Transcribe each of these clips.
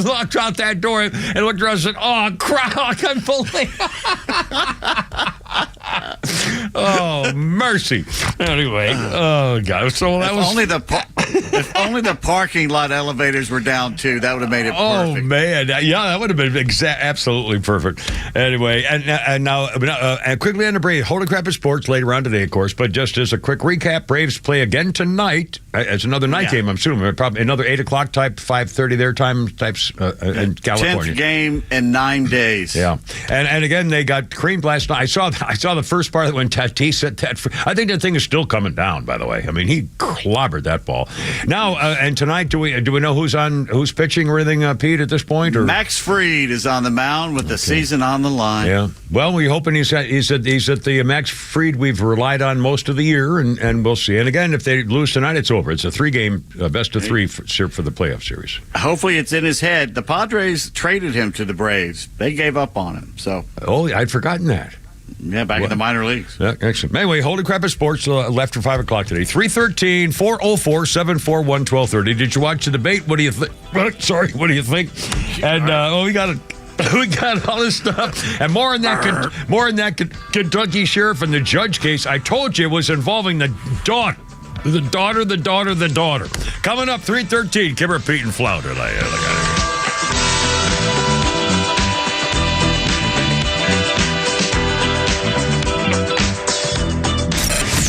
walked out that door and looked around and said, "Oh, crap, I can't believe Oh, mercy." Anyway, oh, God. So that was... If only the parking lot elevators were down, too, that would have made it perfect. Oh, man. Yeah, that would have been absolutely perfect. Anyway, and now, and quickly on the Braves, Holy Crap is Sports later on today, of course, but just as a quick recap, Braves play again tonight. It's another night game, I'm assuming. Probably another 8 o'clock type, 5:30 their time types in California. 10th game in 9 days. Yeah. And again, they got creamed last night. I saw the first part of it when Tatis hit that. I think that thing is still coming down, by the way. I mean, he clobbered that ball. Now, and tonight, do we know who's pitching or anything, Pete, at this point? Or? Max Fried is on the mound with the season on the line. Yeah. Well, we're hoping he's at the Max Fried we've relied on most of the year, and we'll see. And again, if they lose tonight, it's over. It's a 3-game best of 3 for the playoff series. Hopefully, it's in his head. The Padres traded him to the Braves. They gave up on him. So. Oh, I'd forgotten that. Yeah, back in the minor leagues. Yeah, excellent. Anyway, Holy Crap is Sports left for 5 o'clock today. 313-404-741-1230. Did you watch the debate? What do you think? What do you think? And we got all this stuff and more on that Kentucky sheriff and the judge case. I told you it was involving the daughter. The daughter. Coming up, 313. Kimmer, Pete, and Flounder. Look at it.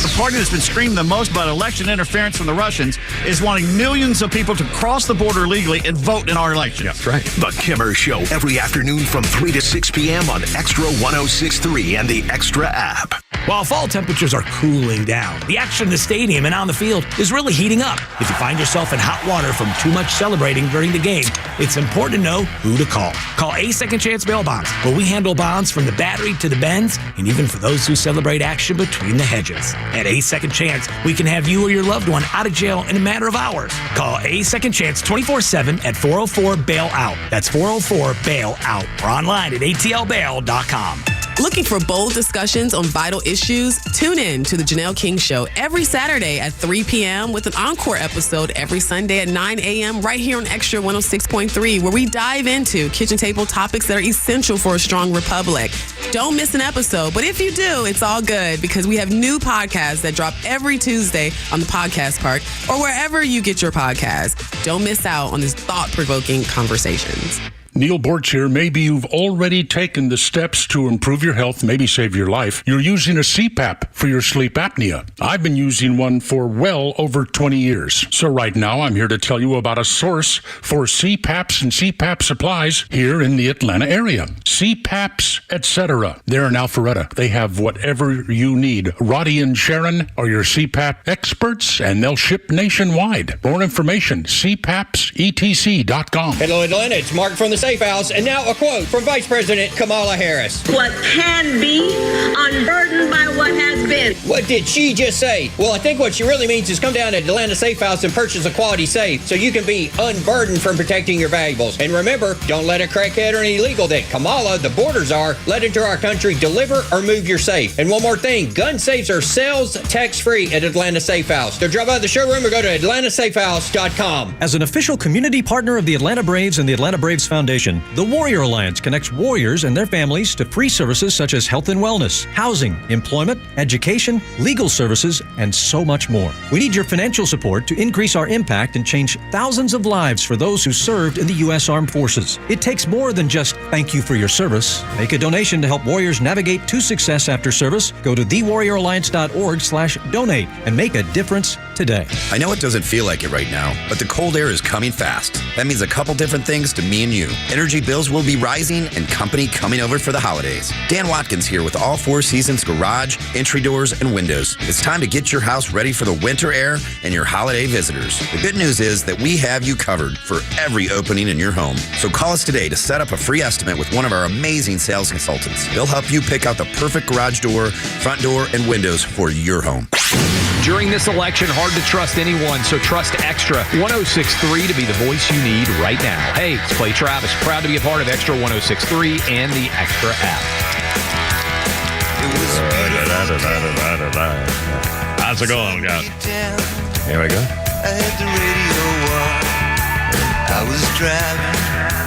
The party that's been screamed the most about election interference from the Russians is wanting millions of people to cross the border legally and vote in our election. Yeah, that's right. The Kimmer Show every afternoon from 3 to 6 p.m. on XTRA 106.3 and the XTRA app. While fall temperatures are cooling down, the action in the stadium and on the field is really heating up. If you find yourself in hot water from too much celebrating during the game, it's important to know who to call. Call A Second Chance Bail Bonds, where we handle bonds from the Battery to the Bends, and even for those who celebrate action between the hedges. At A Second Chance, we can have you or your loved one out of jail in a matter of hours. Call A Second Chance 24/7 at 404-BAIL-OUT. That's 404-BAIL-OUT. Or online at atlbail.com. Looking for bold discussions on vital issues? Tune in to The Janelle King Show every Saturday at 3 p.m. with an encore episode every Sunday at 9 a.m. right here on XTRA 106.3, where we dive into kitchen table topics that are essential for a strong republic. Don't miss an episode, but if you do, it's all good because we have new podcasts that drop every Tuesday on the Podcast Park or wherever you get your podcasts. Don't miss out on these thought-provoking conversations. Neil Borch here. Maybe you've already taken the steps to improve your health, maybe save your life. You're using a CPAP for your sleep apnea. I've been using one for well over 20 years. So right now, I'm here to tell you about a source for CPAPs and CPAP supplies here in the Atlanta area. CPAPs, etc. They're in Alpharetta. They have whatever you need. Roddy and Sharon are your CPAP experts, and they'll ship nationwide. More information, cpapsetc.com. Hello, Atlanta. It's Mark from the Safe House. And now a quote from Vice President Kamala Harris. What can be unburdened by what has been. What did she just say? Well, I think what she really means is come down to Atlanta Safe House and purchase a quality safe so you can be unburdened from protecting your valuables. And remember, don't let a crackhead or an illegal that Kamala, the borders are, let into our country deliver or move your safe. And one more thing, gun safes are sales tax-free at Atlanta Safe House. So drop by the showroom or go to atlantasafehouse.com. As an official community partner of the Atlanta Braves and the Atlanta Braves Foundation, the Warrior Alliance connects warriors and their families to free services such as health and wellness, housing, employment, education, legal services, and so much more. We need your financial support to increase our impact and change thousands of lives for those who served in the U.S. Armed Forces. It takes more than just thank you for your service. Make a donation to help warriors navigate to success after service. Go to thewarrioralliance.org/donate and make a difference today. I know it doesn't feel like it right now, but the cold air is coming fast. That means a couple different things to me and you. Energy bills will be rising and company coming over for the holidays. Dan Watkins here with all Four Seasons garage, entry doors, and windows. It's time to get your house ready for the winter air and your holiday visitors. The good news is that we have you covered for every opening in your home. So call us today to set up a free estimate with one of our amazing sales consultants. They'll help you pick out the perfect garage door, front door, and windows for your home. During this election, hard to trust anyone, so trust XTRA 106.3 to be the voice you need right now. Hey, it's Clay Travis, proud to be a part of XTRA 106.3 and the XTRA app. How's it going, guys? Here we go. I had the radio on. I was driving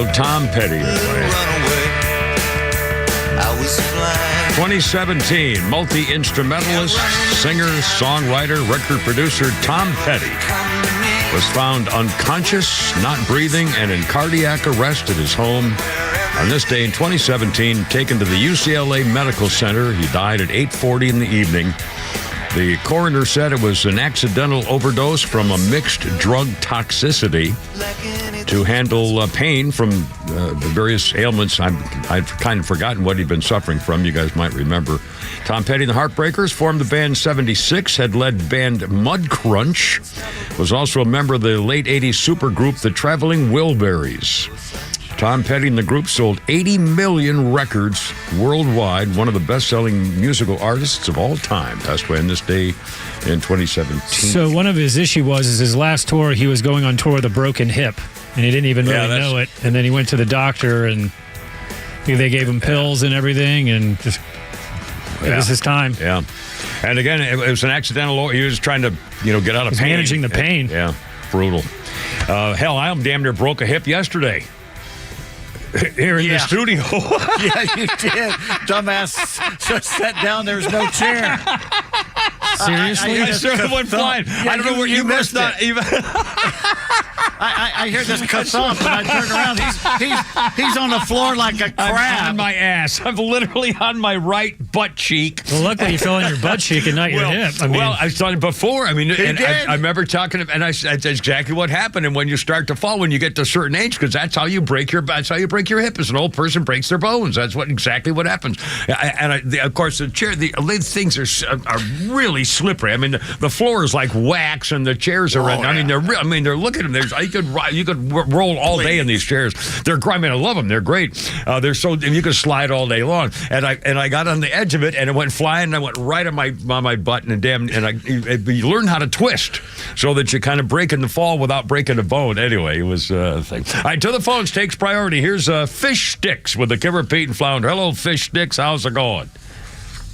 Little Tom Petty. 2017, multi-instrumentalist, singer, songwriter, record producer Tom Petty was found unconscious, not breathing, and in cardiac arrest at his home. On this day in 2017, taken to the UCLA Medical Center, he died at 8:40 in the evening. The coroner said it was an accidental overdose from a mixed drug toxicity to handle pain from the various ailments. I've kind of forgotten what he'd been suffering from. You guys might remember. Tom Petty and the Heartbreakers formed the band 76, had led band Mud Crunch, was also a member of the late 80s supergroup The Traveling Wilburys. Tom Petty and the group sold 80 million records worldwide, one of the best-selling musical artists of all time. Passed away on this day in 2017. So one of his issues was his last tour, he was going on tour with a broken hip, and he didn't even really know it. And then he went to the doctor, and they gave him pills and everything, and just it was his time. Yeah. And again, it was an accidental. He was trying to, get out of pain. Managing the pain. Yeah, brutal. Hell, I damn near broke a hip yesterday. Here in the studio. Yeah, you did. Dumbass just sat down. There's no chair. Seriously? I sort of went flying. I don't know where you missed not even. I hear this thump, and I turn around. He's on the floor like a crab. I'm on my ass. I'm literally on my right butt cheek. Well, luckily you fell on your butt cheek and not your hip. I saw it before. I remember talking to him, and that's exactly what happened. And when you start to fall, when you get to a certain age, because that's how you break your hip. As an old person breaks their bones. That's exactly what happens. Of course, the things are really slippery. I mean, the floor is like wax, and the chairs are. They're looking at them. You could roll all day in these chairs. I love them. They're great. You can slide all day long. And I got on the edge of it, and it went flying. And I went right on my butt, and you learn how to twist so that you kind of break in the fall without breaking a bone. Anyway, it was a thing. All right, to the phones takes priority. Here's Fish Sticks with the Kimmer, Pete, and Flounder. Hello, Fish Sticks. How's it going?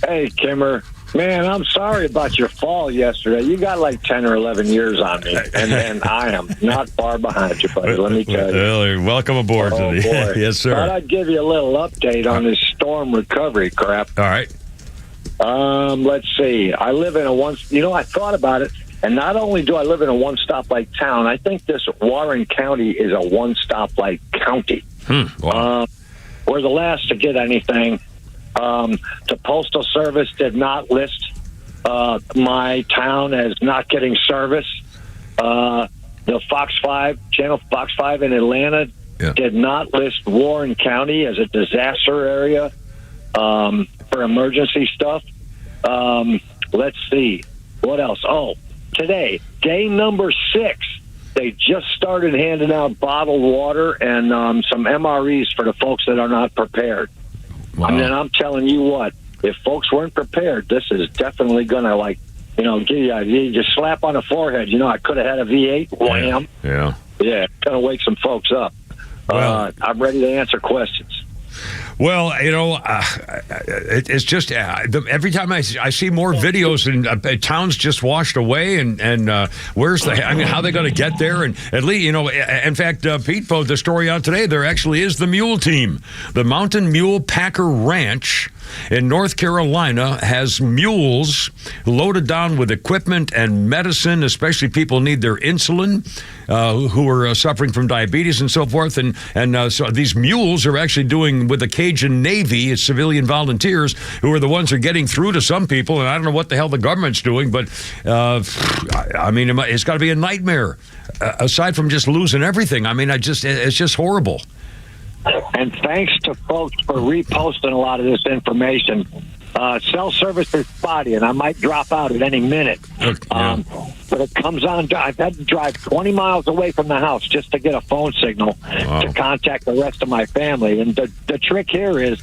Hey, Kimmer. Man, I'm sorry about your fall yesterday. You got like 10 or 11 years on me, and I am not far behind you, buddy. Let me tell you. Well, welcome aboard. Boy. Yes, sir. Thought I'd give you a little update on this storm recovery crap. All right. Let's see. I live in I thought about it, and not only do I live in a one-stoplight town, I think this Warren County is a one-stoplight county. Wow. We're the last to get anything. The Postal Service did not list my town as not getting service. The Channel Fox 5 in Atlanta did not list Warren County as a disaster area for emergency stuff. Let's see. What else? Oh, today, day number 6, they just started handing out bottled water and some MREs for the folks that are not prepared. Wow. And then I'm telling you what, if folks weren't prepared, this is definitely going to, give you just slap on the forehead. I could have had a V8. Wham. Yeah. Yeah, going to wake some folks up. Well, I'm ready to answer questions. Well, it's just every time I see more videos and towns just washed away, and where's how are they going to get there? And at least, in fact, Pete posted the story out today. There actually is the mule team. The Mountain Mule Packer Ranch in North Carolina has mules loaded down with equipment and medicine, especially people need their insulin, who are suffering from diabetes and so forth. And so these mules are actually doing with the Cajun Navy, it's civilian volunteers who are the ones who are getting through to some people. And I don't know what the hell the government's doing, but it's got to be a nightmare. Aside from just losing everything, it's just horrible. And thanks to folks for reposting a lot of this information. Cell service is spotty, and I might drop out at any minute. But it comes on. I've had to drive 20 miles away from the house just to get a phone signal to contact the rest of my family. And the trick here is,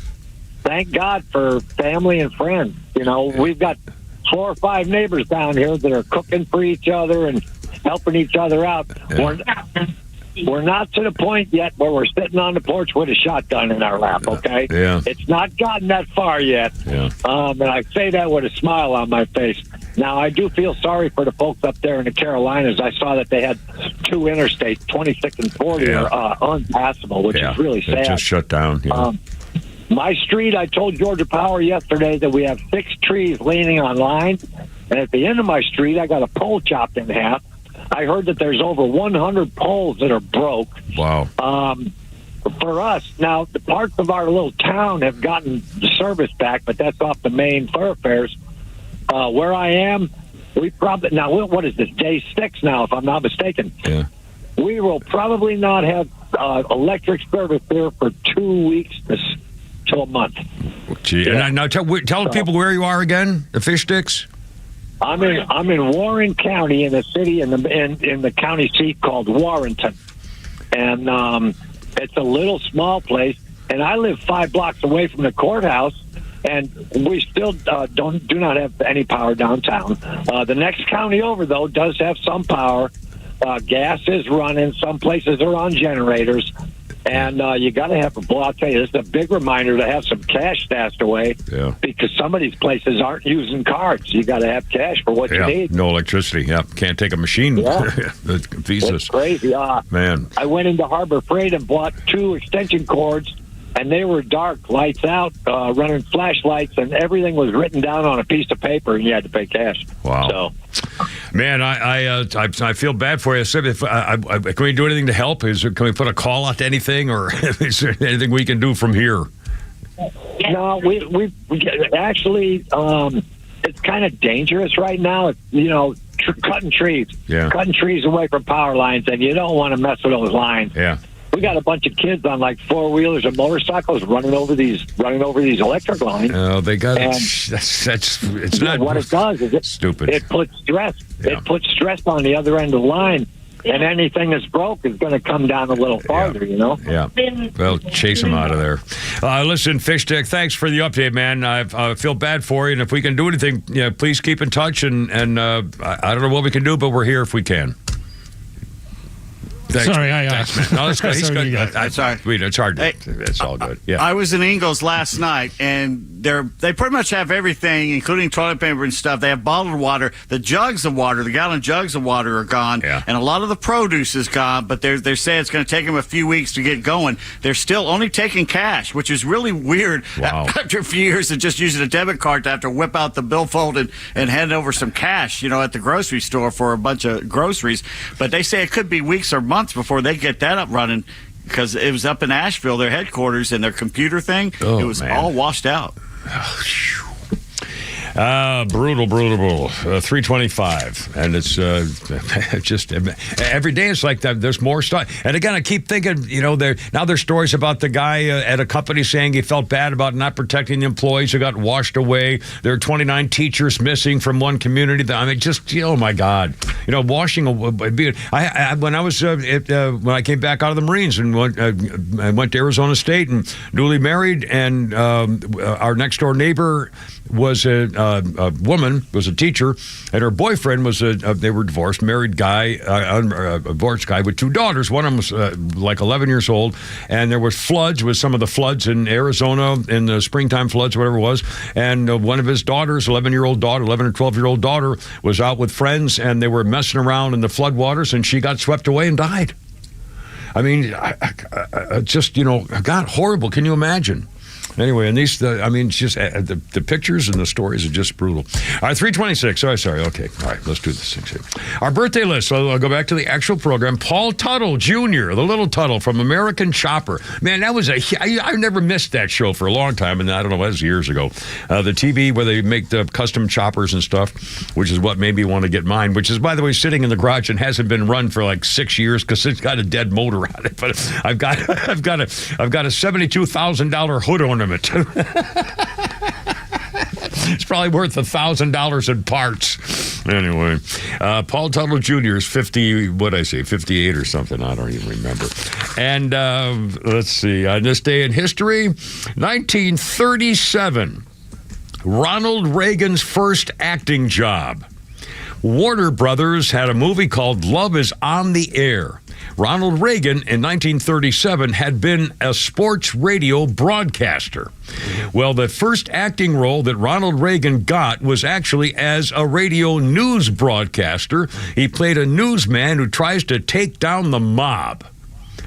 thank God for family and friends. We've got 4 or 5 neighbors down here that are cooking for each other and helping each other out. We're not to the point yet where we're sitting on the porch with a shotgun in our lap, okay? Yeah. It's not gotten that far yet. Yeah. And I say that with a smile on my face. Now, I do feel sorry for the folks up there in the Carolinas. I saw that they had 2 interstates, 26 and 40, are unpassable, which is really sad. It just shut down. Yeah. My street, I told Georgia Power yesterday that we have 6 trees leaning on lines, and at the end of my street, I got a pole chopped in half. I heard that there's over 100 poles that are broke. Wow. For us, now, the parts of our little town have gotten the service back, but that's off the main thoroughfares. Where I am, we probably, now, what is this, day 6 now, if I'm not mistaken? Yeah. We will probably not have electric service here for 2 weeks to a month. Gee. Yeah. And now tell the people where you are again, the fish sticks. I'm in Warren County, in a city in the county seat called Warrenton. And it's a little small place, and I live 5 blocks away from the courthouse, and we still do not have any power downtown. The next county over, though, does have some power. Gas is running. Some places are on generators. And you got to have, well, I'll tell you, this is a big reminder to have some cash stashed away, because some of these places aren't using cards. You got to have cash for what you need. No electricity. Yeah, can't take a machine. Visas. It's crazy. Man. I went into Harbor Freight and bought 2 extension cords, and they were dark, lights out, running flashlights, and everything was written down on a piece of paper, and you had to pay cash. Wow. So, man, I feel bad for you. Can we do anything to help? Can we put a call out to anything, or is there anything we can do from here? No, we actually, it's kind of dangerous right now. Cutting trees. Yeah. Cutting trees away from power lines, and you don't want to mess with those lines. Yeah. We got a bunch of kids on like 4-wheelers and motorcycles running over these electric lines. Oh, they got it's not what it does is stupid. It puts stress. Yeah. It puts stress on the other end of the line, and anything that's broke is going to come down a little farther. Yeah. Well, chase them out of there. Listen, Fish Stick, thanks for the update, man. I feel bad for you, and if we can do anything, please keep in touch. And I don't know what we can do, but we're here if we can. Thanks. Sorry, thanks, man. No, it's good. He's good. That's all right. It's hard. It's all good. Yeah. I was in Ingalls last night, and they pretty much have everything, including toilet paper and stuff. They have bottled water. The jugs of water, the gallon jugs of water are gone, and a lot of the produce is gone, but they're saying it's going to take them a few weeks to get going. They're still only taking cash, which is really weird. Wow. After a few years of just using a debit card to have to whip out the billfold and hand over some cash, at the grocery store for a bunch of groceries. But they say it could be weeks or months before they get that up running, because it was up in Asheville, their headquarters, and their computer thing, it was all washed out. Brutal. 325, and it's just every day it's like that. There's more stuff, and again, I keep thinking, there's stories about the guy at a company saying he felt bad about not protecting the employees who got washed away. There are 29 teachers missing from one community. Oh my God, washing. When I was when I came back out of the Marines and I went to Arizona State and newly married, and our next door neighbor was a woman, was a teacher, and her boyfriend was they were divorced, married guy, a divorced guy with 2 daughters. One of them was like 11 years old, and there was floods, with some of the floods in Arizona, in the springtime floods, whatever it was, and one of his daughters, 11 or 12-year-old daughter, was out with friends, and they were messing around in the floodwaters, and she got swept away and died. I mean, just, God, horrible. Can you imagine? Anyway, and these, just the pictures and the stories are just brutal. All right, 326. Oh, sorry. Okay. All right, let's do this. Our birthday list. So I'll go back to the actual program. Paul Tuttle Jr., the little Tuttle from American Chopper. Man, that was I never missed that show for a long time, and I don't know, that was years ago. The TV where they make the custom choppers and stuff, which is what made me want to get mine, which is, by the way, sitting in the garage and hasn't been run for like 6 years because it's got a dead motor on it. But I've got a $72,000 hood ornament. It's probably worth $1,000 in parts. Anyway, Paul Tuttle Jr. is 58 or something. I don't even remember. And let's see. On this day in history, 1937, Ronald Reagan's first acting job. Warner Brothers had a movie called Love is on the Air. Ronald Reagan in 1937 had been a sports radio broadcaster. Well, the first acting role that Ronald Reagan got was actually as a radio news broadcaster. He played a newsman who tries to take down the mob.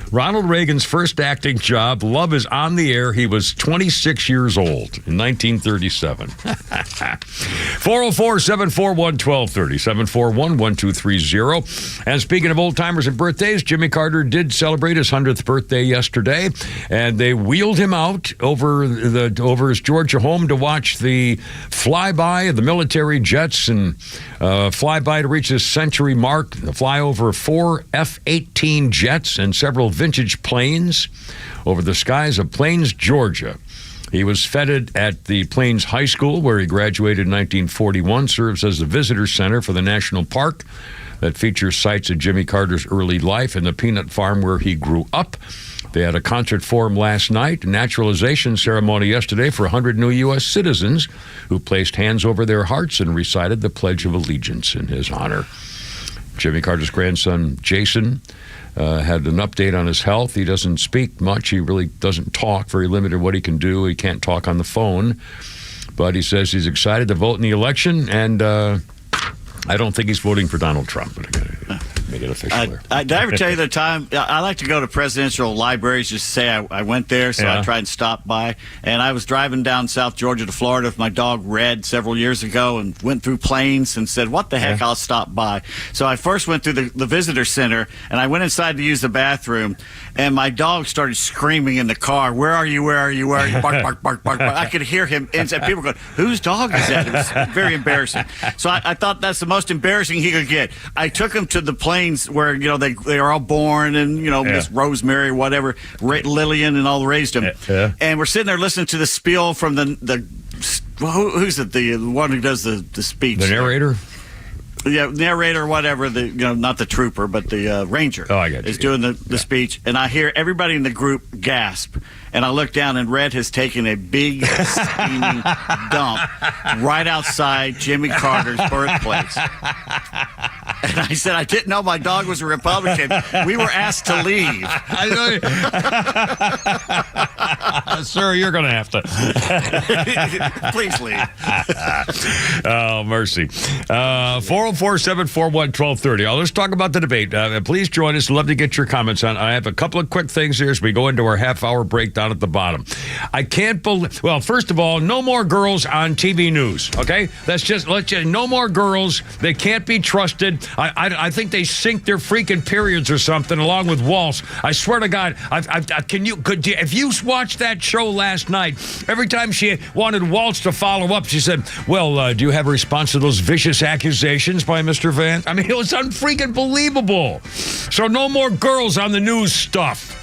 Ronald Reagan's first acting job, Love is on the Air. He was 26 years old in 1937. 404-741-1230, 741-1230. And speaking of old-timers and birthdays, Jimmy Carter did celebrate his 100th birthday yesterday, and they wheeled him out over his Georgia home to watch the flyby of the military jets and flyby to reach his century mark, the flyover of 4 F-18 jets and several vintage planes over the skies of Plains, Georgia. He was feted at the Plains High School, where he graduated in 1941, serves as the visitor center for the national park that features sights of Jimmy Carter's early life and the peanut farm where he grew up. They had a concert for him last night, a naturalization ceremony yesterday for 100 new U.S. citizens who placed hands over their hearts and recited the Pledge of Allegiance in his honor. Jimmy Carter's grandson, Jason, had an update on his health. He doesn't speak much. He really doesn't talk, very limited what he can do. He can't talk on the phone. But he says he's excited to vote in the election, and I don't think he's voting for Donald Trump. But make it official there. Did I ever tell you the time? I like to go to presidential libraries just to say I went there, so I tried and stop by. And I was driving down South Georgia to Florida with my dog Red several years ago and went through Plains and said, what the heck, I'll stop by. So I first went through the visitor center, and I went inside to use the bathroom, and my dog started screaming in the car, where are you, where are you, where are you, bark, bark, bark, bark, bark. I could hear him inside. People were going, whose dog is that? It was very embarrassing. So I thought that's the most embarrassing he could get. I took him to the Plains where, you know, they are all born, and, you know, Miss Rosemary, whatever, Lillian and all raised them. And we're sitting there listening to the spiel from who's it, the one who does the speech? The narrator? Yeah, narrator or whatever, not the trooper, but the ranger is doing the speech. And I hear everybody in the group gasp. And I look down, and Red has taken a big steaming dump right outside Jimmy Carter's birthplace. And I said, I didn't know my dog was a Republican. We were asked to leave. Sir, you're going to have to. Please leave. Oh, mercy. 404-741-1230. Let's talk about the debate. Please join us. Love to get your comments on. I have a couple of quick things here as we go into our half-hour break down at the bottom. I can't believe... Well, first of all, no more girls on TV news, okay? No more girls. They can't be trusted. I think they sink their freaking periods or something along with Waltz. I swear to God, if you watched that show last night, every time she wanted Waltz to follow up, she said, well, do you have a response to those vicious accusations by Mr. Vance? I mean, it was unfreaking believable. So no more girls on the news stuff.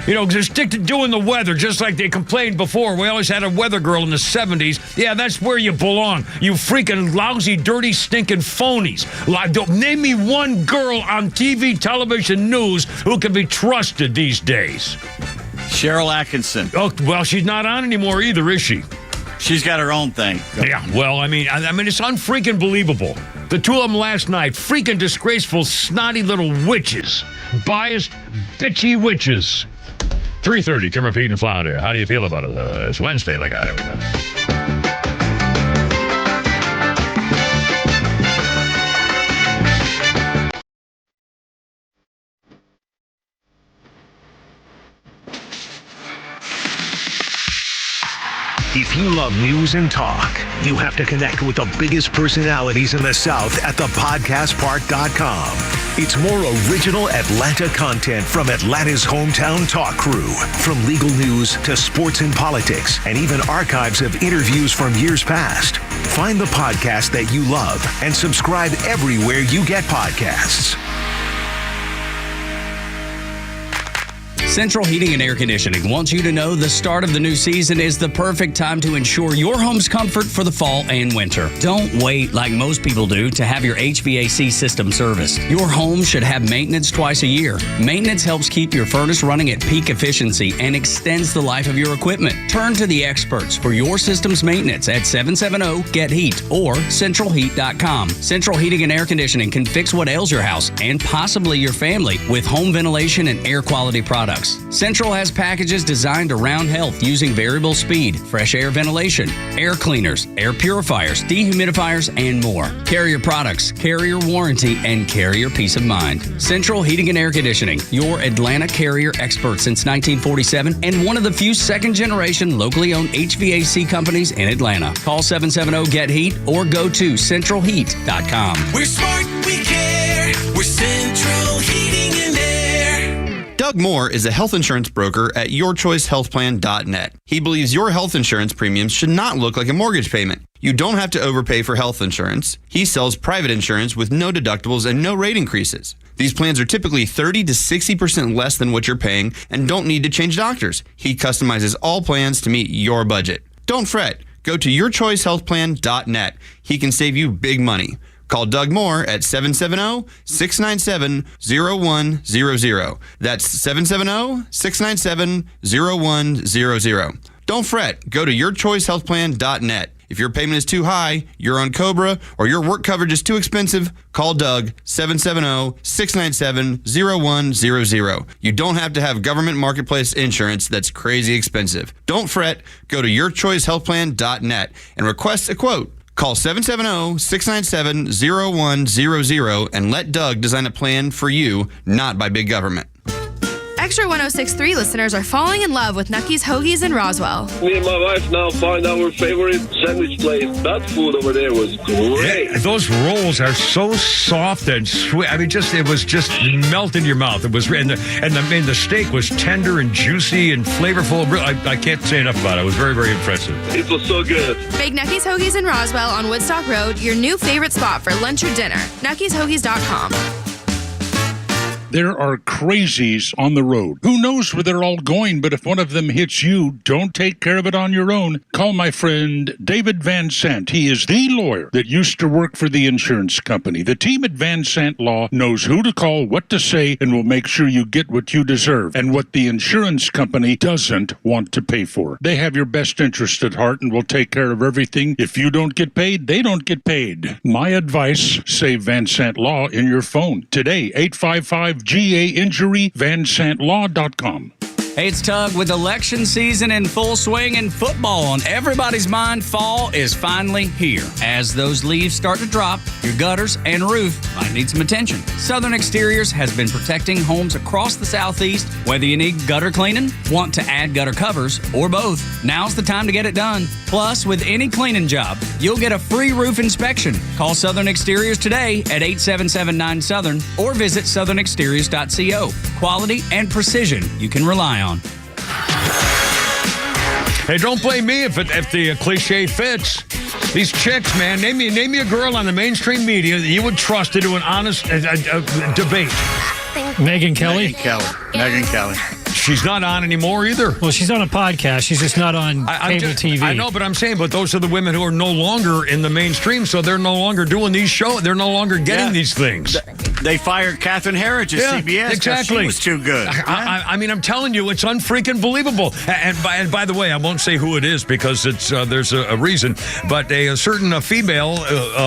You know, just stick to doing the weather, just like they complained before. We always had a weather girl in the 70s. Yeah, that's where you belong. You freaking lousy, dirty, stinking phonies. Name me one girl on TV, television, news who can be trusted these days. Cheryl Atkinson. Oh, well, she's not on anymore either, is she? She's got her own thing. Yeah, well, I mean, it's unfreaking believable. The two of them last night, freaking disgraceful, snotty little witches. Biased, bitchy witches. 3:30, Tim Pete and Flounder. How do you feel about it? It's Wednesday, like I If you love news and talk, you have to connect with the biggest personalities in the South at thepodcastpark.com. It's more original Atlanta content from Atlanta's hometown talk crew. From legal news to sports and politics, and even archives of interviews from years past. Find the podcast that you love and subscribe everywhere you get podcasts. Central Heating and Air Conditioning wants you to know the start of the new season is the perfect time to ensure your home's comfort for the fall and winter. Don't wait like most people do to have your HVAC system serviced. Your home should have maintenance twice a year. Maintenance helps keep your furnace running at peak efficiency and extends the life of your equipment. Turn to the experts for your system's maintenance at 770-GET-HEAT or centralheat.com. Central Heating and Air Conditioning can fix what ails your house and possibly your family with home ventilation and air quality products. Central has packages designed around health using variable speed, fresh air ventilation, air cleaners, air purifiers, dehumidifiers, and more. Carrier products, carrier warranty, and carrier peace of mind. Central Heating and Air Conditioning, your Atlanta Carrier expert since 1947 and one of the few second-generation locally owned HVAC companies in Atlanta. Call 770-GET-HEAT or go to centralheat.com. We're smart, we care. We're Central Heating and Air. Doug Moore is a health insurance broker at yourchoicehealthplan.net. He believes your health insurance premiums should not look like a mortgage payment. You don't have to overpay for health insurance. He sells private insurance with no deductibles and no rate increases. These plans are typically 30 to 60% less than what you're paying and don't need to change doctors. He customizes all plans to meet your budget. Don't fret. Go to yourchoicehealthplan.net. He can save you big money. Call Doug Moore at 770-697-0100. That's 770-697-0100. Don't fret. Go to yourchoicehealthplan.net. If your payment is too high, you're on COBRA, or your work coverage is too expensive, call Doug, 770-697-0100. You don't have to have government marketplace insurance that's crazy expensive. Don't fret. Go to yourchoicehealthplan.net and request a quote. Call 770-697-0100 and let Doug design a plan for you, not by big government. XTRA 106.3 listeners are falling in love with Nucky's Hoagies in Roswell. Me and my wife now find our favorite sandwich place. That food over there was great. Yeah, those rolls are so soft and sweet. I mean, it was just melt in your mouth. It was, and the steak was tender and juicy and flavorful. I can't say enough about it. It was very, very impressive. It was so good. Make Nucky's Hoagies in Roswell on Woodstock Road your new favorite spot for lunch or dinner. Nucky'sHoagies.com. There are crazies on the road. Who knows where they're all going, but if one of them hits you, don't take care of it on your own. Call my friend David Van Sant. He is the lawyer that used to work for the insurance company. The team at Van Sant Law knows who to call, what to say, and will make sure you get what you deserve and what the insurance company doesn't want to pay for. They have your best interest at heart and will take care of everything. If you don't get paid, they don't get paid. My advice, save Van Sant Law in your phone. Today, 855-GA-INJURY, VanSantLaw.com. Hey, it's Tug with election season in full swing and football on everybody's mind. Fall is finally here. As those leaves start to drop, your gutters and roof might need some attention. Southern Exteriors has been protecting homes across the Southeast. Whether you need gutter cleaning, want to add gutter covers, or both, now's the time to get it done. Plus, with any cleaning job, you'll get a free roof inspection. Call Southern Exteriors today at 8779-SOUTHERN or visit southernexteriors.co. Quality and precision you can rely on. Hey, don't blame me if the cliche fits. These chicks, man, name me a girl on the mainstream media that you would trust to do an honest debate. Megyn Kelly? Megyn Kelly. She's not on anymore either. Well, she's on a podcast. She's just not on cable TV. I know, but I'm saying, those are the women who are no longer in the mainstream, so they're no longer doing these shows. They're no longer getting these things. They fired Catherine Herridge at CBS. Exactly. She was too good. I mean, I'm telling you, it's unfreaking believable. And by the way, I won't say who it is because it's there's a reason. But a certain female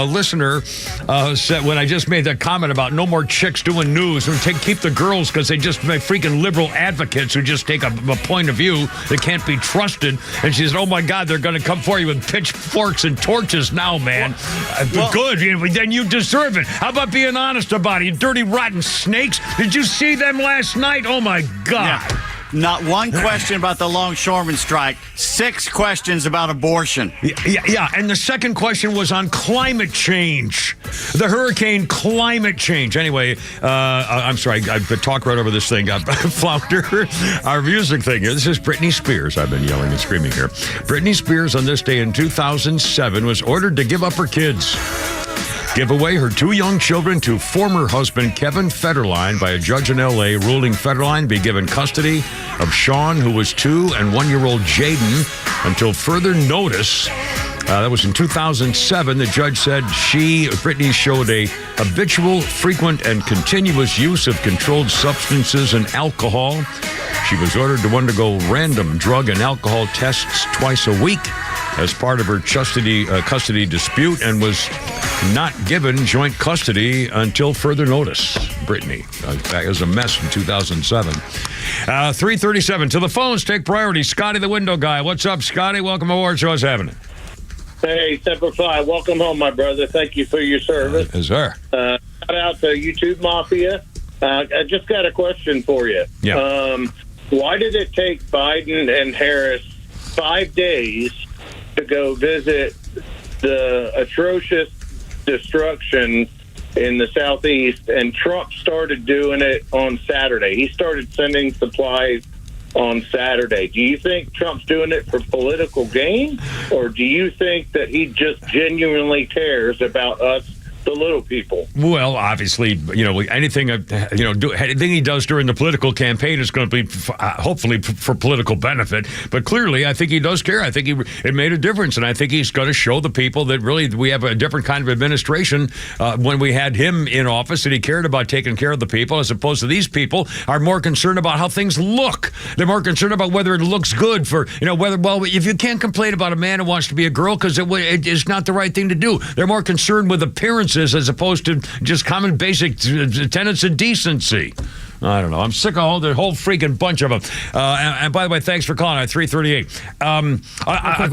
listener said when I just made that comment about no more chicks doing news and keep the girls because they just make freaking liberal advocates who just take a point of view that can't be trusted. And she said, "Oh my God, they're going to come for you with pitchforks and torches now, man." Good, then you deserve it. How about being honest about it? You dirty, rotten snakes. Did you see them last night? Oh, my God. Yeah. Not one question about the longshoreman strike. 6 questions about abortion. Yeah, and the second question was on climate change. The hurricane climate change. Anyway, I'm sorry, I've talked right over this thing. Flounder, our music thing here. This is Britney Spears. I've been yelling and screaming here. Britney Spears on this day in 2007 was ordered to give up her kids. give away her 2 young children to former husband Kevin Federline by a judge in L.A., ruling Federline be given custody of Sean, who was 2, and 1-year-old Jaden until further notice. That was in 2007. The judge said Brittany showed a habitual, frequent, and continuous use of controlled substances and alcohol. She was ordered to undergo random drug and alcohol tests twice a week as part of her custody dispute, and was not given joint custody until further notice. Brittany. It was a mess in 2007. 3:37 to the phones. Take priority. Scotty, the window guy. What's up, Scotty? Welcome aboard. What's happening? Hey, Semper Fi. Welcome home, my brother. Thank you for your service. Yes, sir. Shout out to YouTube Mafia. I just got a question for you. Yeah. Why did it take Biden and Harris 5 days to go visit the atrocious destruction in the Southeast, and Trump started doing it on Saturday? He started sending supplies on Saturday. Do you think Trump's doing it for political gain, or do you think that he just genuinely cares about us, the little people? Well, obviously, anything he does during the political campaign is going to be hopefully for political benefit. But clearly, I think he does care. I think it made a difference, and I think he's going to show the people that really we have a different kind of administration when we had him in office, and he cared about taking care of the people, as opposed to these people are more concerned about how things look. They're more concerned about whether it looks good for, if you can't complain about a man who wants to be a girl because it is not the right thing to do. They're more concerned with appearances as opposed to just common basic tenets of decency. I don't know. I'm sick of the whole freaking bunch of them. And by the way, thanks for calling at 338. We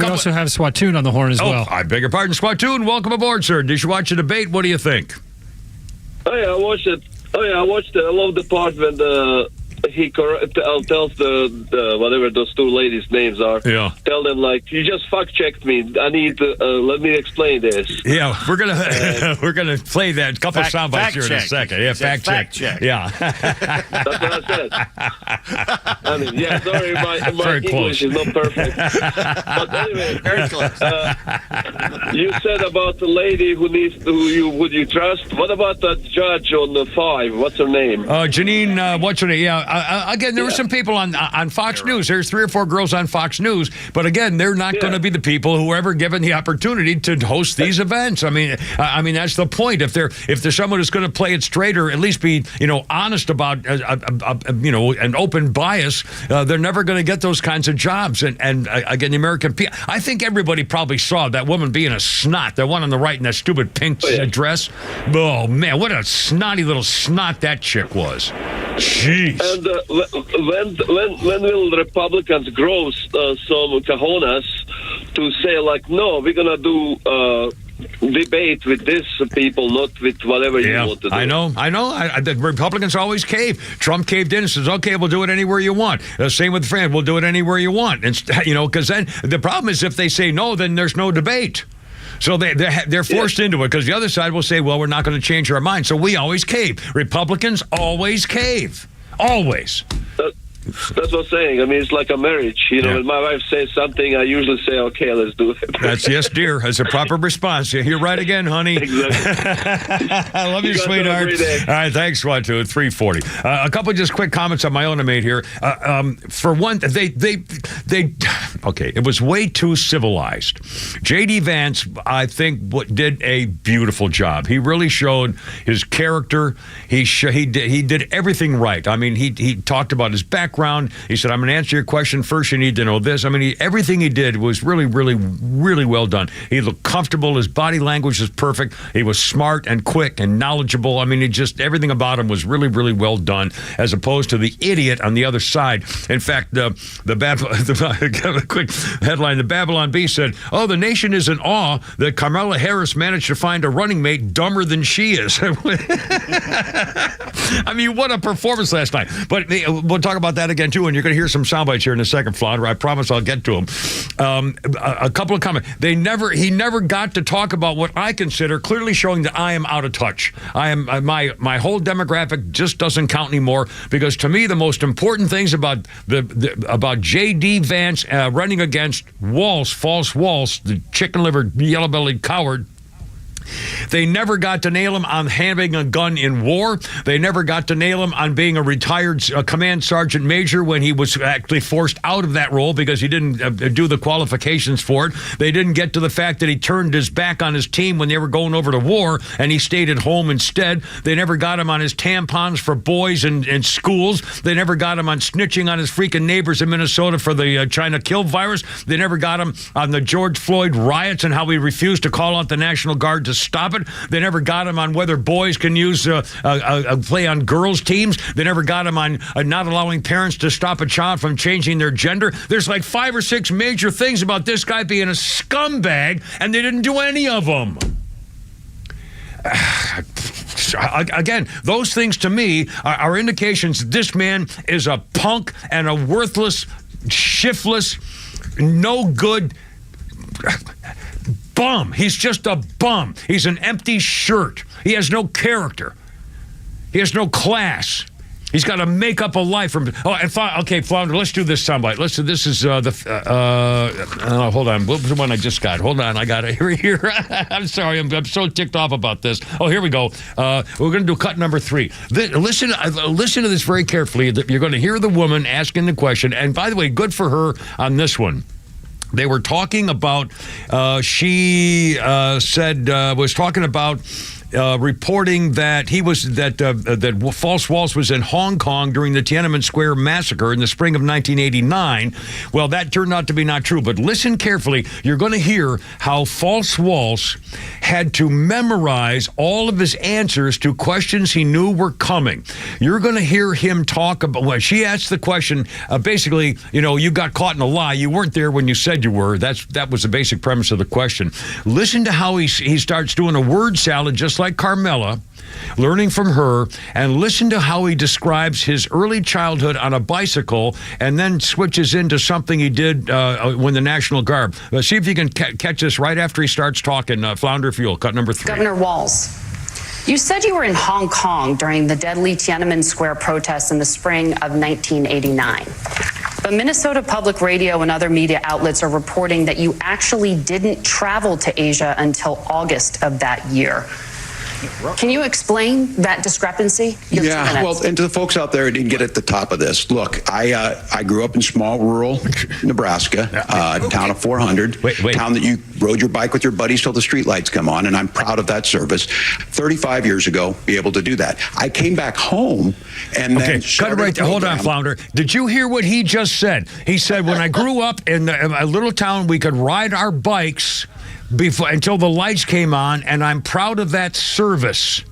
also have Swatoon on the horn as well. I beg your pardon, Swatoon. Welcome aboard, sir. Did you watch the debate? What do you think? Oh, yeah, I watched it. I love the part when he tells the whatever those 2 ladies' names are. Yeah. Tell them, you just fact-checked me. I need to, let me explain this. Yeah, we're gonna play that couple sound bites here in a second. Yeah, fact check. Yeah. That's what I said. I mean, yeah, sorry, my English is not perfect. But anyway, very close. You said about the lady would you trust? What about that judge on the 5? What's her name? Janine, what's her name? Yeah. Again, there were some people on Fox News. There's 3 or 4 girls on Fox News, but again, they're not going to be the people who are ever given the opportunity to host these events. I mean, that's the point. If there's someone who's going to play it straight, or at least be honest about an open bias, they're never going to get those kinds of jobs. And again, the American people. I think everybody probably saw that woman being a snot. The one on the right in that stupid pink dress. Oh man, what a snotty little snot that chick was. Jeez. And when will the Republicans grow some cojones to say no, we're gonna do debate with these people, not with whatever you want to do? I know. The Republicans always cave. Trump caved in and says, "Okay, we'll do it anywhere you want." Same with France. We'll do it anywhere you want. And because then the problem is if they say no, then there's no debate. So they're forced into it because the other side will say, well, we're not going to change our mind. So we always cave. Republicans always cave. Always. That's what I'm saying. I mean, it's like a marriage. When my wife says something, I usually say, okay, let's do it. That's yes, dear. That's a proper response. You're right again, honey. Exactly. I love you, sweetheart. All right, thanks, Swatu, at 340. A couple of just quick comments on my own I made here. For one, it was way too civilized. J.D. Vance, I think, did a beautiful job. He really showed his character. He did everything right. I mean, he talked about his background. He said, I'm going to answer your question first. You need to know this. I mean, everything he did was really, really, really well done. He looked comfortable. His body language was perfect. He was smart and quick and knowledgeable. I mean, everything about him was really, really well done, as opposed to the idiot on the other side. In fact, the quick headline, the Babylon Bee said, the nation is in awe that Kamala Harris managed to find a running mate dumber than she is. I mean, what a performance last night. But we'll talk about that again, too, and you're going to hear some sound bites here in a second, Flounder. I promise I'll get to them. A couple of comments. He never got to talk about what I consider clearly showing that I am out of touch. I am my whole demographic just doesn't count anymore, because to me the most important things about about J.D. Vance running against false Walsh, the chicken-livered, yellow-bellied coward, They never got to nail him on having a gun in war. They never got to nail him on being a retired command sergeant major when he was actually forced out of that role because he didn't do the qualifications for it. They didn't get to the fact that he turned his back on his team when they were going over to war and he stayed at home instead. They never got him on his tampons for boys in schools. They never got him on snitching on his freaking neighbors in Minnesota for the China kill virus. They never got him on the George Floyd riots and how he refused to call out the National Guard to stop it. They never got him on whether boys can use play on girls' teams. They never got him on not allowing parents to stop a child from changing their gender. There's like 5 or 6 major things about this guy being a scumbag, and they didn't do any of them. Again, those things to me are indications this man is a punk and a worthless, shiftless, no good bum. He's just a bum. He's an empty shirt. He has no character. He has no class. He's got to make up a life from. Okay, Flounder, let's do this soundbite. Let's do this. Is hold on. What was the one I just got? Hold on, I got it here. I'm sorry, I'm so ticked off about this. Oh, here we go. We're going to do cut number 3. Listen to this very carefully. You're going to hear the woman asking the question. And by the way, good for her on this one. They were talking about, she was talking about reporting that that False Waltz was in Hong Kong during the Tiananmen Square massacre in the spring of 1989. Well, that turned out to be not true, but listen carefully. You're going to hear how False Waltz had to memorize all of his answers to questions he knew were coming. You're going to hear him talk about, when she asked the question, basically, you got caught in a lie. You weren't there when you said you were. That was the basic premise of the question. Listen to how he starts doing a word salad just like Carmela, learning from her, and listen to how he describes his early childhood on a bicycle and then switches into something he did when the National Guard. See if you can catch this right after he starts talking. Flounder Fuel, cut number 3. Governor Walz, you said you were in Hong Kong during the deadly Tiananmen Square protests in the spring of 1989. But Minnesota Public Radio and other media outlets are reporting that you actually didn't travel to Asia until August of that year. Can you explain that discrepancy? Yeah, well, and to the folks out there who didn't get at the top of this, look, I grew up in small rural Nebraska, town of 400, town that you rode your bike with your buddies till the streetlights come on, and I'm proud of that service. 35 years ago, be able to do that. I came back home and then cut it right there. Hold on, Flounder. Did you hear what he just said? He said, when I grew up in a little town, we could ride our bikes until the lights came on, and I'm proud of that service.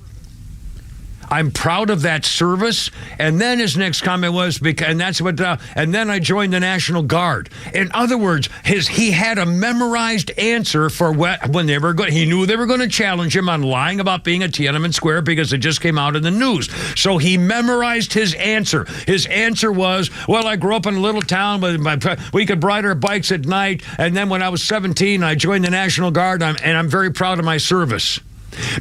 I'm proud of that service. And then his next comment was, and then I joined the National Guard. In other words, he had a memorized answer for when they were going. He knew they were going to challenge him on lying about being at Tiananmen Square because it just came out in the news. So he memorized his answer. His answer was, well, I grew up in a little town, we could ride our bikes at night. And then when I was 17, I joined the National Guard, and I'm very proud of my service.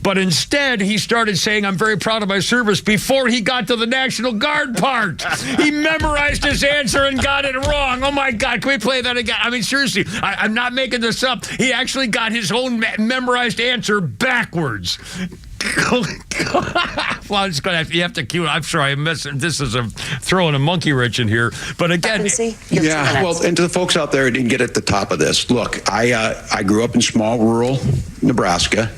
But instead, he started saying, I'm very proud of my service before he got to the National Guard part. He memorized his answer and got it wrong. Oh, my God. Can we play that again? I mean, seriously, I'm not making this up. He actually got his own memorized answer backwards. Well, you have to cue. I'm sorry, this is throwing a monkey wrench in here. But again, yeah. Well, and to the folks out there who didn't get at the top of this, look, I grew up in small rural Nebraska,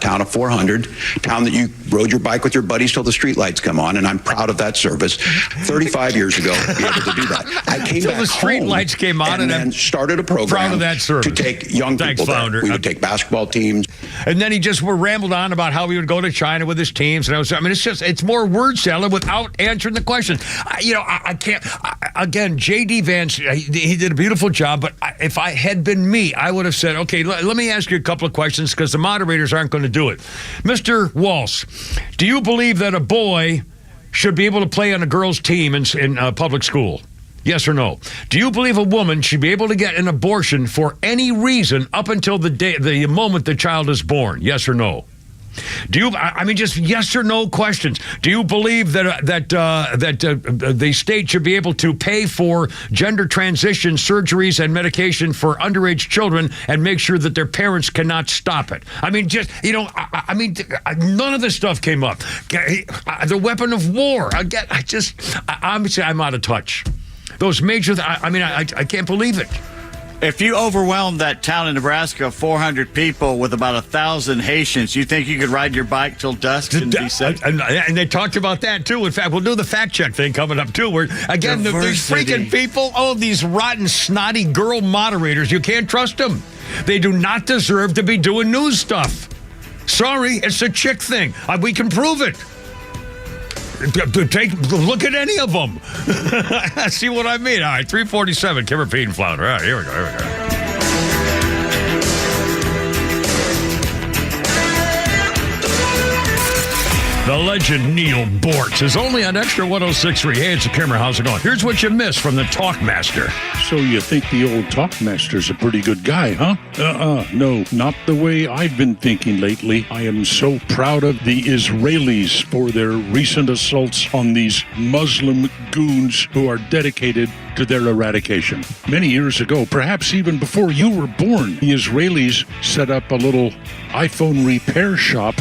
town of 400, town that you rode your bike with your buddies till the streetlights come on, and I'm proud of that service. 35 years ago, be able to do that. I came back the streetlights came on, and then started a program proud of that service. to take young people there. We would take basketball teams, and then he just rambled on about how he would go to China with his teams, and it's more word salad without answering the question. I can't. Again, J.D. Vance, he did a beautiful job, but if I had been me, I would have said, okay, let me ask you a couple of questions because the moderators aren't going to do it. Mr. Walsh, do you believe that a boy should be able to play on a girl's team in public school? Yes or no? Do you believe a woman should be able to get an abortion for any reason up until the moment the child is born? Yes or no? Do you? I mean, just yes or no questions. Do you believe that the state should be able to pay for gender transition surgeries and medication for underage children and make sure that their parents cannot stop it? I mean, just I mean, none of this stuff came up. The weapon of war. Again, I'm out of touch. Those major. I can't believe it. If you overwhelm that town in Nebraska of 400 people with about 1,000 Haitians, you think you could ride your bike till dusk and be safe? And they talked about that, too. In fact, we'll do the fact check thing coming up, too. Where, again, these freaking people, these rotten, snotty girl moderators, you can't trust them. They do not deserve to be doing news stuff. Sorry, it's a chick thing. We can prove it. Look at any of them. See what I mean? All right, 347, Kimmer, Pete, and Flounder. All right, here we go. The legend Neil Bortz is only on Extra 106.3. Hey, it's a Kimmer. How's it going? Here's what you missed from the Talkmaster. So you think the old Talkmaster's a pretty good guy, huh? No, not the way I've been thinking lately. I am so proud of the Israelis for their recent assaults on these Muslim goons who are dedicated to their eradication. Many years ago, perhaps even before you were born, the Israelis set up a little iPhone repair shop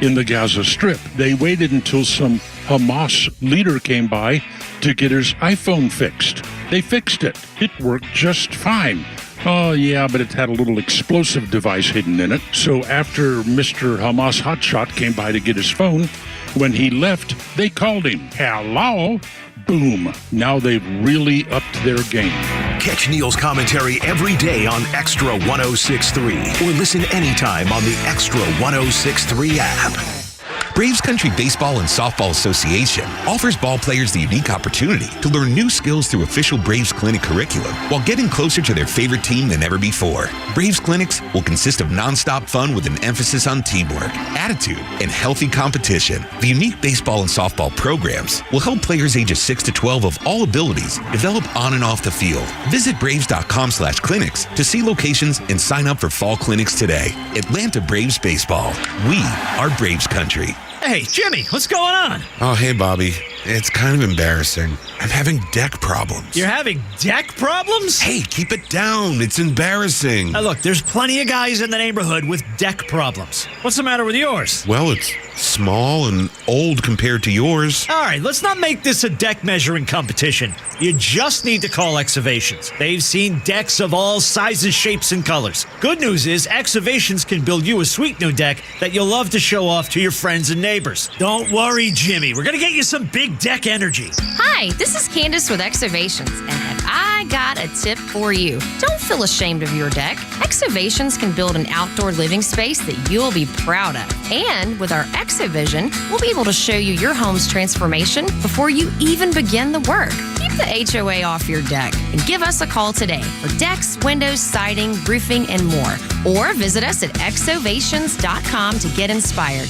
in the Gaza Strip. They waited until some Hamas leader came by to get his iPhone fixed. They fixed it. It worked just fine. Oh, yeah, but it had a little explosive device hidden in it. So after Mr. Hamas hotshot came by to get his phone, when he left, they called him. Hello? Boom. Now they've really upped their game. Catch Neil's commentary every day on Extra 106.3 or listen anytime on the Extra 106.3 app. Braves Country Baseball and Softball Association offers ball players the unique opportunity to learn new skills through official Braves Clinic curriculum while getting closer to their favorite team than ever before. Braves Clinics will consist of nonstop fun with an emphasis on teamwork, attitude, and healthy competition. The unique baseball and softball programs will help players ages 6 to 12 of all abilities develop on and off the field. Visit Braves.com/clinics to see locations and sign up for fall clinics today. Atlanta Braves Baseball. We are Braves Country. Hey, Jimmy, what's going on? Oh, hey, Bobby. It's kind of embarrassing. I'm having deck problems. You're having deck problems? Hey, keep it down. It's embarrassing. Now, look, there's plenty of guys in the neighborhood with deck problems. What's the matter with yours? Well, it's small and old compared to yours. All right, let's not make this a deck measuring competition. You just need to call Excavations. They've seen decks of all sizes, shapes, and colors. Good news is Excavations can build you a sweet new deck that you'll love to show off to your friends and neighbors. Don't worry, Jimmy. We're going to get you some big deck energy. Hi, this is Candace with Excavations, and have I got a tip for you. Don't feel ashamed of your deck. Excavations can build an outdoor living space that you'll be proud of. And with our Exavision, we'll be able to show you your home's transformation before you even begin the work. Keep the HOA off your deck and give us a call today for decks, windows, siding, roofing, and more. Or visit us at exovations.com to get inspired.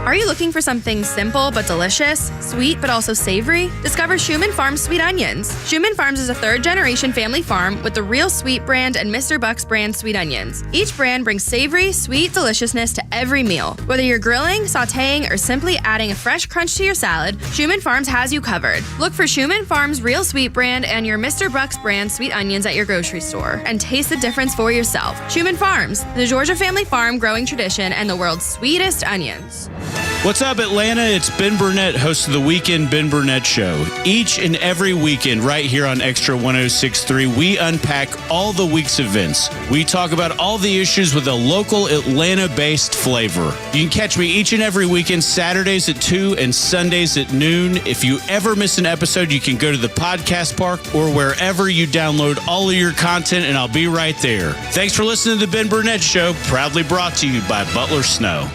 Are you looking for something simple but delicious, sweet but also savory? Discover Schumann Farms Sweet Onions. Schumann Farms is a third-generation family farm with the Real Sweet brand and Mr. Buck's brand sweet onions. Each brand brings savory, sweet deliciousness to every meal. Whether you're grilling, sautéing, or simply adding a fresh crunch to your salad, Schumann Farms has you covered. Look for Schumann Farms Real Sweet brand and your Mr. Buck's brand sweet onions at your grocery store and taste the difference for yourself. Schumann Farms, the Georgia family farm growing tradition and the world's sweetest onions. What's up, Atlanta? It's Ben Burnett, host of the Weekend Ben Burnett Show. Each and every weekend, right here on Extra 106.3, we unpack all the week's events. We talk about all the issues with a local Atlanta-based flavor. You can catch me each and every weekend, Saturdays at 2 and Sundays at noon. If you ever miss an episode, you can go to the podcast park or wherever you download all of your content, and I'll be right there. Thanks for listening to the Ben Burnett Show, proudly brought to you by Butler Snow.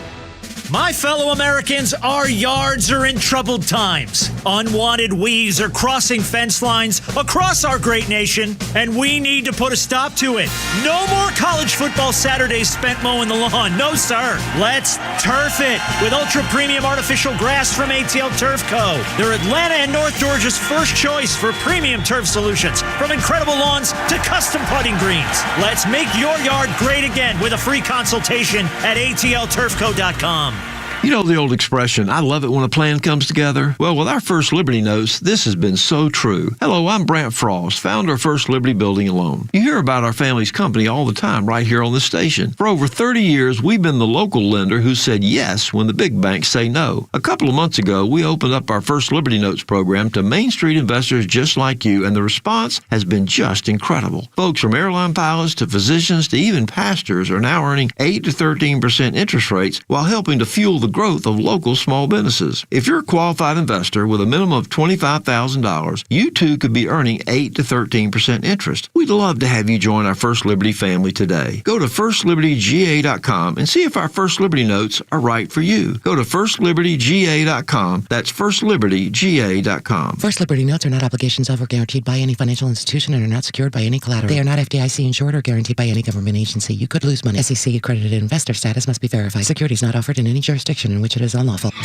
My fellow Americans, our yards are in troubled times. Unwanted weeds are crossing fence lines across our great nation, and we need to put a stop to it. No more college football Saturdays spent mowing the lawn. No, sir. Let's turf it with ultra-premium artificial grass from ATL Turf Co. They're Atlanta and North Georgia's first choice for premium turf solutions, from incredible lawns to custom putting greens. Let's make your yard great again with a free consultation at atlturfco.com. You know the old expression, I love it when a plan comes together? Well, with our First Liberty Notes, this has been so true. Hello, I'm Brant Frost, founder of First Liberty Building and Loan. You hear about our family's company all the time right here on this station. For over 30 years, we've been the local lender who said yes when the big banks say no. A couple of months ago, we opened up our First Liberty Notes program to Main Street investors just like you, and the response has been just incredible. Folks from airline pilots to physicians to even pastors are now earning 8 to 13% interest rates while helping to fuel the growth of local small businesses. If you're a qualified investor with a minimum of $25,000, you too could be earning 8 to 13% interest. We'd love to have you join our First Liberty family today. Go to firstlibertyga.com and see if our First Liberty Notes are right for you. Go to firstlibertyga.com. That's firstlibertyga.com. First Liberty Notes are not obligations of or guaranteed by any financial institution and are not secured by any collateral. They are not FDIC insured or guaranteed by any government agency. You could lose money. SEC accredited investor status must be verified. Securities not offered in any jurisdiction in which it is unlawful. All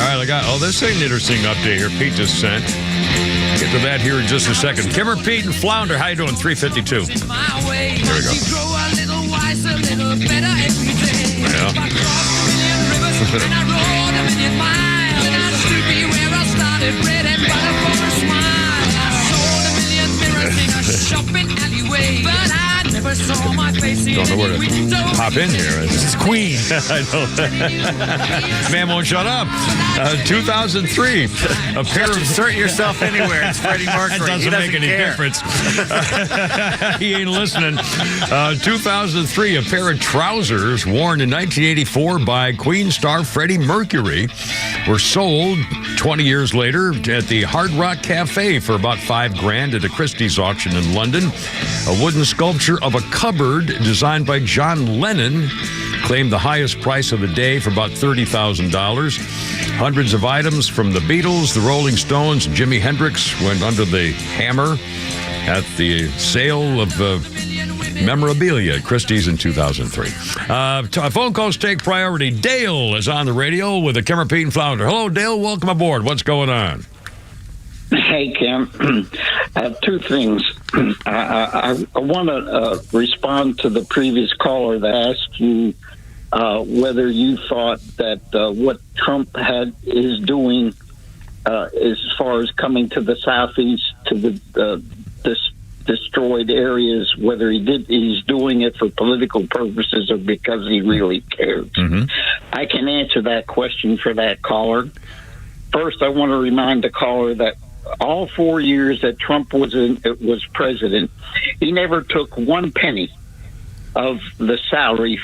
right, I got, this ain't an interesting update here Pete just sent. Get to that here in just a second. Kimmer, Pete, and Flounder, how you doing? 352. Here we go. Don't know where to pop in here. This is Queen. I know. Man won't shut up. 2003. A pair of insert yourself anywhere. It's Freddie Mercury. That doesn't make any difference. He ain't listening. 2003. A pair of trousers worn in 1984 by Queen star Freddie Mercury were sold 20 years later at the Hard Rock Cafe for about $5,000 at a Christie's auction in London. A wooden sculpture of a cupboard designed by John Lennon claimed the highest price of the day for about $30,000. Hundreds of items from the Beatles, the Rolling Stones, and Jimi Hendrix went under the hammer at the sale of memorabilia at Christie's in 2003. Phone calls take priority. Dale is on the radio with the Kimmer, Pete, and Flounder. Hello, Dale. Welcome aboard. What's going on? Hey, Kim. I have two things. I want to respond to the previous caller that asked you whether you thought that what Trump is doing as far as coming to the southeast to the destroyed areas, whether he's doing it for political purposes or because he really cares. Mm-hmm. I can answer that question for that caller. First, I want to remind the caller that all 4 years that Trump was president, he never took one penny of the salary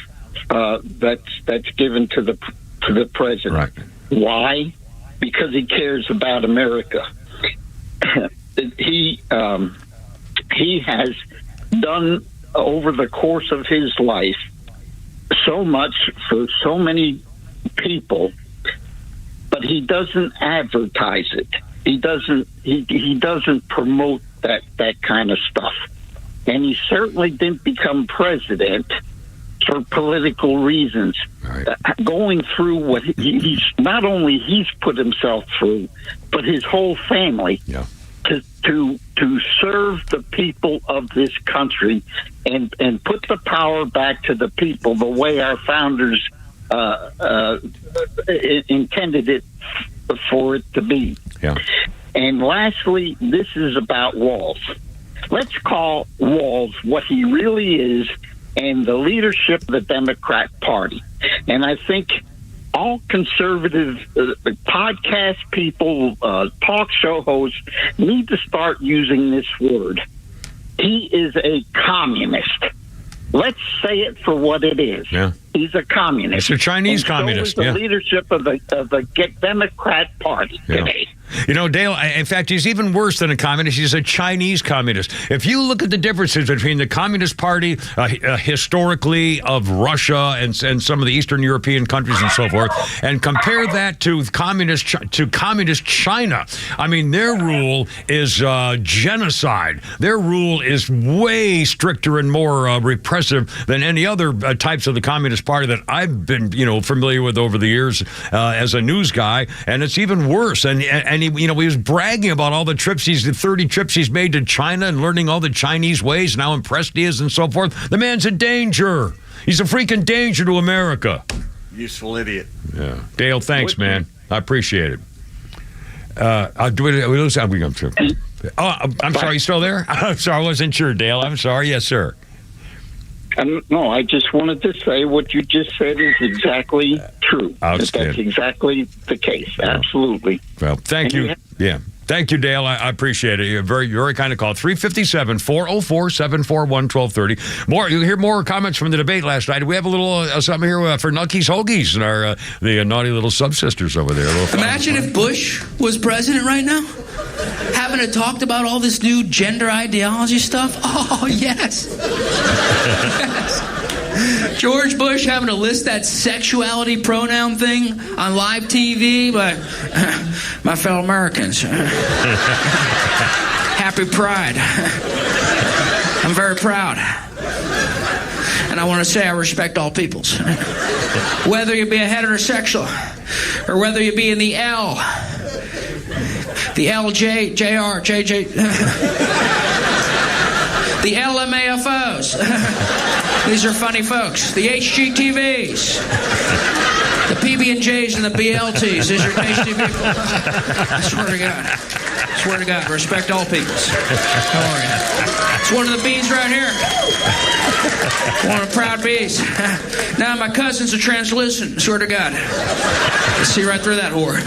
that's given to the president. Right. Why? Because he cares about America. He has done over the course of his life so much for so many people, but he doesn't advertise it. He doesn't promote that kind of stuff. And he certainly didn't become president for political reasons. Right. Going through what he's not only he's put himself through, but his whole family. Yeah. To serve the people of this country and put the power back to the people the way our founders intended it for it to be. Yeah. And lastly, this is about Walz. Let's call Walz what he really is and the leadership of the Democrat Party. And I think all conservative podcast people, talk show hosts need to start using this word. He is a communist. Let's say it for what it is. Yeah. He's a communist. It's a Chinese communist. So is the leadership of the Democrat Party today. You know, Dale, in fact, he's even worse than a communist. He's a Chinese communist. If you look at the differences between the Communist Party historically of Russia and some of the Eastern European countries and so forth, and compare that to communist China, I mean, their rule is genocide. Their rule is way stricter and more repressive than any other types of the Communist Party that I've been, familiar with over the years as a news guy, and it's even worse. And he, he was bragging about all the 30 trips he's made to China and learning all the Chinese ways and how impressed he is and so forth. The man's a danger. He's a freaking danger to America. Useful idiot. Yeah. Dale, thanks, man. I appreciate it. I'm sorry, you still there? I'm sorry, I wasn't sure, Dale. I'm sorry. Yes, sir. No, I just wanted to say what you just said is exactly true. That's exactly the case. Absolutely. Well, thank you. Yeah. Thank you, Dale. I appreciate it. You're very kind of call. 357-404-741-1230. You'll hear more comments from the debate last night. We have a little something here for Nucky's Hoagies and our the naughty little subsisters over there. Imagine if Bush was president right now. Having talked about all this new gender ideology stuff. Oh, yes. Yes. George Bush having to list that sexuality pronoun thing on live TV, but my fellow Americans, happy Pride. I'm very proud. And I want to say I respect all peoples. Whether you be a heterosexual or whether you be in the L, the LJ, JR, JJ, the LMAFOs. These are funny folks. The HGTVs. The PB&Js and the BLTs. These are tasty people. I swear to God. I swear to God. Respect all peoples. How are you? It's one of the bees right here. One of the proud bees. Now my cousins are translucent. I swear to God. I see right through that whore.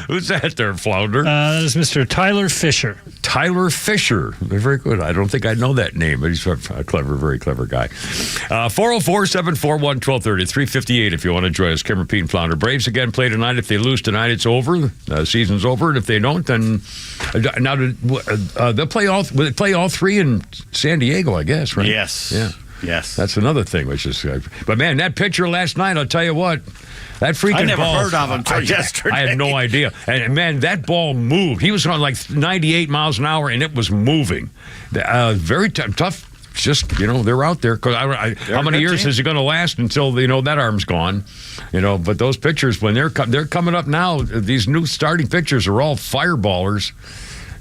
Who's that there, Flounder? That is Mr. Tyler Fisher. Tyler Fisher. Very good. I don't think I know that name, but he's a clever, very clever guy. 404-741-1230. 358 if you want to join us. Kim, Pete, and Flounder. Braves again play tonight. If they lose tonight, it's over. Season's over. And if they don't, then now they'll play all three in San Diego, I guess, right? Yes. Yeah. Yes. That's another thing, which is... but, man, that pitcher last night, I'll tell you what, that freaking ball... I never heard of him until yesterday. I had no idea. And, man, that ball moved. He was on like 98 miles an hour, and it was moving. Very tough. Just, they're out there. How many years is it going to last until, that arm's gone? But those pitchers, when they're coming up now, these new starting pitchers are all fireballers.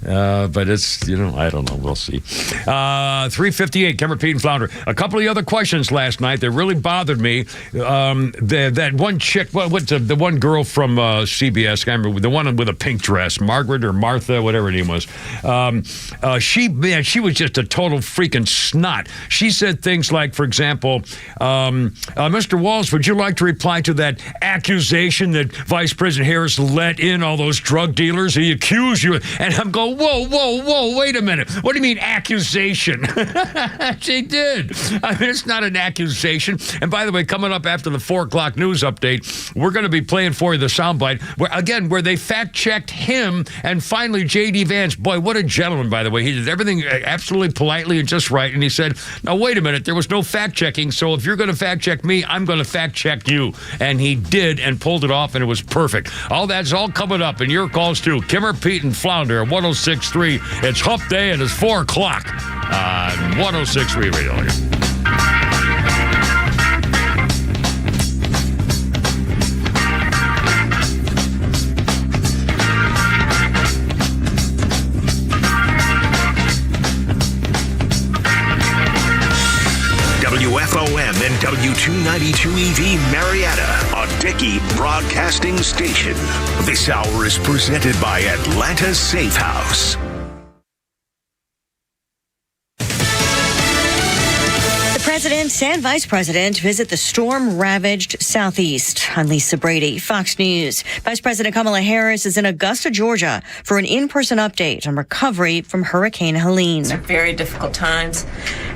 But it's, I don't know. We'll see. 358, Kim, Pete, and Flounder. A couple of other questions last night that really bothered me. That one chick, what's the one girl from CBS, I remember, the one with a pink dress, Margaret or Martha, whatever her name was. She was just a total freaking snot. She said things like, for example, Mr. Walls, would you like to reply to that accusation that Vice President Harris let in all those drug dealers? He accused you. And I'm going, whoa, wait a minute. What do you mean accusation? She did. I mean, it's not an accusation. And by the way, coming up after the 4 o'clock news update, we're going to be playing for you the soundbite where they fact-checked him and finally J.D. Vance. Boy, what a gentleman, by the way. He did everything absolutely politely and just right. And he said, now, wait a minute. There was no fact-checking. So if you're going to fact-check me, I'm going to fact-check you. And he did and pulled it off, and it was perfect. All that's all coming up in your calls, too. Kimmer, Pete, and Flounder at 106.3. It's Hump Day, and it's 4 o'clock on 106.3 Radio. WFOM and W292EV Marietta, a Dickey Broadcasting Station. This hour is presented by Atlanta Safe House. The President and Vice President visit the storm-ravaged Southeast. I'm Lisa Brady, Fox News. Vice President Kamala Harris is in Augusta, Georgia for an in-person update on recovery from Hurricane Helene. These are very difficult times,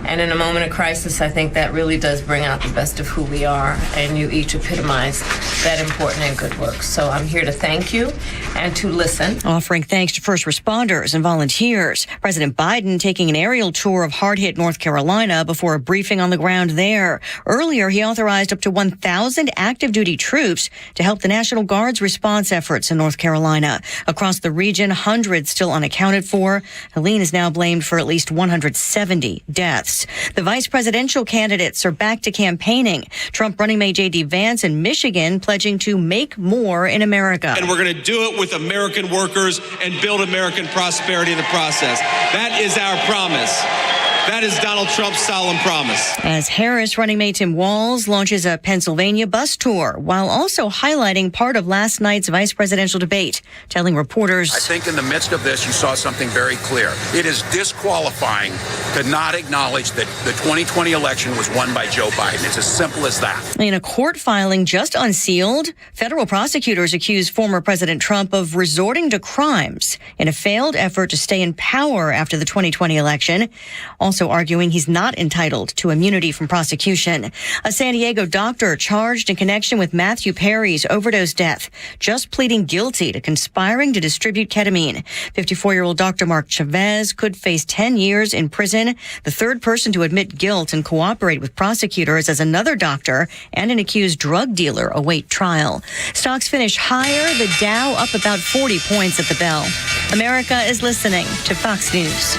and in a moment of crisis, I think that really does bring out the best of who we are, and you each epitomize that important and good work. So I'm here to thank you and to listen. Offering thanks to first responders and volunteers. President Biden taking an aerial tour of hard-hit North Carolina before a briefing on the ground there. Earlier, he authorized up to 1,000 active duty troops to help the National Guard's response efforts in North Carolina. Across the region, hundreds still unaccounted for. Helene is now blamed for at least 170 deaths. The vice presidential candidates are back to campaigning. Trump running mate J.D. Vance in Michigan pledging to make more in America. And we're going to do it with American workers and build American prosperity in the process. That is our promise. That is Donald Trump's solemn promise. As Harris running mate Tim Walz launches a Pennsylvania bus tour while also highlighting part of last night's vice presidential debate, telling reporters, I think in the midst of this, you saw something very clear. It is disqualifying to not acknowledge that the 2020 election was won by Joe Biden. It's as simple as that. In a court filing just unsealed, federal prosecutors accuse former President Trump of resorting to crimes in a failed effort to stay in power after the 2020 election. Also arguing he's not entitled to immunity from prosecution. A San Diego doctor charged in connection with Matthew Perry's overdose death, just pleading guilty to conspiring to distribute ketamine. 54-year-old Dr. Mark Chavez could face 10 years in prison, the third person to admit guilt and cooperate with prosecutors as another doctor and an accused drug dealer await trial. Stocks finish higher, the Dow up about 40 points at the bell. America is listening to Fox News.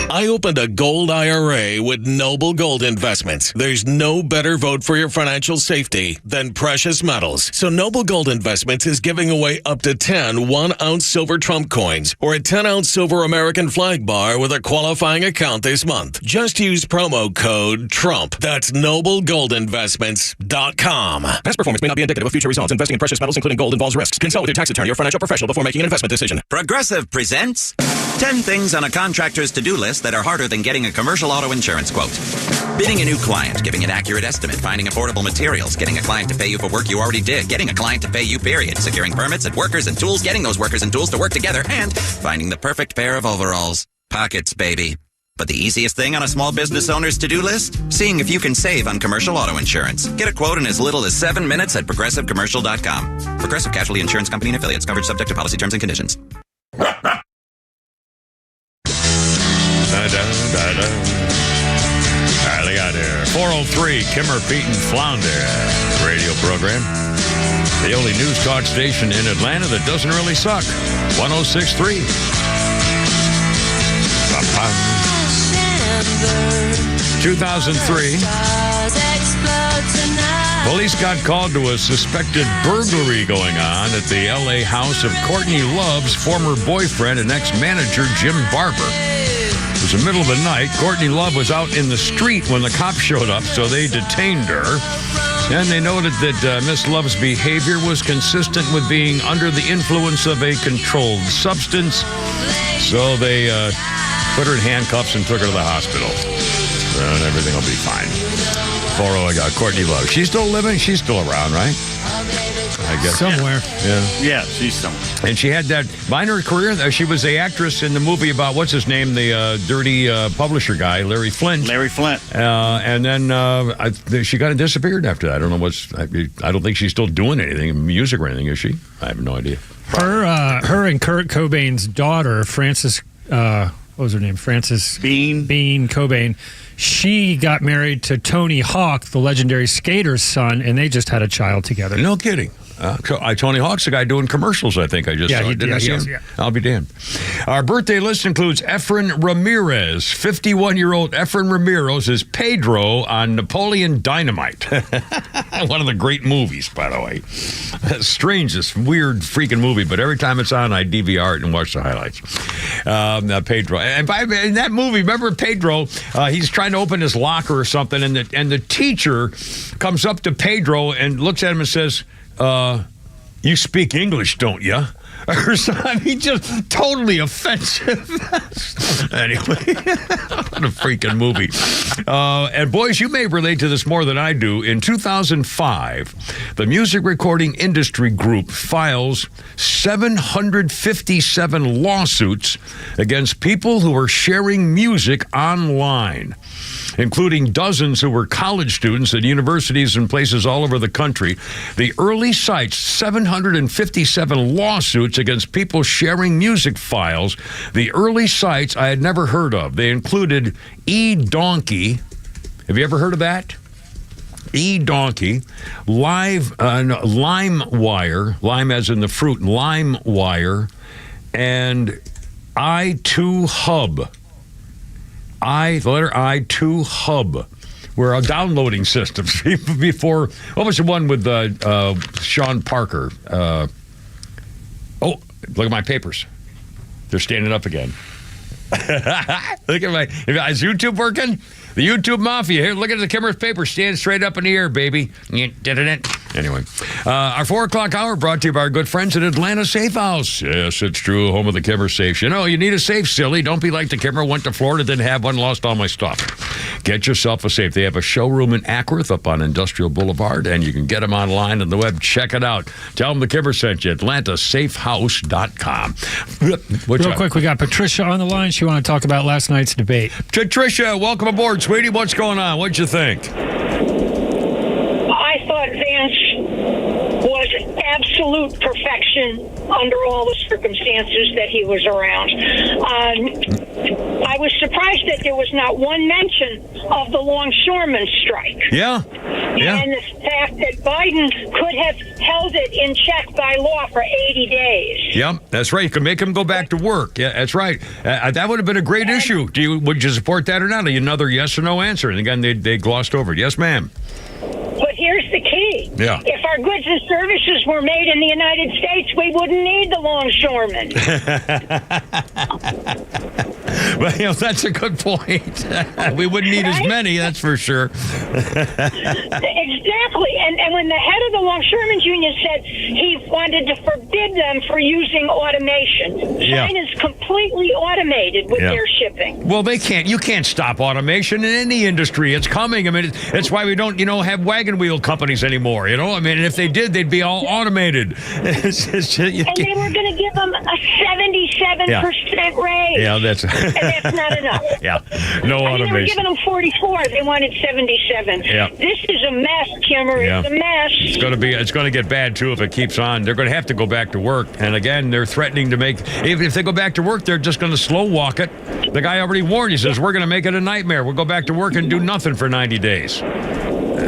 I opened a gold IRA with Noble Gold Investments. There's no better vote for your financial safety than precious metals. So Noble Gold Investments is giving away up to 10 1-ounce silver Trump coins or a 10-ounce silver American flag bar with a qualifying account this month. Just use promo code TRUMP. That's NobleGoldInvestments.com. Past performance may not be indicative of future results. Investing in precious metals, including gold, involves risks. Consult with your tax attorney or financial professional before making an investment decision. Progressive presents 10 things on a contractor's to-do list that are harder than getting a commercial auto insurance quote. Bidding a new client, giving an accurate estimate, finding affordable materials, getting a client to pay you for work you already did, getting a client to pay you, period, securing permits and workers and tools, getting those workers and tools to work together, and finding the perfect pair of overalls. Pockets, baby. But the easiest thing on a small business owner's to-do list? Seeing if you can save on commercial auto insurance. Get a quote in as little as 7 minutes at progressivecommercial.com. Progressive Casualty Insurance Company and Affiliates. Coverage subject to policy terms and conditions. They got here 403 Kimmer, Pete, and Flounder radio program. The only news talk station in Atlanta that doesn't really suck. 106.3. 2003. Police got called to a suspected burglary going on at the L.A. house of Courtney Love's former boyfriend and ex-manager Jim Barber. It was the middle of the night. Courtney Love was out in the street when the cops showed up, so they detained her. And they noted that Miss Love's behavior was consistent with being under the influence of a controlled substance. So they put her in handcuffs and took her to the hospital. And everything will be fine. 40, I got Courtney Love. She's still living? She's still around, right? I guess. Somewhere. Yeah, she's somewhere. And she had that minor career. She was the actress in the movie about, what's his name, the dirty publisher guy, Larry Flint. And then she kind of disappeared after that. I don't know I don't think she's still doing anything, music or anything, is she? I have no idea. Her and Kurt Cobain's daughter, Frances, what was her name? Frances Bean Cobain. She got married to Tony Hawk, the legendary skater's son, and they just had a child together. No kidding. Tony Hawk's the guy doing commercials, I think I just saw. Didn't I see him? Yeah. I'll be damned. Our birthday list includes Efren Ramirez. 51-year-old Efren Ramirez is Pedro on Napoleon Dynamite. One of the great movies, by the way. Strange, this weird freaking movie, but every time it's on, I DVR it and watch the highlights. Pedro. And in that movie, remember Pedro, he's trying to open his locker or something, and the teacher comes up to Pedro and looks at him and says, you speak English, don't you? or something. I mean, just totally offensive. Anyway, what a freaking movie. And boys, you may relate to this more than I do. In 2005, the Music Recording Industry Group files 757 lawsuits against people who are sharing music online, including dozens who were college students at universities and places all over the country. The early sites, 757 lawsuits against people sharing music files. The early sites I had never heard of. They included eDonkey. Have you ever heard of that? eDonkey, LimeWire, lime as in the fruit, LimeWire, and i2Hub. The letter I2Hub were downloading systems before. What was the one with Sean Parker? Look at my papers. They're standing up again. Look at my. Is YouTube working? The YouTube Mafia. Here, look at the Kimmer's paper. Stand straight up in the air, baby. Anyway, our 4 o'clock hour brought to you by our good friends at Atlanta Safe House. Yes, it's true. Home of the Kimmer safe. You know, you need a safe, silly. Don't be like the Kimmer. Went to Florida, didn't have one, lost all my stuff. Get yourself a safe. They have a showroom in Acworth up on Industrial Boulevard, and you can get them online on the web. Check it out. Tell them the Kimmer sent you. AtlantaSafeHouse.com. Real quick, we got Patricia on the line. She wanted to talk about last night's debate. Patricia, welcome aboard, sweetie. What's going on? What'd you think? I thought Vance was absolute perfection under all the circumstances that he was around. I was surprised that there was not one mention of the longshoreman strike. Yeah. And the fact that Biden could have held it in check by law for 80 days. Yep, that's right. You can make him go back to work. Yeah, that's right. That would have been a great issue. Would you support that or not? Another yes or no answer. And again, they glossed over it. Yes, ma'am. But here's the key. Yeah. If our goods and services were made in the United States, we wouldn't need the longshoremen. Well, that's a good point. We wouldn't need as many, that's for sure. Exactly. And when the head of the Longshoremen's Union said he wanted to forbid them for using automation, China's completely automated with their shipping. Well, they can't. You can't stop automation in any industry. It's coming. I mean, that's why we don't, have wagon wheel companies anymore. I mean, if they did, they'd be all automated. And they were going to give them a 77% raise. Yeah, that's and that's not enough. Yeah, no automation. They were giving them 44. They wanted 77. Yeah. This is a mess, Kimmer. Yeah. It's a mess. It's going to get bad too if it keeps on. They're going to have to go back to work. And again, they're threatening to make. Even if they go back to work, they're just going to slow walk it. The guy already warned. He says we're going to make it a nightmare. We'll go back to work and do nothing for 90 days.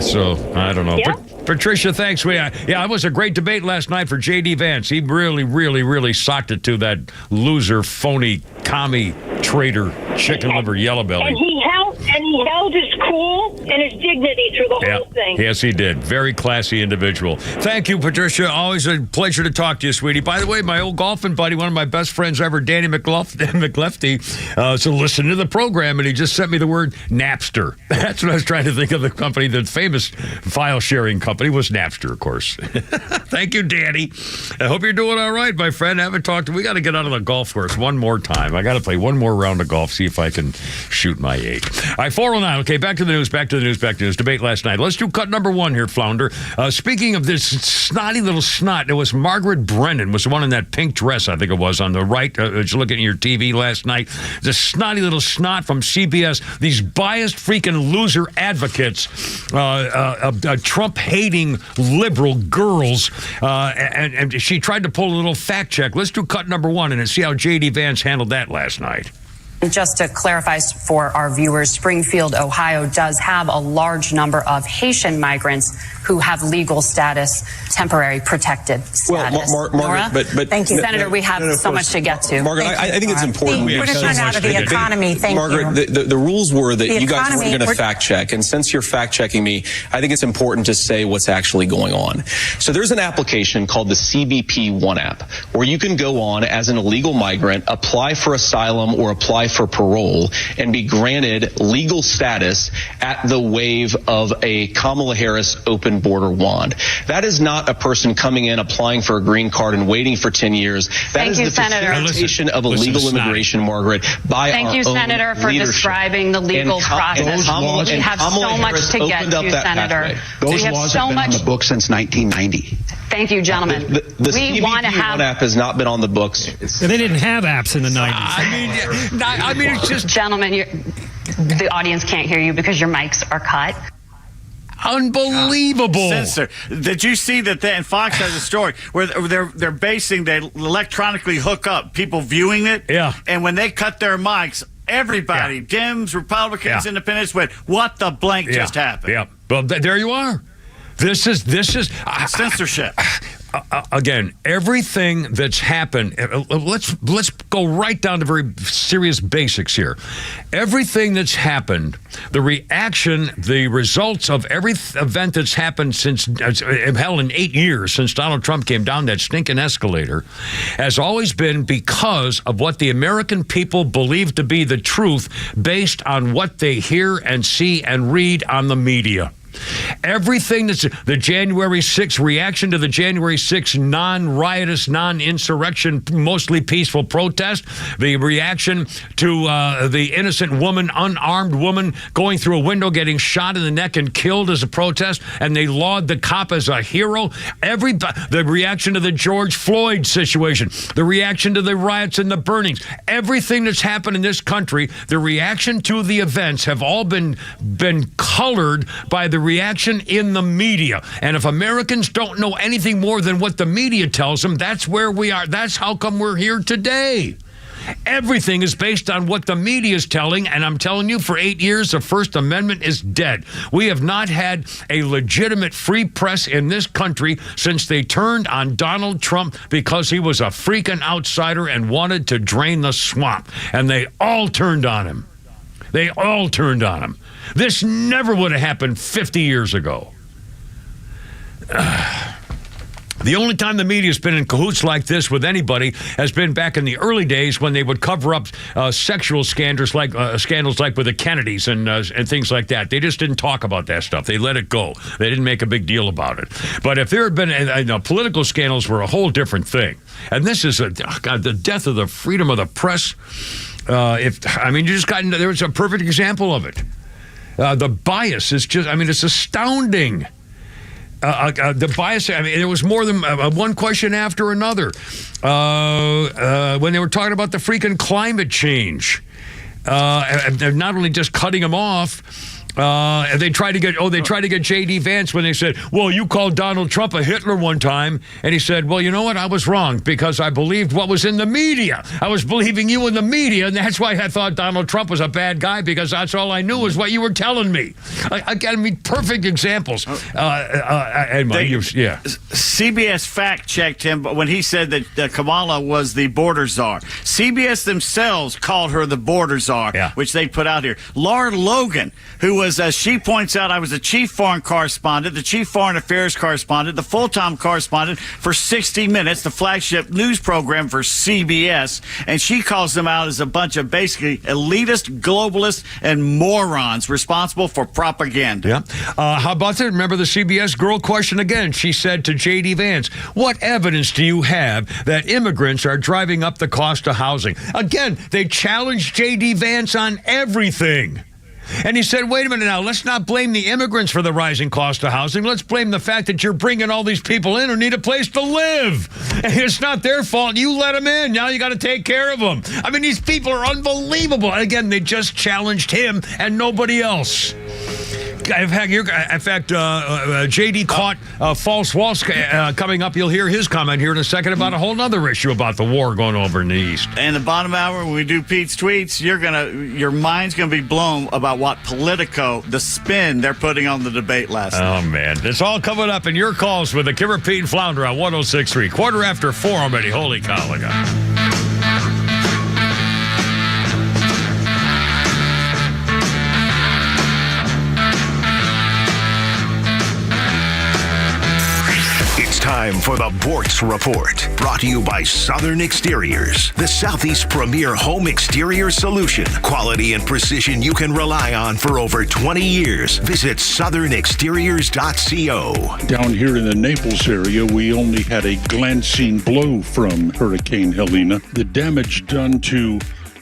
So I don't know. Yep. Patricia, thanks. It was a great debate last night for J.D. Vance. He really, really, really socked it to that loser, phony, commie, traitor, chicken liver, yellow belly. And he held his cool and his dignity through the whole thing. Yes, he did. Very classy individual. Thank you, Patricia. Always a pleasure to talk to you, sweetie. By the way, my old golfing buddy, one of my best friends ever, Danny McLefty, so listened to the program, and he just sent me the word Napster. That's what I was trying to think of, the company, the famous file-sharing company was Napster, of course. Thank you, Danny. I hope you're doing all right, my friend. I haven't talked to. We got to get out of the golf course one more time. I got to play one more round of golf, see if I can shoot my 8. All right, 409. Okay, back to the news. Debate last night. Let's do cut number 1 here, Flounder. Speaking of this snotty little snot, it was Margaret Brennan, was the one in that pink dress, I think it was, on the right. As you look at your TV last night, the snotty little snot from CBS. These biased freaking loser advocates, Trump-hating liberal girls, and she tried to pull a little fact check. Let's do cut number 1 and see how J.D. Vance handled that last night. Just to clarify for our viewers, Springfield, Ohio does have a large number of Haitian migrants who have legal status, temporary protected status. Well, Margaret, but thank you, Senator. We have so much to get to. Margaret, I think it's important. We're just trying out of the economy. Thank Margaret, you. The rules were that you guys weren't going to fact check, and since you're fact checking me, I think it's important to say what's actually going on. So there's an application called the CBP One app, where you can go on as an illegal migrant, apply for asylum or apply for parole, and be granted legal status at the wave of a Kamala Harris open executive order wand. That is not a person coming in, applying for a green card and waiting for 10 years. That is the facilitation of illegal immigration, Margaret, by our own leadership. Thank you, Senator, for describing the legal process. We have so much to get to, Senator. Those laws have been on the books since 1990. Thank you, gentlemen. The CBP app has not been on the books. They didn't have apps in the 90s. I mean, it's just... Gentlemen, the audience can't hear you because your mics are cut. Unbelievable. Censor. Did you see that? And Fox has a story where they're basing, they electronically hook up people viewing it. Yeah. And when they cut their mics, everybody, Dems, Republicans, Independents, went, what the blank just happened? Yeah. Well, there you are. This is censorship. Again, everything that's happened, let's go right down to very serious basics here. Everything that's happened, the reaction, the results of every event that's happened since, hell, in 8 years since Donald Trump came down that stinking escalator, has always been because of what the American people believe to be the truth based on what they hear and see and read on the media. Everything that's the January 6th reaction to the January 6th non-riotous, non-insurrection, mostly peaceful protest, the reaction to the innocent woman, unarmed woman going through a window, getting shot in the neck and killed as a protest, and they laud the cop as a hero. The reaction to the George Floyd situation, the reaction to the riots and the burnings, everything that's happened in this country, the reaction to the events have all been colored by the reaction in the media. And if Americans don't know anything more than what the media tells them, that's where we are. That's how come we're here today. Everything is based on what the media is telling, and I'm telling you, for 8 years, the First Amendment is dead. We have not had a legitimate free press in this country since they turned on Donald Trump because he was a freaking outsider and wanted to drain the swamp. And they all turned on him. They all turned on him. This never would have happened 50 years ago. The only time the media's been in cahoots like this with anybody has been back in the early days when they would cover up sexual scandals like with the Kennedys and things like that. They just didn't talk about that stuff. They let it go. They didn't make a big deal about it. But if there had been political scandals were a whole different thing. And this is the death of the freedom of the press. There was a perfect example of it. The bias is just, it's astounding. The bias, there was more than one question after another. When they were talking about the freaking climate change, they're not only just cutting them off, they tried to get J.D. Vance when they said, well, you called Donald Trump a Hitler one time. And he said, well, you know what? I was wrong because I believed what was in the media. I was believing you in the media, and that's why I thought Donald Trump was a bad guy, because that's all I knew was what you were telling me. Perfect examples. CBS fact-checked him when he said that Kamala was the border czar. CBS themselves called her the border czar, which they put out here. Laura Logan, who was, as she points out, I was the chief foreign correspondent, the chief foreign affairs correspondent, the full-time correspondent for 60 Minutes, the flagship news program for CBS, and she calls them out as a bunch of basically elitist, globalists, and morons responsible for propaganda. Yeah. How about that? Remember the CBS girl question again? She said to J.D. Vance, what evidence do you have that immigrants are driving up the cost of housing? Again, they challenged J.D. Vance on everything. And he said, wait a minute now, let's not blame the immigrants for the rising cost of housing. Let's blame the fact that you're bringing all these people in who need a place to live. And it's not their fault. You let them in. Now you got to take care of them. These people are unbelievable. And again, they just challenged him and nobody else. In fact, J.D. caught false walls coming up. You'll hear his comment here in a second about a whole other issue about the war going over in the East. And the bottom hour, when we do Pete's tweets, your mind's gonna be blown about what Politico, the spin they're putting on the debate last night. Oh man, it's all coming up in your calls with the Kimmer, Pete, and Flounder on 106.3. 4:15 already. Holy cow! time for the Bortz Report, brought to you by Southern Exteriors, the Southeast premier home exterior solution. Quality and precision you can rely on for over 20 years. Visit southernexteriors.co. Down here in the Naples area, we only had a glancing blow from Hurricane Helene. The damage done to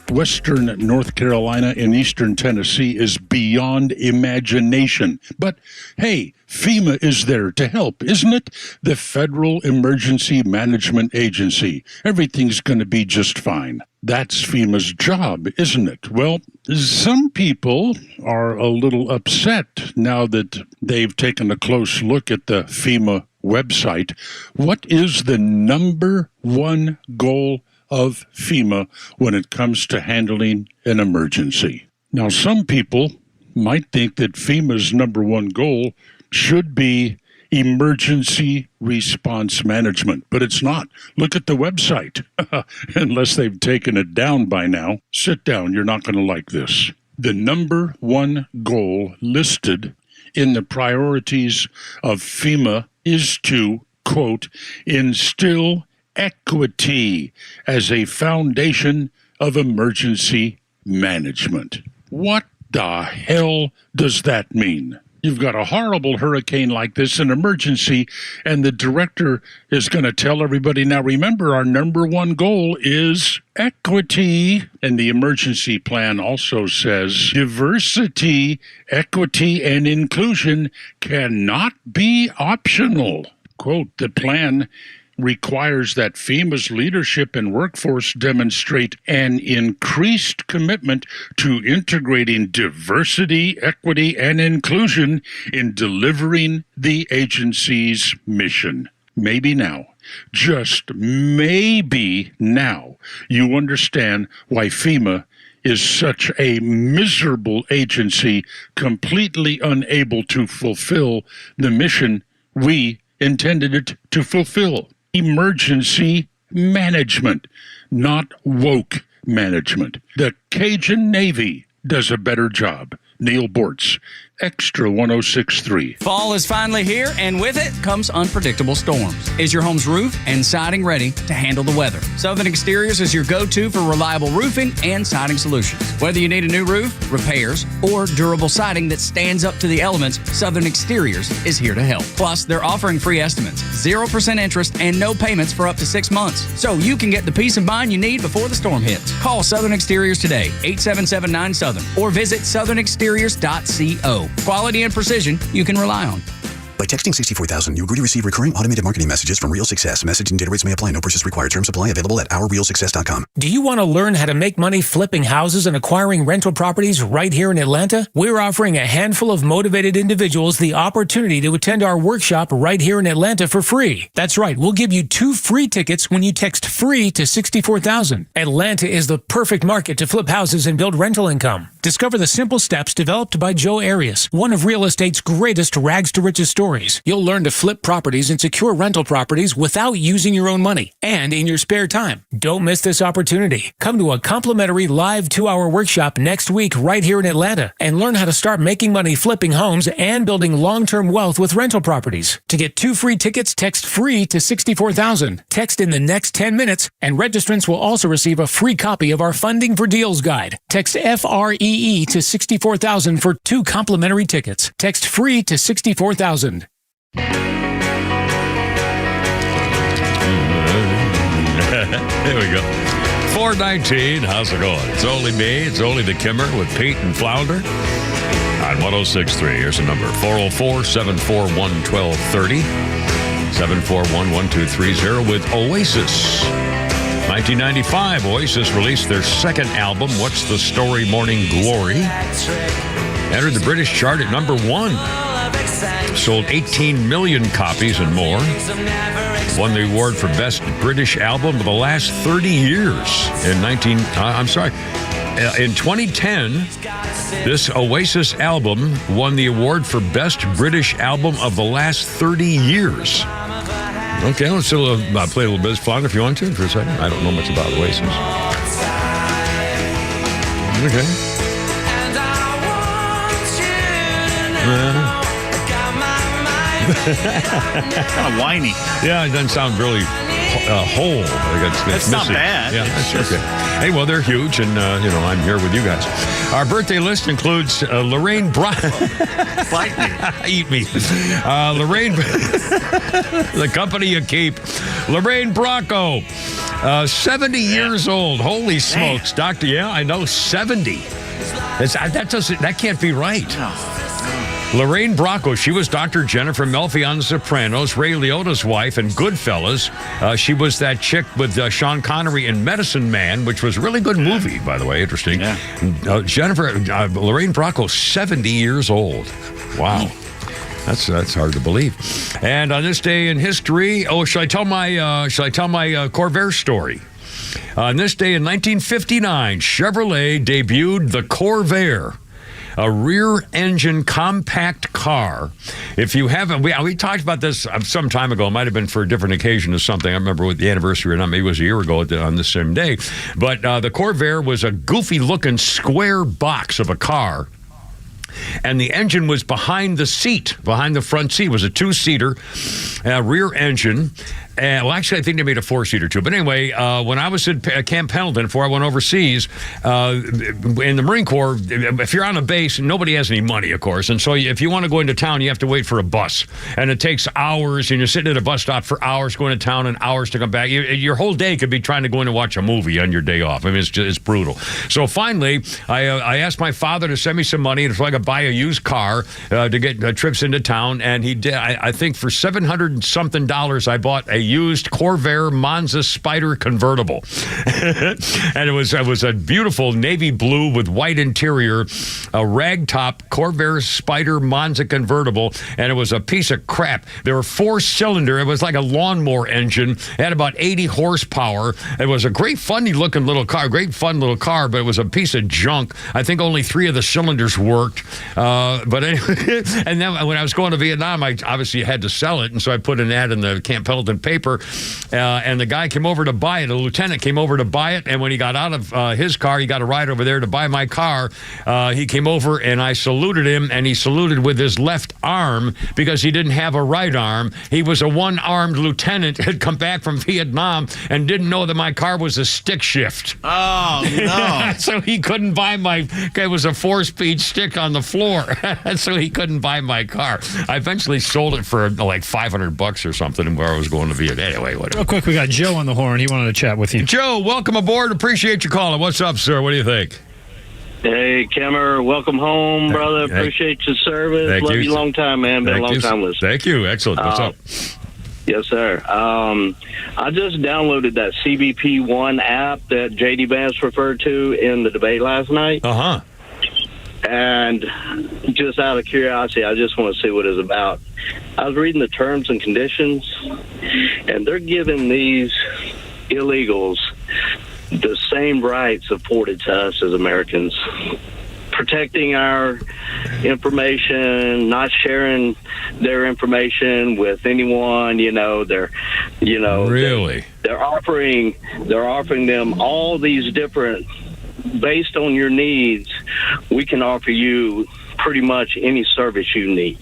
western North Carolina and eastern Tennessee is beyond imagination. But hey, FEMA is there to help, isn't it? The Federal Emergency Management Agency. Everything's going to be just fine. That's FEMA's job, isn't it? Well, some people are a little upset now that they've taken a close look at the FEMA website. What is the number one goal of FEMA when it comes to handling an emergency? Now, some people might think that FEMA's number one goal should be emergency response management, but it's not. Look at the website. Unless they've taken it down by now. Sit down, you're not going to like this. The number one goal listed in the priorities of FEMA is to, quote, instill equity as a foundation of emergency management. What the hell does that mean? You've got a horrible hurricane like this, an emergency, and the director is going to tell everybody, now remember, our number one goal is equity. And the emergency plan also says diversity, equity, and inclusion cannot be optional. Quote, the plan requires that FEMA's leadership and workforce demonstrate an increased commitment to integrating diversity, equity, and inclusion in delivering the agency's mission. Maybe now, just maybe now, you understand why FEMA is such a miserable agency, completely unable to fulfill the mission we intended it to fulfill. Emergency management, not woke management. The Cajun Navy does a better job. Neil Bortz, XTRA 106.3. Fall is finally here, and with it comes unpredictable storms. Is your home's roof and siding ready to handle the weather? Southern Exteriors is your go-to for reliable roofing and siding solutions. Whether you need a new roof, repairs, or durable siding that stands up to the elements, Southern Exteriors is here to help. Plus, they're offering free estimates, 0% interest, and no payments for up to 6 months, so you can get the peace of mind you need before the storm hits. Call Southern Exteriors today, 877-9-SOUTHERN, or visit southernexteriors.co. Quality and precision you can rely on. By texting 64,000, you agree to receive recurring automated marketing messages from Real Success. Message and data rates may apply. No purchase required. Terms apply. Available at ourrealsuccess.com. Do you want to learn how to make money flipping houses and acquiring rental properties right here in Atlanta? We're offering a handful of motivated individuals the opportunity to attend our workshop right here in Atlanta for free. That's right. We'll give you 2 free tickets when you text FREE to 64,000. Atlanta is the perfect market to flip houses and build rental income. Discover the simple steps developed by Joe Arias, one of real estate's greatest rags to riches stories. You'll learn to flip properties and secure rental properties without using your own money and in your spare time. Don't miss this opportunity. Come to a complimentary live 2-hour workshop next week right here in Atlanta and learn how to start making money flipping homes and building long-term wealth with rental properties. To get 2 free tickets, text FREE to 64,000. Text in the next 10 minutes, and registrants will also receive a free copy of our Funding for Deals guide. Text FREE to 64,000 for 2 complimentary tickets. Text FREE to 64,000. There we go. 419, how's it going? It's only me. It's only the Kimmer with Pete and Flounder on 106.3. Here's the number, 404-741-1230, 741-1230 with Oasis. 1995, Oasis released their second album, What's the Story, Morning Glory. Entered the British chart at number 1. Sold 18 million copies and more. Won the award for Best British Album of the last 30 years. In 2010, this Oasis album won the award for Best British Album of the last 30 years. Okay, let's play a little bit of Flounder if you want to for a second. I don't know much about Oasis. Okay. Kind of whiny. Yeah, it doesn't sound really whole. It's not bad. Yeah, that's okay. Hey, well, they're huge, and, I'm here with you guys. Our birthday list includes Lorraine Bite me. Eat me. Lorraine, the company you keep. Lorraine Bracco, 70 years old. Holy smokes, Doctor. Yeah, I know, 70. That can't be right. No. Lorraine Bracco, she was Dr. Jennifer Melfi on The Sopranos, Ray Liotta's wife in Goodfellas. She was that chick with Sean Connery in Medicine Man, which was a really good movie, by the way. Interesting. Yeah. Lorraine Bracco, 70 years old. Wow. That's hard to believe. And on this day in history, shall I tell my Corvair story? On this day in 1959, Chevrolet debuted the Corvair, a rear-engine compact car. If you haven't, we talked about this some time ago. It might have been for a different occasion or something. I remember what the anniversary or not. Maybe it was a year ago on the same day. But the Corvair was a goofy-looking square box of a car. And the engine was behind the front seat. It was a two-seater rear engine. Well, actually, I think they made a four-seater too. But anyway, when I was at Camp Pendleton, before I went overseas, in the Marine Corps, if you're on a base, nobody has any money, of course. And so if you want to go into town, you have to wait for a bus. And it takes hours, and you're sitting at a bus stop for hours going to town and hours to come back. Your whole day could be trying to go in and watch a movie on your day off. I mean, it's brutal. So finally, I asked my father to send me some money so I could buy a used car to get trips into town. And he did. I think for $700-something, I bought a used Corvair Monza Spider convertible. And it was a beautiful navy blue with white interior, a ragtop Corvair Spider Monza convertible, and it was a piece of crap. There were 4-cylinder. It was like a lawnmower engine. It had about 80 horsepower. It was a great funny looking little car, but it was a piece of junk. I think only 3 of the cylinders worked. But anyway, and then when I was going to Vietnam, I obviously had to sell it, and so I put an ad in the Camp Pendleton paper. And the guy came over to buy it. A lieutenant came over to buy it, and when he got out of his car, he got a ride over there to buy my car. He came over, and I saluted him, and he saluted with his left arm because he didn't have a right arm. He was a one-armed lieutenant, had come back from Vietnam, and didn't know that my car was a stick shift. Oh, no. So he couldn't buy it was a 4-speed stick on the floor, so he couldn't buy my car. I eventually sold it for like $500 or something where I was going to Vietnam. Anyway, whatever. Real quick, we got Joe on the horn. He wanted to chat with you. Joe, welcome aboard. Appreciate you calling. What's up, sir? What do you think? Hey, Kimmer, welcome home, brother. Appreciate your service. Love you long time, man. Been a long time listening. Thank you. Excellent. What's up? Yes, sir. I just downloaded that CBP One app that J.D. Vance referred to in the debate last night. Uh-huh. And just out of curiosity, I just want to see what it's about. I was reading the terms and conditions, and they're giving these illegals the same rights afforded to us as Americans. Protecting our information, not sharing their information with anyone, they're offering them all these different, based on your needs, we can offer you pretty much any service you need.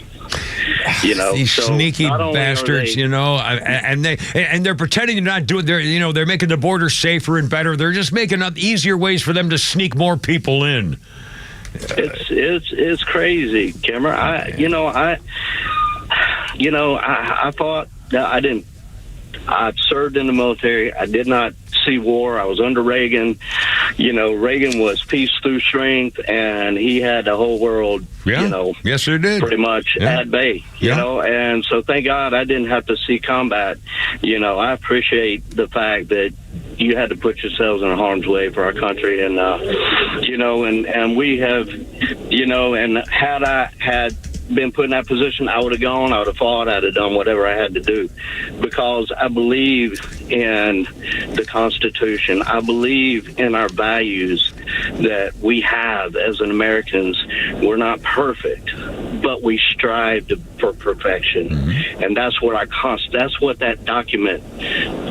These sneaky bastards, and they're pretending they're not doing. They're making the border safer and better. They're just making up easier ways for them to sneak more people in. It's crazy, Kimmer. I thought that I served in the military. I did not see war. I was under Reagan. Reagan was peace through strength, and he had the whole world, yes, it did. Pretty much at bay, and so thank God I didn't have to see combat. I appreciate the fact that you had to put yourselves in harm's way for our country, and and we have, and had I had been put in that position, I would have gone, I would have fought, I'd have done whatever I had to do, because I believe in the Constitution. I believe in our values that we have as Americans. We're not perfect, but we strive for perfection. And that's what that's what that document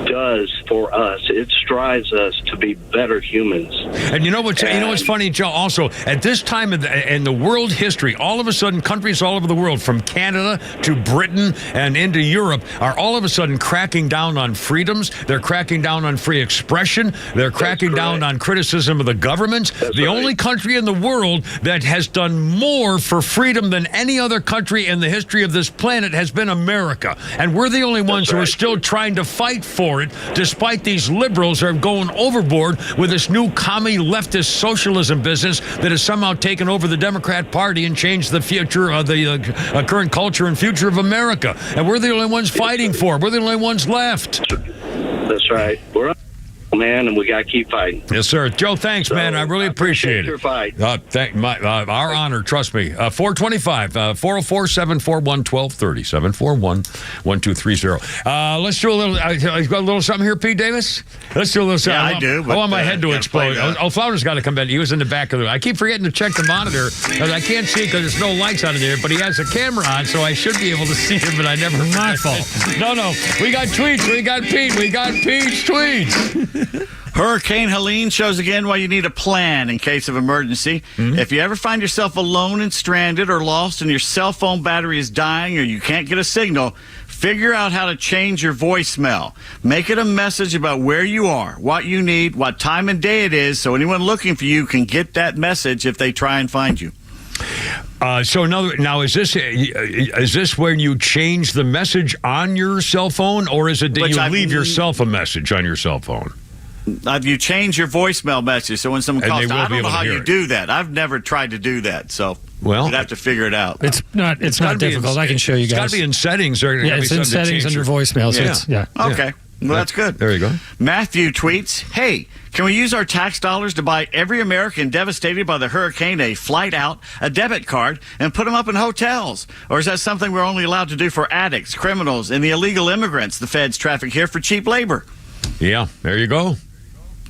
does for us. It strives us to be better humans. And you know what's funny, Joe? Also, at this time in the world history, all of a sudden, countries all over the world, from Canada to Britain and into Europe, are all of a sudden cracking down on freedoms. They're cracking down on free expression. They're cracking down on criticism of the government. The only country in the world that has done more for freedom than any other country in the history of this planet has been America. And we're the only ones who are still trying to fight for it, despite these liberals are going overboard with this new commie leftist socialism business that has somehow taken over the Democrat Party and changed the future of the current culture and future of America. And we're the only ones fighting for it. We're the only ones left. That's right. We're up, man, and we got to keep fighting. Yes, sir. Joe, thanks, man. I really appreciate it. Your fight. Our honor, trust me. 425, 404-741-1230, 741-1230. Let's do a little, you got a little something here, Pete Davis? Let's do a little something. Yeah, I do. I want my head to explode. O'Flauner's got to come back. He was in the back of the, I keep forgetting to check the monitor because I can't see because there's no lights on in there, but he has a camera on, so I should be able to see him, but I never. My fault. No. We got tweets. We got Pete. We got Pete's tweets. Hurricane Helene shows again why you need a plan in case of emergency. If you ever find yourself alone and stranded or lost and your cell phone battery is dying or you can't get a signal, figure out how to change your voicemail. Make it a message about where you are, what you need, what time and day it is, so anyone looking for you can get that message if they try and find you. Now is this when you change the message on your cell phone, or is it that you leave yourself a message on your cell phone? You change your voicemail message, so when someone calls, I don't know how you do that. I've never tried to do that, so you'd have to figure it out. It's not difficult. I can show you guys. It's got to be in settings. It's in settings under voicemail. So Okay. Well, that's good. There you go. Matthew tweets, hey, can we use our tax dollars to buy every American devastated by the hurricane a flight out, a debit card, and put them up in hotels? Or is that something we're only allowed to do for addicts, criminals, and the illegal immigrants the feds traffic here for cheap labor? Yeah, there you go.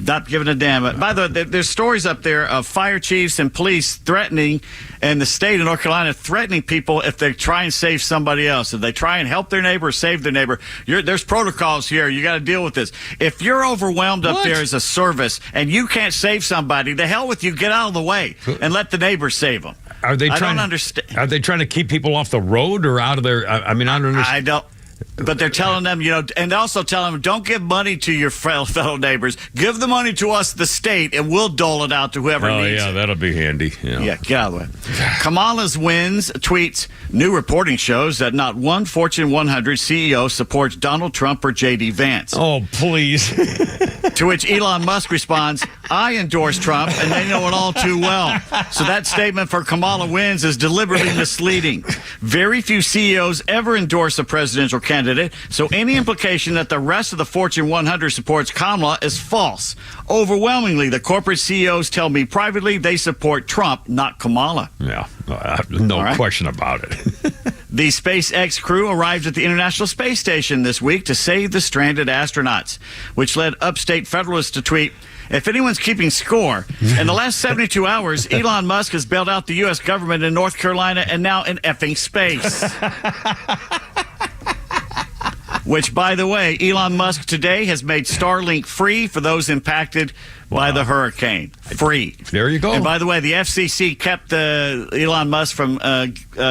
Not giving a damn. By the way, there's stories up there of fire chiefs and police threatening, and the state of North Carolina threatening people if they try and save somebody else. If they try and help their neighbor or save their neighbor, there's protocols here. You got to deal with this. If you're overwhelmed up there as a service and you can't save somebody, the hell with you. Get out of the way and let the neighbor save them. I don't understand. Are they trying to keep people off the road or out of their? I don't understand. I don't. But they're telling them, and also telling them, don't give money to your fellow neighbors. Give the money to us, the state, and we'll dole it out to whoever needs it. Oh, yeah, that'll be handy. Yeah, get out of the way. Kamala's wins tweets, new reporting shows that not one Fortune 100 CEO supports Donald Trump or J.D. Vance. Oh, please. To which Elon Musk responds, I endorse Trump, and they know it all too well. So that statement for Kamala wins is deliberately misleading. Very few CEOs ever endorse a presidential candidate, so any implication that the rest of the Fortune 100 supports Kamala is false. Overwhelmingly, the corporate CEOs tell me privately they support Trump, not Kamala. Yeah, no question about it. The SpaceX crew arrived at the International Space Station this week to save the stranded astronauts, which led Upstate Federalists to tweet, if anyone's keeping score, in the last 72 hours, Elon Musk has bailed out the U.S. government in North Carolina and now in effing space. Which, by the way, Elon Musk today has made Starlink free for those impacted by the hurricane. Free. There you go. And by the way, the FCC kept Elon Musk from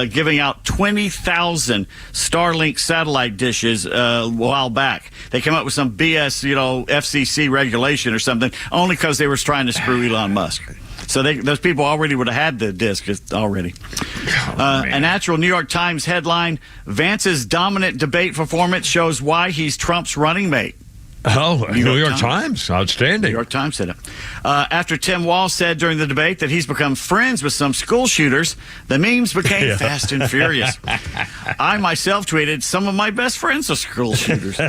giving out 20,000 Starlink satellite dishes a while back. They came up with some BS, FCC regulation or something, only because they were trying to screw Elon Musk. So those people already would have had the disc already. A natural New York Times headline, Vance's dominant debate performance shows why he's Trump's running mate. Oh, New York Times. Outstanding. New York Times said it. After Tim Walz said during the debate that he's become friends with some school shooters, the memes became fast and furious. I myself tweeted, some of my best friends are school shooters.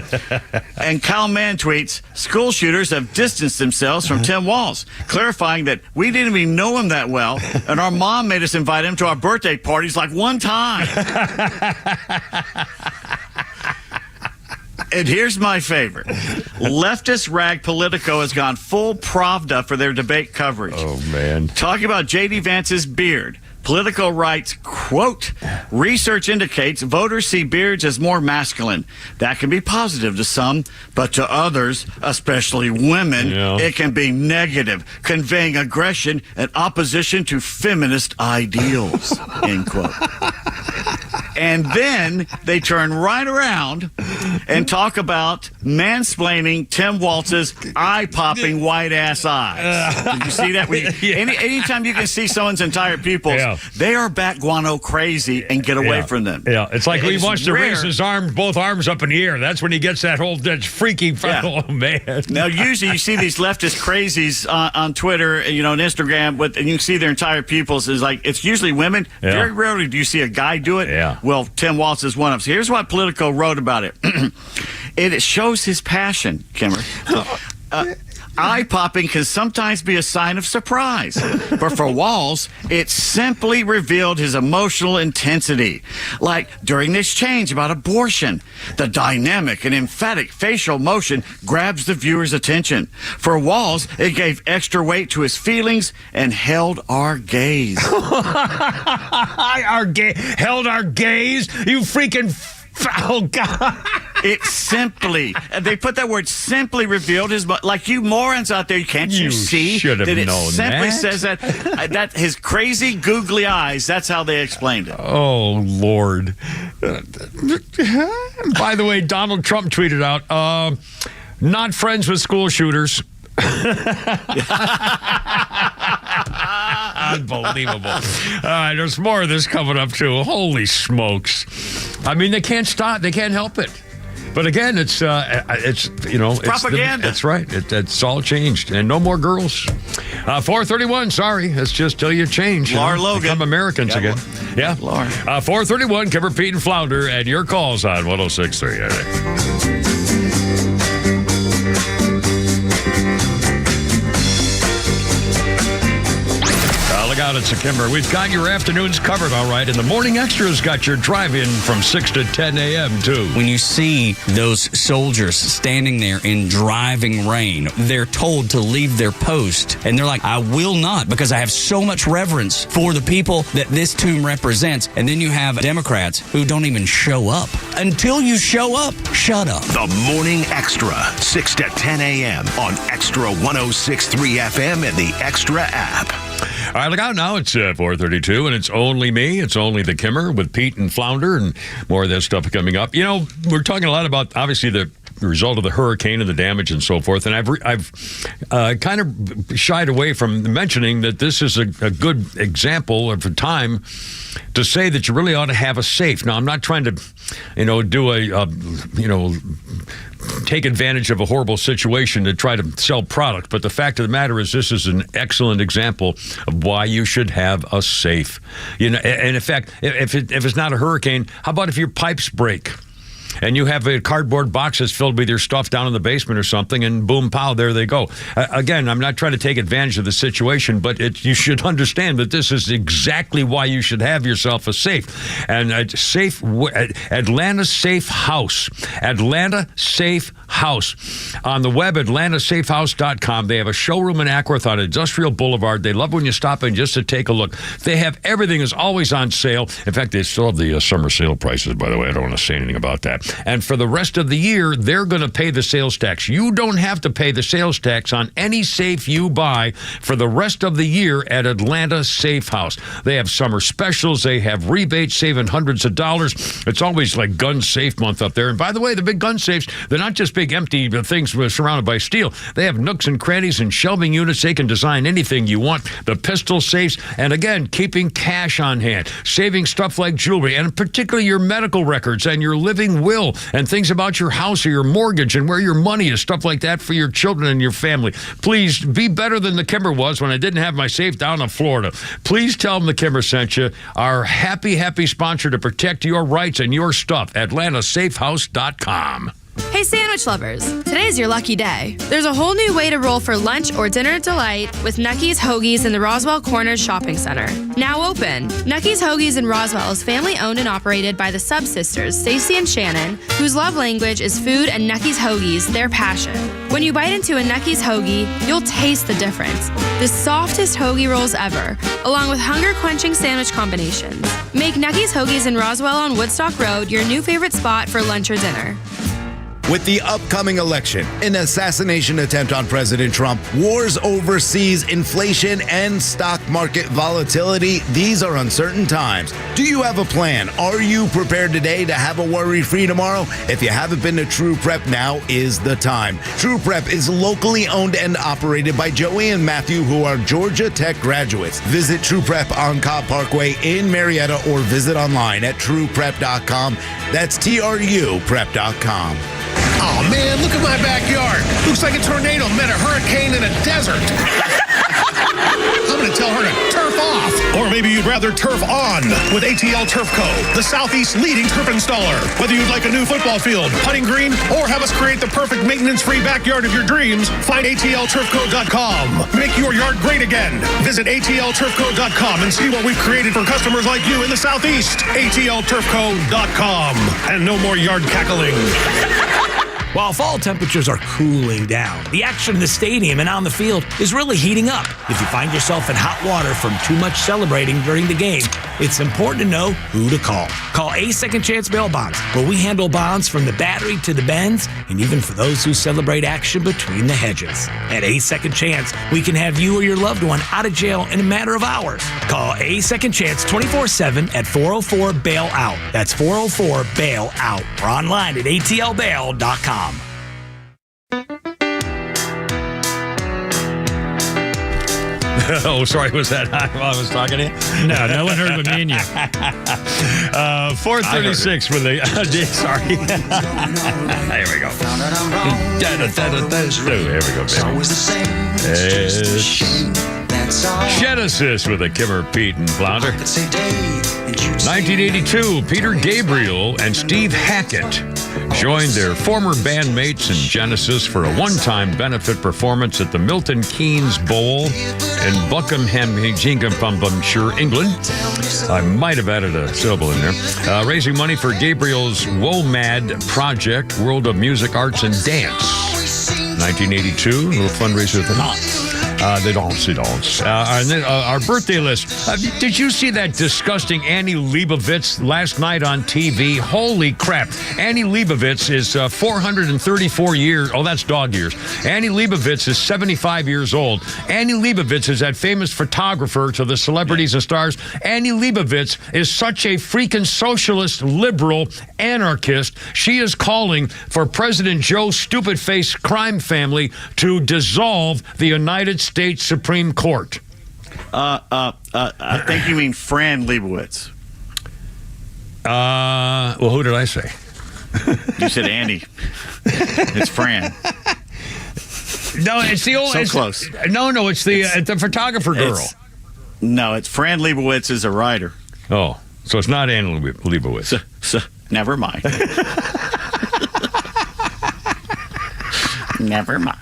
And Kyle Mann tweets, school shooters have distanced themselves from Tim Walz, clarifying that we didn't even know him that well, and our mom made us invite him to our birthday parties like one time. And here's my favorite. Leftist rag Politico has gone full Pravda for their debate coverage. Oh, man. Talking about J.D. Vance's beard. Politico writes, quote, research indicates voters see beards as more masculine. That can be positive to some, but to others, especially women, it can be negative, conveying aggression and opposition to feminist ideals, end quote. And then they turn right around and talk about mansplaining Tim Walz's eye-popping white-ass eyes. Did you see that? Anytime you can see someone's entire pupils, they are bat guano crazy and get away from them. Yeah, it's like he wants to raise his both arms up in the air. That's when he gets that freaky, oh, man. Now, usually you see these leftist crazies on Twitter, and Instagram, and you can see their entire pupils. It's usually women. Very rarely do you see a guy do it. Yeah. Well, Tim Walz is one of them. So here's what Politico wrote about it. It shows his passion, Kimmer. Eye-popping can sometimes be a sign of surprise. But for Walz, it simply revealed his emotional intensity. Like during this change about abortion, the dynamic and emphatic facial motion grabs the viewer's attention. For Walz, it gave extra weight to his feelings and held our gaze. Held our gaze? You freaking... Oh, God. It simply, they put that word simply revealed his, like you morons out there, can't you see should have that it known simply that. says that his crazy googly eyes, that's how they explained it. Oh, Lord. By the way, Donald Trump tweeted out, not friends with school shooters. Unbelievable. There's more of this coming up, too. Holy smokes. I mean, they can't stop. They can't help it. But again, it's propaganda. That's right. It's all changed. And no more girls. 431, sorry. That's just till you change. Laura Logan. Become Americans again. Yeah. Laura. 431, Kimmer, Pete, and Flounder, and your calls on 106.3. Look out, it's a Kimber. We've got your afternoons covered, all right. And the Morning Extra's got your drive-in from 6 to 10 a.m., too. When you see those soldiers standing there in driving rain, they're told to leave their post. And they're like, I will not, because I have so much reverence for the people that this tomb represents. And then you have Democrats who don't even show up. Until you show up, shut up. The Morning Extra, 6 to 10 a.m. on XTRA 106.3 FM and the XTRA app. All right, look out now. It's 4:32, and it's only me. It's only the Kimmer with Pete and Flounder, and more of that stuff coming up. We're talking a lot about, obviously, the result of the hurricane and the damage and so forth, and I've kind of shied away from mentioning that this is a good example of a time to say that you really ought to have a safe. Now, I'm not trying to, do take advantage of a horrible situation to try to sell product. But the fact of the matter is, this is an excellent example of why you should have a safe. And in fact, if it's not a hurricane, how about if your pipes break? And you have cardboard boxes filled with your stuff down in the basement or something, and boom, pow, there they go. Again, I'm not trying to take advantage of the situation, but you should understand that this is exactly why you should have yourself a safe. And Atlanta Safe House. Atlanta Safe House. On the web, atlantasafehouse.com. They have a showroom in Acworth on Industrial Boulevard. They love when you stop in just to take a look. They have everything is always on sale. In fact, they still have the summer sale prices, by the way. I don't want to say anything about that. And for the rest of the year, they're going to pay the sales tax. You don't have to pay the sales tax on any safe you buy for the rest of the year at Atlanta Safe House. They have summer specials. They have rebates, saving hundreds of dollars. It's always like gun safe month up there. And by the way, the big gun safes, they're not just big empty things surrounded by steel. They have nooks and crannies and shelving units. They can design anything you want. The pistol safes, and again, keeping cash on hand, saving stuff like jewelry, and particularly your medical records and your living will and things about your house or your mortgage and where your money is, stuff like that for your children and your family. Please be better than the Kimmer was when I didn't have my safe down in Florida. Please tell them the Kimmer sent you. Our happy sponsor to protect your rights and your stuff, atlantasafehouse.com. Hey sandwich lovers, today's your lucky day. There's a whole new way to roll for lunch or dinner delight with Nucky's Hoagies in the Roswell Corners Shopping Center. Now open. Nucky's Hoagies in Roswell is family owned and operated by the Sub Sisters, Stacy and Shannon, whose love language is food and Nucky's Hoagies, their passion. When you bite into a Nucky's Hoagie, you'll taste the difference. The softest hoagie rolls ever, along with hunger-quenching sandwich combinations. Make Nucky's Hoagies in Roswell on Woodstock Road your new favorite spot for lunch or dinner. With the upcoming election, an assassination attempt on President Trump, wars overseas, inflation, and stock market volatility, these are uncertain times. Do you have a plan? Are you prepared today to have a worry-free tomorrow? If you haven't been to True Prep, now is the time. True Prep is locally owned and operated by Joey and Matthew, who are Georgia Tech graduates. Visit True Prep on Cobb Parkway in Marietta or visit online at trueprep.com. That's TRUprep.com. Oh man, look at my backyard. Looks like a tornado met a hurricane in a desert. I'm going to tell her to turf off. Or maybe you'd rather turf on with ATL Turf Co., the Southeast leading turf installer. Whether you'd like a new football field, putting green, or have us create the perfect maintenance-free backyard of your dreams, find ATLTurfCo.com. Make your yard great again. Visit ATLTurfCo.com and see what we've created for customers like you in the Southeast. ATLTurfCo.com. And no more yard cackling. While fall temperatures are cooling down, the action in the stadium and on the field is really heating up. If you find yourself in hot water from too much celebrating during the game, it's important to know who to call. Call A Second Chance Bail Bonds, where we handle bonds from the Battery to the Bends, and even for those who celebrate action between the hedges. At A Second Chance, we can have you or your loved one out of jail in a matter of hours. Call A Second Chance 24/7 at 404-BAIL-OUT. That's 404-BAIL-OUT. Or online at atlbail.com. Oh, sorry, was that while I was talking to you? No one heard but me and you. 436 for the... sorry. There we go. Here we go, baby. Genesis with a Kimmer, Pete, and Flounder. 1982, Peter Gabriel and Steve Hackett joined their former bandmates in Genesis for a one-time benefit performance at the Milton Keynes Bowl in Buckinghamshire, England. I might have added a syllable in there. Raising money for Gabriel's WOMAD project, World of Music, Arts, and Dance. 1982, a little fundraiser for that. They don't. And then our birthday list. Did you see that disgusting Annie Leibovitz last night on TV? Holy crap. Annie Leibovitz is 434 years. Oh, that's dog years. Annie Leibovitz is 75 years old. Annie Leibovitz is that famous photographer to the celebrities and stars. Annie Leibovitz is such a freaking socialist, liberal, anarchist. She is calling for President Joe Stupid Face crime family to dissolve the United States Supreme Court. I think you mean Fran Lebowitz. Well, who did I say? You said Andy. It's Fran. No, it's the old. So close. No, it's the photographer girl. It's Fran Lebowitz is a writer. Oh, so it's not Anne Leibovitz. So never mind. Never mind.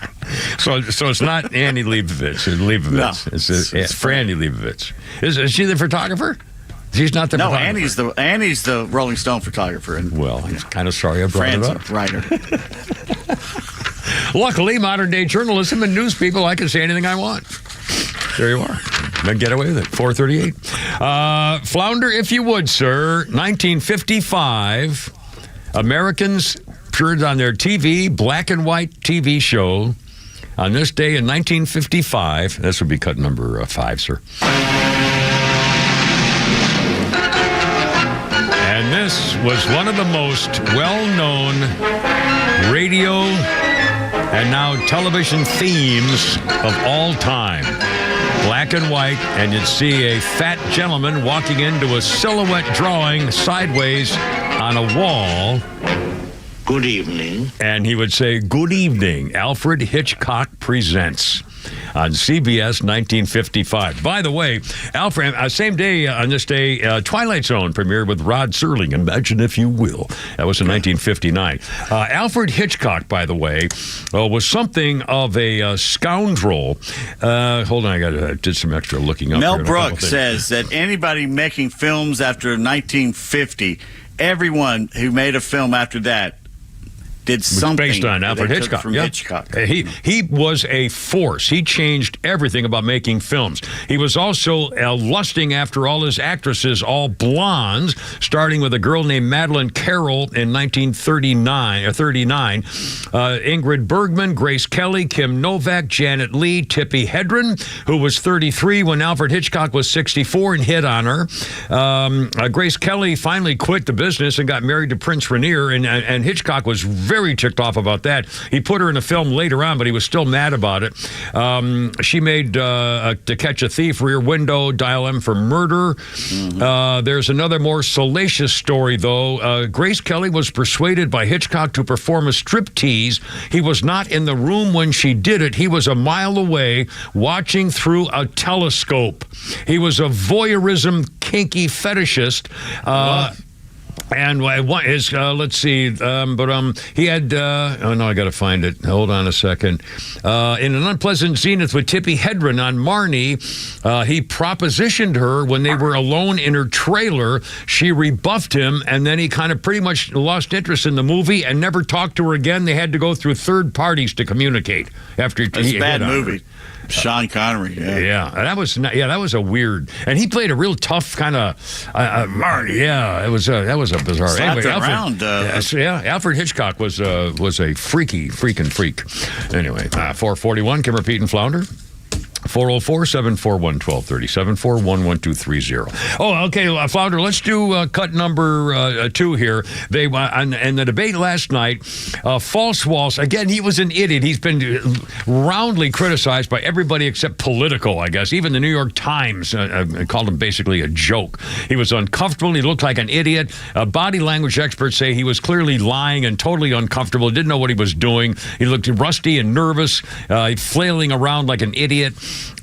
So it's not Annie Leibovitz. No. It's Franny Leibovitz. Is she the photographer? She's not the photographer. No, Annie's the Rolling Stone photographer. And well, I'm kind of sorry I brought Fran's it up. A writer. Luckily, modern day journalism and news people, I can say anything I want. There you are. Then get away with it. 438. Flounder, if you would, sir. 1955. Americans appeared on their TV, black and white TV show on this day in 1955. This would be cut number 5, sir. And this was one of the most well-known radio and now television themes of all time. Black and white, and you'd see a fat gentleman walking into a silhouette drawing sideways on a wall. Good evening. And he would say, "Good evening, Alfred Hitchcock presents." on CBS 1955. By the way, Alfred, same day on this day, Twilight Zone premiered with Rod Serling. Imagine if you will. That was in 1959. Alfred Hitchcock, by the way, was something of a scoundrel. Hold on, I did some extra looking up. Mel Brooks says that anybody making films after 1950, everyone who made a film after that did something based on Alfred Hitchcock. From Hitchcock. He was a force. He changed everything about making films. He was also lusting after all his actresses, all blondes, starting with a girl named Madeleine Carroll in 1939 or 39. Ingrid Bergman, Grace Kelly, Kim Novak, Janet Leigh, Tippi Hedren, who was 33 when Alfred Hitchcock was 64 and hit on her. Grace Kelly finally quit the business and got married to Prince Rainier, and Hitchcock was very ticked off about that. He put her in a film later on, but he was still mad about it. She made To Catch a Thief, Rear Window, Dial M for Murder. There's another more salacious story, though. Grace Kelly was persuaded by Hitchcock to perform a striptease. He was not in the room when she did it. He was a mile away watching through a telescope. He was a voyeurism kinky fetishist. And let's see, he had, oh no, I got to find it. Hold on a second. In an unpleasant zenith with Tippi Hedren on Marnie, he propositioned her when they were alone in her trailer. She rebuffed him, and then he kind of pretty much lost interest in the movie and never talked to her again. They had to go through third parties to communicate after It's a bad movie. Sean Connery, that was a weird, and he played a real tough kind of Marty. Yeah, that was a bizarre. Anyway, Alfred Hitchcock was a freaking freak. Anyway, 441, Kimmer, Pete, and Flounder. 404-741-1230, 741-1230. Oh, okay, Flounder, let's do cut number 2 here. They in the debate last night, False Walsh, again, he was an idiot. He's been roundly criticized by everybody except Politico, I guess. Even the New York Times called him basically a joke. He was uncomfortable. He looked like an idiot. Body language experts say he was clearly lying and totally uncomfortable, didn't know what he was doing. He looked rusty and nervous, flailing around like an idiot.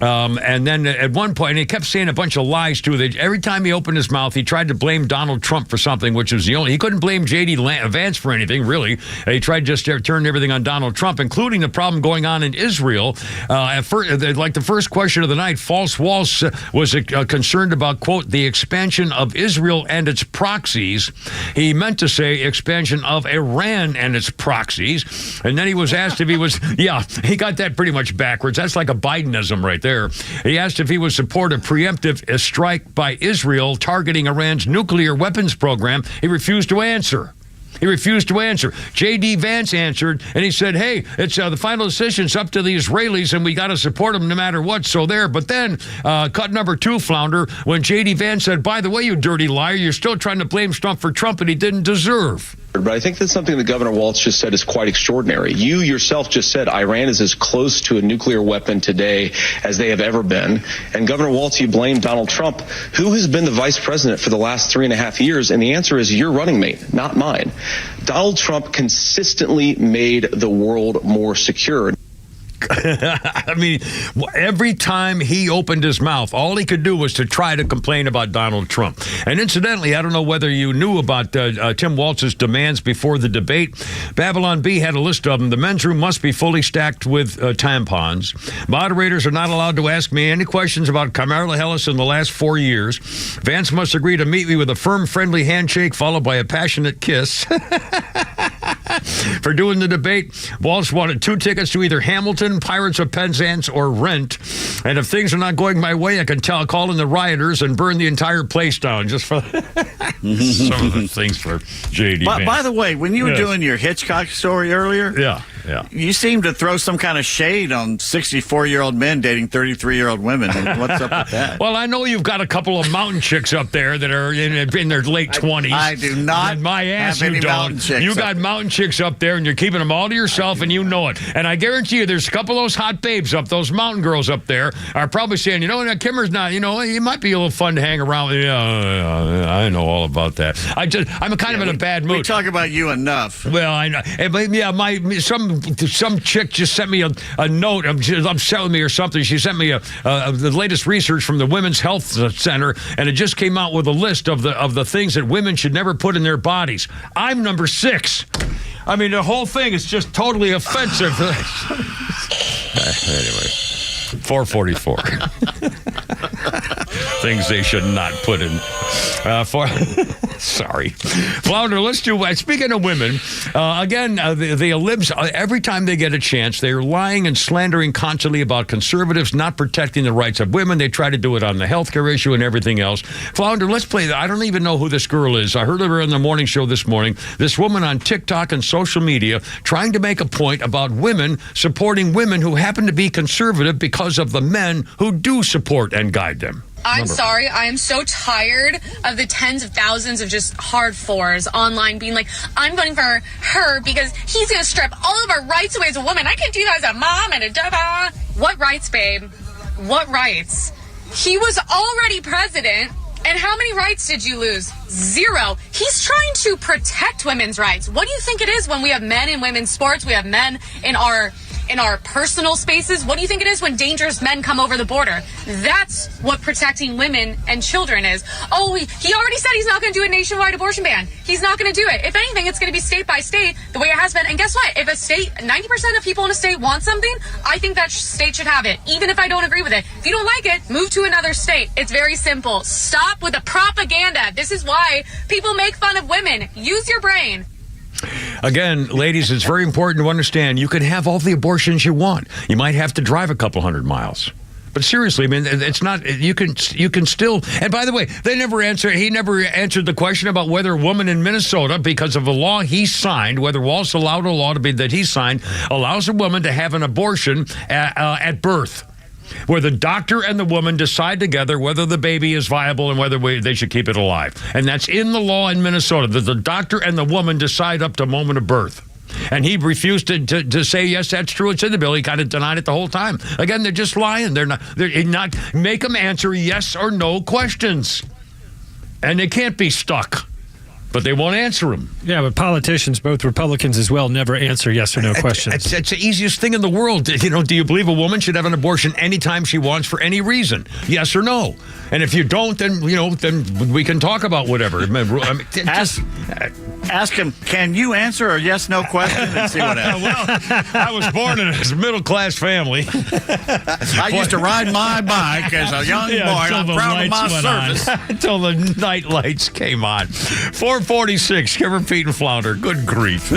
And then at one point, and he kept saying a bunch of lies too. Every time he opened his mouth, he tried to blame Donald Trump for something, which was he couldn't blame J.D. Vance for anything, really. He tried just to turn everything on Donald Trump, including the problem going on in Israel. At first, like the first question of the night, False Walsh was concerned about, quote, the expansion of Israel and its proxies. He meant to say expansion of Iran and its proxies. And then he was asked if he was, he got that pretty much backwards. That's like a Bidenism right there. He asked if he would support a preemptive strike by Israel targeting Iran's nuclear weapons program. He refused to answer. J.D. Vance answered, and he said, hey, it's the final decision's up to the Israelis, and we got to support them no matter what. So there. But then, cut number 2, Flounder, when J.D. Vance said, by the way, you dirty liar, you're still trying to blame Trump for Trump, and he didn't deserve. But I think that's something that Governor Walz just said is quite extraordinary. You yourself just said Iran is as close to a nuclear weapon today as they have ever been. And Governor Walz, you blame Donald Trump, who has been the vice president for the last 3.5 years. And the answer is your running mate, not mine. Donald Trump consistently made the world more secure. I mean, every time he opened his mouth, all he could do was to try to complain about Donald Trump. And incidentally, I don't know whether you knew about Tim Walz's demands before the debate. Babylon Bee had a list of them. The men's room must be fully stacked with tampons. Moderators are not allowed to ask me any questions about Kamala Harris in the last 4 years. Vance must agree to meet me with a firm, friendly handshake followed by a passionate kiss. For doing the debate, Walsh wanted 2 tickets to either Hamilton, Pirates of Penzance, or Rent. And if things are not going my way, I can call in the rioters and burn the entire place down. Just for some of the things for J.D. Vance. By the way, when you were doing your Hitchcock story earlier, you seemed to throw some kind of shade on 64-year-old men dating 33-year-old women. What's up with that? Well, I know you've got a couple of mountain chicks up there that are in their late 20s. I do not my ass, have you any don't. mountain chicks. You got mountain chicks up there, and you're keeping them all to yourself, and you know it. And I guarantee you there's a couple of those hot babes those mountain girls up there are probably saying, Kimmer's not, he might be a little fun to hang around with. Yeah, I know all about that. I'm kind of in a bad mood. We talk about you enough. Well, I know. But some some chick just sent me a note. Upset with me or something. She sent me the latest research from the Women's Health Center, and it just came out with a list of the things that women should never put in their bodies. I'm number 6. I mean, the whole thing is just totally offensive. Anyway, 444. Things they should not put in. Sorry. Flounder, let's do... Speaking of women, again, the libs, every time they get a chance, they're lying and slandering constantly about conservatives not protecting the rights of women. They try to do it on the healthcare issue and everything else. Flounder, let's play... I don't even know who this girl is. I heard of her on the morning show this morning. This woman on TikTok and social media trying to make a point about women supporting women who happen to be conservative because of the men who do support and guide them. I'm sorry. I am so tired of the tens of thousands of just hard fours online being like, I'm voting for her because he's going to strip all of our rights away as a woman. I can do that as a mom and a da-da. What rights, babe? What rights? He was already president. And how many rights did you lose? 0. He's trying to protect women's rights. What do you think it is when we have men in women's sports? We have men in our personal spaces. What do you think it is when dangerous men come over the border? That's what protecting women and children is. Oh, he already said he's not going to do a nationwide abortion ban. He's not going to do it. If anything, it's going to be state by state the way it has been. And guess what? If a state, 90% of people in a state want something, I think that state should have it, even if I don't agree with it. If you don't like it, move to another state. It's very simple. Stop with the propaganda. This is why people make fun of women. Use your brain. Again, ladies, it's very important to understand you can have all the abortions you want. You might have to drive a couple hundred miles. But seriously, I mean, it's not, you can still, and by the way, he never answered the question about whether a woman in Minnesota, because of a law he signed, whether Walsh allowed a law that he signed, allows a woman to have an abortion at birth, where the doctor and the woman decide together whether the baby is viable and whether they should keep it alive. And that's in the law in Minnesota, that the doctor and the woman decide up to moment of birth. And he refused to say, yes, that's true, it's in the bill. He kind of denied it the whole time. Again, they're just lying. They're not make them answer yes or no questions. And they can't be stuck. But they won't answer them. Yeah, but politicians, both Republicans as well, never answer yes or no questions. It's the easiest thing in the world. You know, do you believe a woman should have an abortion anytime she wants for any reason? Yes or no? And if you don't, then we can talk about whatever. Ask him, can you answer a yes/no question and see what happens? Well, I was born in a middle-class family. I used to ride my bike as a young boy, and I'm proud of my service. Until the night lights came on. 446, Kevin, Pete, and Flounder. Good grief.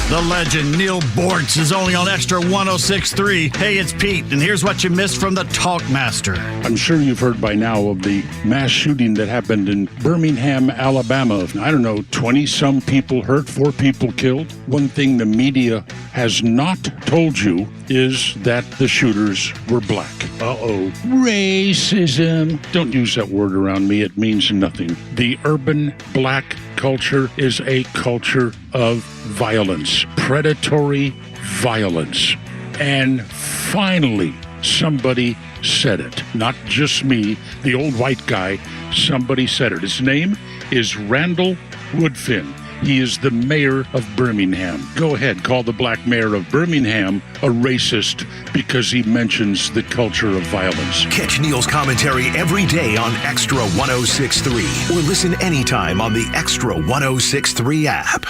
The legend Neil Bortz is only on XTRA 106.3. Hey, it's Pete, and here's what you missed from the Talkmaster. I'm sure you've heard by now of the mass shooting that happened in Birmingham, Alabama. I don't know, 20-some people hurt, 4 people killed. One thing the media has not told you is that the shooters were black. Uh-oh. Racism. Don't use that word around me. It means nothing. The urban black culture is a culture of violence, predatory violence. And finally, somebody said it. Not just me, the old white guy. Somebody said it. His name is Randall Woodfin. He is the mayor of Birmingham. Go ahead, call the black mayor of Birmingham a racist because he mentions the culture of violence. Catch Neil's commentary every day on XTRA 106.3 or listen anytime on the XTRA 106.3 app.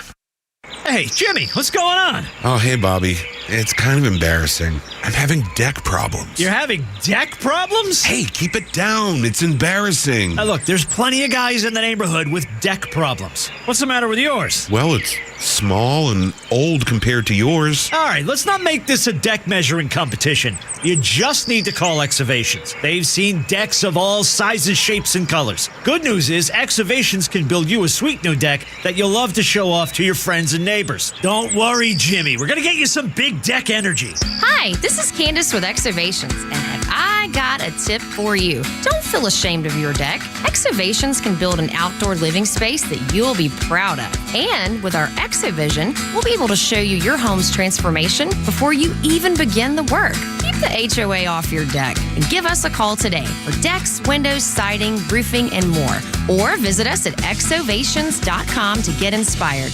Hey, Jimmy, what's going on? Oh, hey, Bobby. It's kind of embarrassing. I'm having deck problems. You're having deck problems? Hey, keep it down. It's embarrassing. Look, there's plenty of guys in the neighborhood with deck problems. What's the matter with yours? Well, it's small and old compared to yours. All right, let's not make this a deck measuring competition. You just need to call Excavations. They've seen decks of all sizes, shapes, and colors. Good news is Excavations can build you a sweet new deck that you'll love to show off to your friends and neighbors. Don't worry, Jimmy. We're going to get you some big deck energy. Hi, this is Candace with Excavations, and have I got a tip for you. Don't feel ashamed of your deck. Excavations can build an outdoor living space that you'll be proud of. And with our Exavision, we'll be able to show you your home's transformation before you even begin the work. You the HOA off your deck and give us a call today for decks, windows, siding, roofing, and more. Or visit us at xovations.com to get inspired.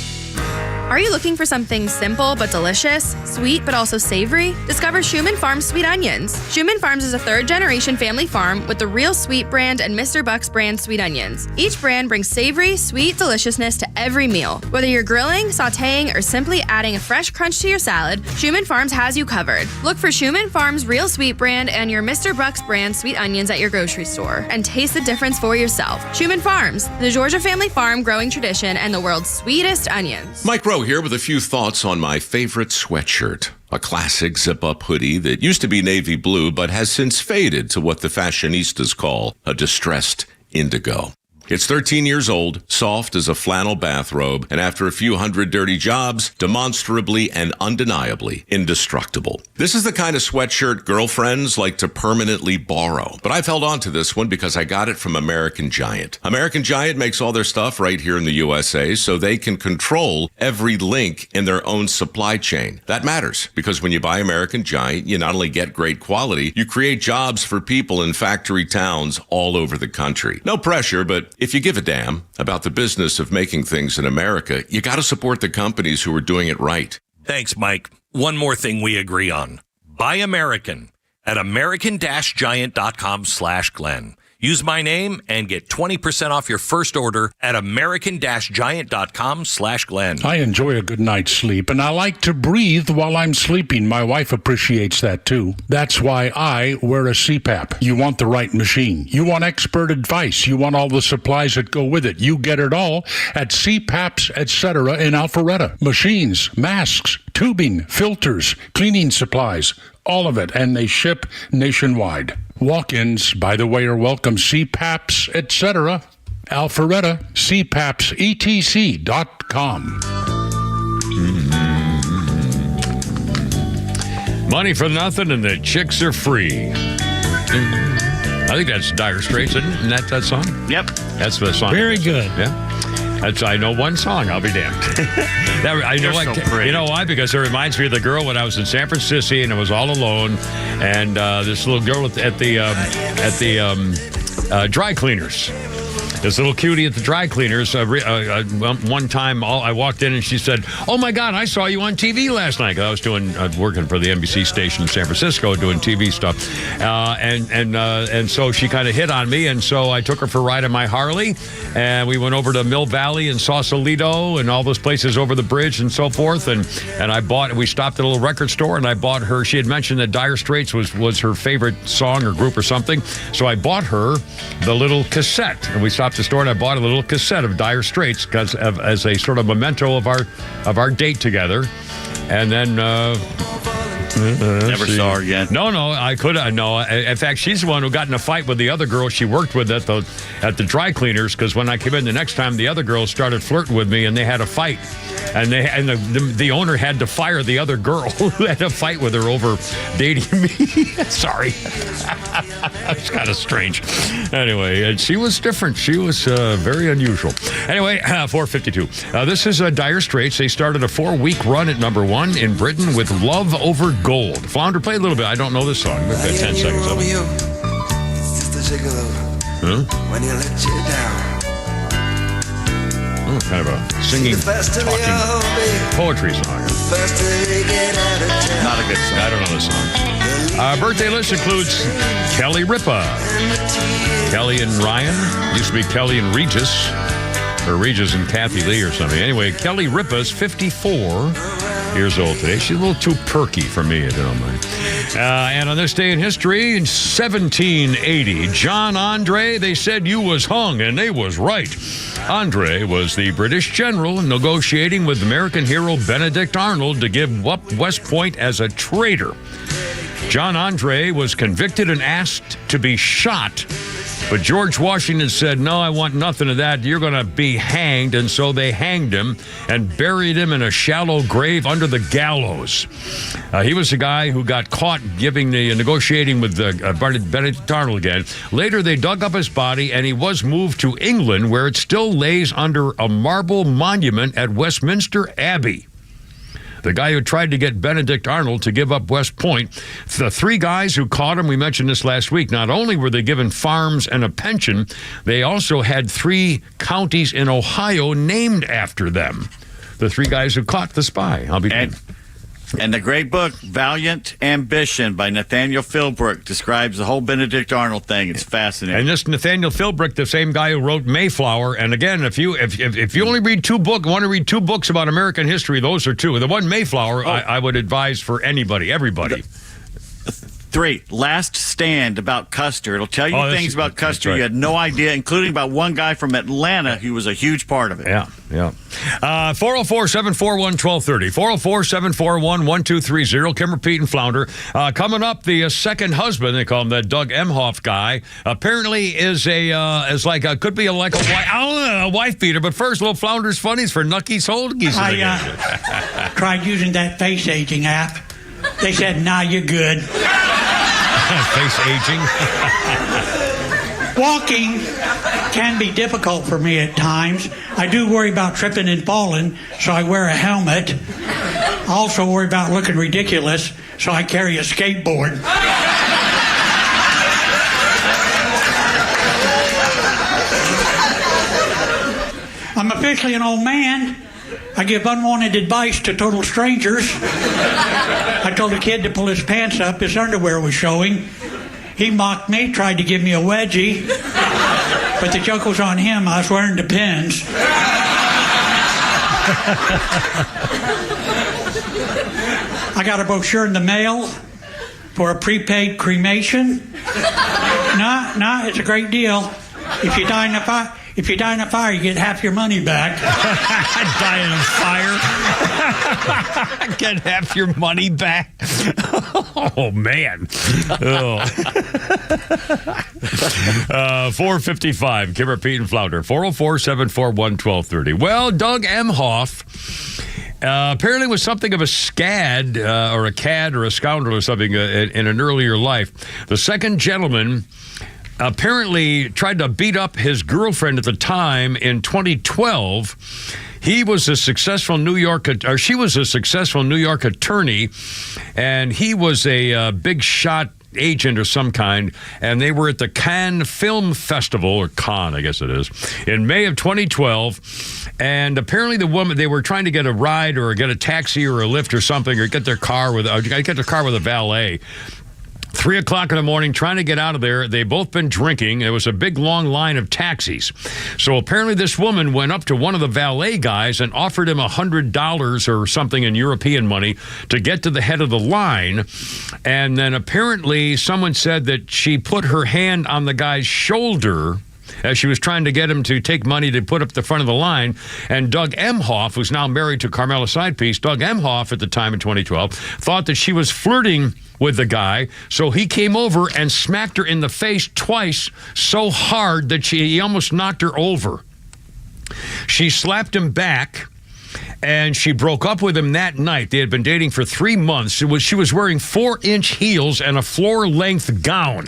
Are you looking for something simple but delicious, sweet but also savory? Discover Schumann Farms Sweet Onions. Schumann Farms is a third-generation family farm with the Real Sweet brand and Mr. Buck's brand sweet onions. Each brand brings savory, sweet deliciousness to every meal. Whether you're grilling, sautéing, or simply adding a fresh crunch to your salad, Schumann Farms has you covered. Look for Schumann Farms Real Sweet brand and your Mr. Buck's brand sweet onions at your grocery store and taste the difference for yourself. Schumann Farms, the Georgia family farm growing tradition and the world's sweetest onions. Mike Rowe here with a few thoughts on my favorite sweatshirt. A classic zip-up hoodie that used to be navy blue but has since faded to what the fashionistas call a distressed indigo. It's 13 years old, soft as a flannel bathrobe, and after a few hundred dirty jobs, demonstrably and undeniably indestructible. This is the kind of sweatshirt girlfriends like to permanently borrow. But I've held on to this one because I got it from American Giant. American Giant makes all their stuff right here in the USA so they can control every link in their own supply chain. That matters because when you buy American Giant, you not only get great quality, you create jobs for people in factory towns all over the country. No pressure, but if you give a damn about the business of making things in America, you got to support the companies who are doing it right. Thanks, Mike. One more thing we agree on. Buy American at american-giant.com/Glenn. Use my name and get 20% off your first order at american-giant.com/Glenn. I enjoy a good night's sleep, and I like to breathe while I'm sleeping. My wife appreciates that, too. That's why I wear a CPAP. You want the right machine. You want expert advice. You want all the supplies that go with it. You get it all at CPAPs, etc. in Alpharetta. Machines, masks, tubing, filters, cleaning supplies, all of it, and they ship nationwide. Walk-ins, by the way, are welcome. CPAPs, etc. Alpharetta, CPAPsetc.com. Money for nothing and the chicks are free. I think that's Dire Straits, isn't that song? Yep. That's the song. Very good. Yeah. I know one song. I'll be damned. You know why? Because it reminds me of the girl when I was in San Francisco and I was all alone, and this little girl at the dry cleaners. This little cutie at the dry cleaners, one time I walked in and she said, "Oh my God, I saw you on TV last night." I was working for the NBC station in San Francisco doing TV stuff. And so she kind of hit on me. And so I took her for a ride on my Harley and we went over to Mill Valley and Sausalito and all those places over the bridge and so forth. And we stopped at a little record store and I bought her, she had mentioned that Dire Straits was her favorite song or group or something. So I bought her the little cassette and we stopped the store and I bought a little cassette of Dire Straits as a sort of memento of our date together. And then never saw her again. No, I couldn't. No, in fact, she's the one who got in a fight with the other girl she worked with at the dry cleaners because when I came in the next time, the other girls started flirting with me and they had a fight, and the owner had to fire the other girl who had a fight with her over dating me. Sorry, it's kind of strange. Anyway, and she was different. She was very unusual. Anyway, 4:52. This is Dire Straits. They started a 4-week run at number 1 in Britain with "Love Over Gold." Flounder, play a little bit. I don't know this song. We've got 10 seconds of it. Huh? When you let you down. Oh, kind of a singing, talking poetry song. Not a good song. I don't know this song. Birthday list includes Kelly Ripa. Kelly and Ryan. Used to be Kelly and Regis. Or Regis and Kathy Lee or something. Anyway, Kelly Ripa's 54 years old today. She's a little too perky for me, if you don't mind. And on this day in history, in 1780, John Andre, they said you was hung, and they was right. Andre was the British general negotiating with American hero Benedict Arnold to give up West Point as a traitor. John Andre was convicted and asked to be shot. But George Washington said, "No, I want nothing of that. You're going to be hanged." And so they hanged him and buried him in a shallow grave under the gallows. He was the guy who got caught negotiating with Benedict Arnold again. Later, they dug up his body, and he was moved to England, where it still lays under a marble monument at Westminster Abbey. the guy who tried to get Benedict Arnold to give up West Point. The 3 guys who caught him, we mentioned this last week, not only were they given farms and a pension, they also had 3 counties in Ohio named after them. The 3 guys who caught the spy. I'll be damned. And the great book, Valiant Ambition by Nathaniel Philbrook, describes the whole Benedict Arnold thing. It's fascinating. And this Nathaniel Philbrook, the same guy who wrote Mayflower. And again, if you only read want to read 2 books about American history, those are 2. The one Mayflower, I would advise for everybody. 3, Last Stand about Custer. It'll tell you things about Custer you had no idea, including about one guy from Atlanta who was a huge part of it. Yeah. 404-741-1230. 404-741-1230. Kimmer, Pete, and Flounder. Coming up, the second husband, they call him, that Doug Emhoff guy, apparently is could be a wife beater. But first, little Flounder's funnies for Nucky's Holdgies. I tried using that face aging app. They said, nah, you're good. Face aging. Walking can be difficult for me at times. I do worry about tripping and falling, so I wear a helmet. I also worry about looking ridiculous, so I carry a skateboard. I'm officially an old man. I give unwanted advice to total strangers. I told a kid to pull his pants up. His underwear was showing. He mocked me, tried to give me a wedgie. But the joke was on him. I was wearing Depends. I got a brochure in the mail for a prepaid cremation. No, it's a great deal. If you die in a fire, you get half your money back. Die in a fire? Get half your money back? Oh, man. 455, Kimmer, Pete, and Flounder. 404-741-1230. Well, Doug Emhoff apparently was something of a scad or a cad or a scoundrel or something in an earlier life. The second gentleman apparently tried to beat up his girlfriend at the time in 2012. He was a successful she was a successful New York attorney, and he was a big shot agent of some kind, and they were at the Cannes Film Festival, or Cannes, I guess it is, in May of 2012. And apparently the woman, they were trying to get a ride or get a taxi or a lift or something, or get their car with a valet. 3 o'clock in the morning, trying to get out of there. They'd both been drinking. There was a big, long line of taxis. So apparently this woman went up to one of the valet guys and offered him $100 or something in European money to get to the head of the line. And then apparently someone said that she put her hand on the guy's shoulder as she was trying to get him to take money to put up the front of the line. And Doug Emhoff, who's now married to Carmela Sidepiece, Doug Emhoff at the time in 2012, thought that she was flirting with the guy, so he came over and smacked her in the face twice so hard that he almost knocked her over. She slapped him back, and she broke up with him that night. They had been dating for 3 months. She was wearing 4-inch heels and a floor-length gown,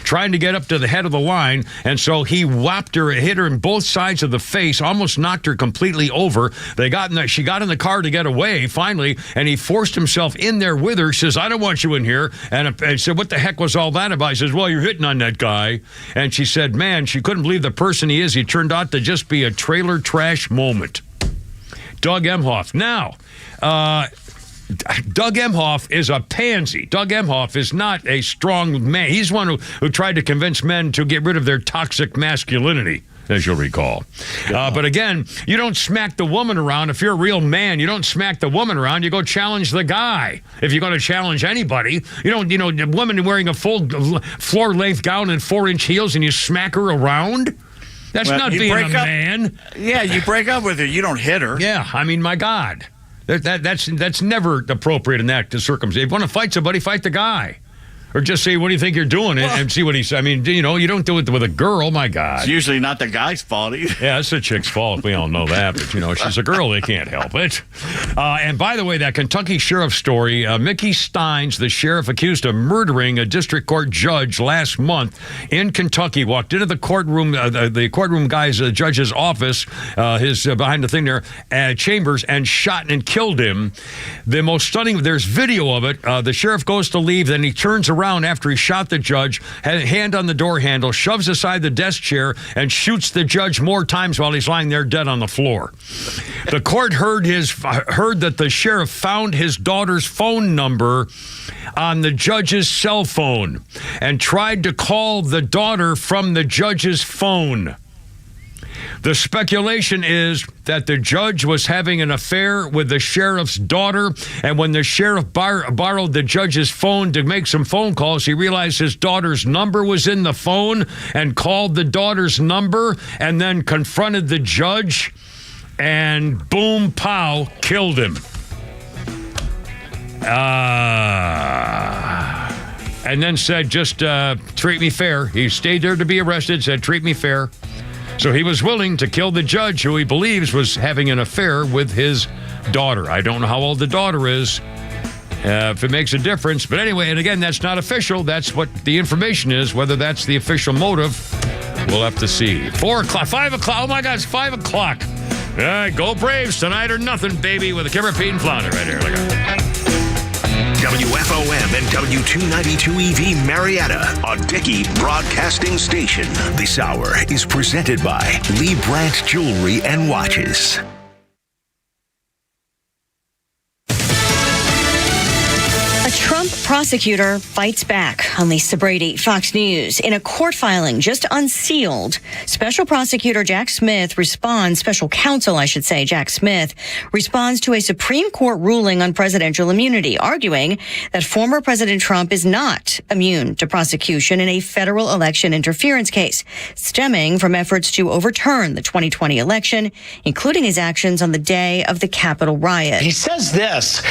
trying to get up to the head of the line, and so he whopped her, hit her in both sides of the face, almost knocked her completely over. She got in the car to get away, finally, and he forced himself in there with her. He says, I don't want you in here. And I said, what the heck was all that about? He says, well, you're hitting on that guy. And she said, man, she couldn't believe the person he is. He turned out to just be a trailer trash moment. Doug Emhoff. Now, Doug Emhoff is a pansy. Doug Emhoff is not a strong man. He's one who tried to convince men to get rid of their toxic masculinity, as you'll recall. But again, you don't smack the woman around. If you're a real man, you don't smack the woman around. You go challenge the guy. If you're going to challenge anybody, you don't, the woman wearing a full floor-length gown and 4-inch heels, and you smack her around? That's not being a man. Yeah, you break up with her. You don't hit her. Yeah, I mean, my God. That's never appropriate in that circumstance. If you want to fight somebody, fight the guy. Or just say, what do you think you're doing? And see what he says. I mean, you don't do it with a girl. My God. It's usually not the guy's fault either. Yeah, it's the chick's fault. We all know that. But, she's a girl. They can't help it. And by the way, that Kentucky sheriff story, Mickey Steins, the sheriff accused of murdering a district court judge last month in Kentucky, walked into the courtroom, the courtroom guy's judge's office, his behind the thing there, chambers, and shot and killed him. The most stunning, there's video of it. The sheriff goes to leave, then he turns around after he shot the judge, had a hand on the door handle, shoves aside the desk chair, and shoots the judge more times while he's lying there dead on the floor. The court heard that the sheriff found his daughter's phone number on the judge's cell phone and tried to call the daughter from the judge's phone. The speculation is that the judge was having an affair with the sheriff's daughter, and when the sheriff borrowed the judge's phone to make some phone calls, he realized his daughter's number was in the phone and called the daughter's number and then confronted the judge, and boom, pow, killed him. And then said, just treat me fair. He stayed there to be arrested, said, treat me fair. So he was willing to kill the judge who he believes was having an affair with his daughter. I don't know how old the daughter is, if it makes a difference. But anyway, and again, that's not official. That's what the information is. Whether that's the official motive, we'll have to see. 4 o'clock, 5 o'clock. Oh, my God, it's 5 o'clock. All right, go Braves tonight or nothing, baby, with a Kimmer, Pete, and Flounder right here. Look at WFOM and W292EV Marietta, a Dickey broadcasting station. This hour is presented by Lee Brandt Jewelry and Watches. A Trump prosecutor fights back. On Lisa Brady, Fox News. In a court filing just unsealed, special counsel, Jack Smith responds to a Supreme Court ruling on presidential immunity, arguing that former President Trump is not immune to prosecution in a federal election interference case, stemming from efforts to overturn the 2020 election, including his actions on the day of the Capitol riot. He says this: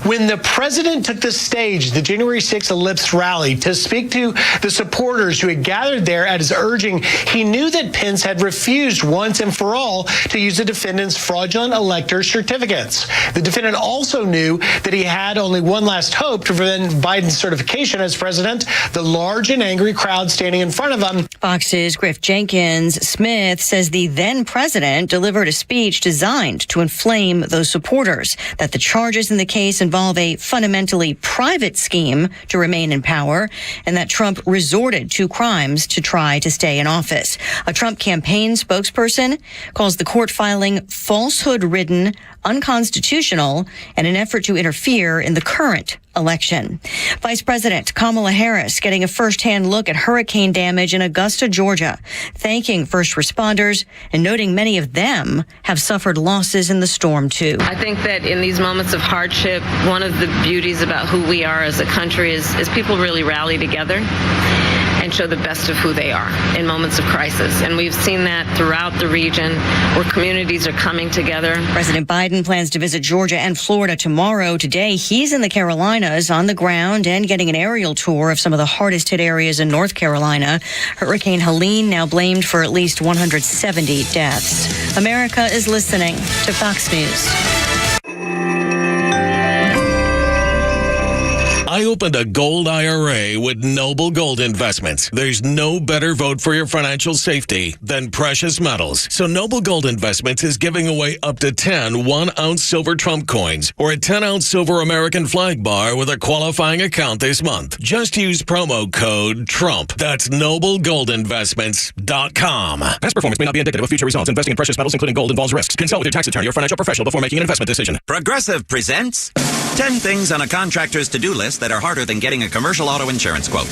when the president took the stage, the January 6th Ellipse rally, to speak to the supporters who had gathered there at his urging, he knew that Pence had refused once and for all to use the defendant's fraudulent elector certificates. The defendant also knew that he had only one last hope to prevent Biden's certification as president: the large and angry crowd standing in front of him. Fox's Griff Jenkins. Smith says the then president delivered a speech designed to inflame those supporters, that the charges in the case involve a fundamentally private scheme to remain in power, and that Trump resorted to crimes to try to stay in office. A Trump campaign spokesperson calls the court filing falsehood-ridden, unconstitutional, and an effort to interfere in the current election. Vice President Kamala Harris getting a first-hand look at hurricane damage in Augusta, Georgia, thanking first responders and noting many of them have suffered losses in the storm too. I think that in these moments of hardship, one of the beauties about who we are as a country is people really rally together and show the best of who they are in moments of crisis. And we've seen that throughout the region where communities are coming together. President Biden plans to visit Georgia and Florida tomorrow. Today, he's in the Carolinas on the ground and getting an aerial tour of some of the hardest hit areas in North Carolina. Hurricane Helene now blamed for at least 170 deaths. America is listening to Fox News. I opened a gold IRA with Noble Gold Investments. There's no better vote for your financial safety than precious metals. So Noble Gold Investments is giving away up to 10 1-ounce silver Trump coins or a 10-ounce silver American flag bar with a qualifying account this month. Just use promo code TRUMP. That's NobleGoldInvestments.com. Past performance may not be indicative of future results. Investing in precious metals, including gold, involves risks. Consult with your tax attorney or financial professional before making an investment decision. Progressive presents 10 things on a contractor's to-do list that are harder than getting a commercial auto insurance quote.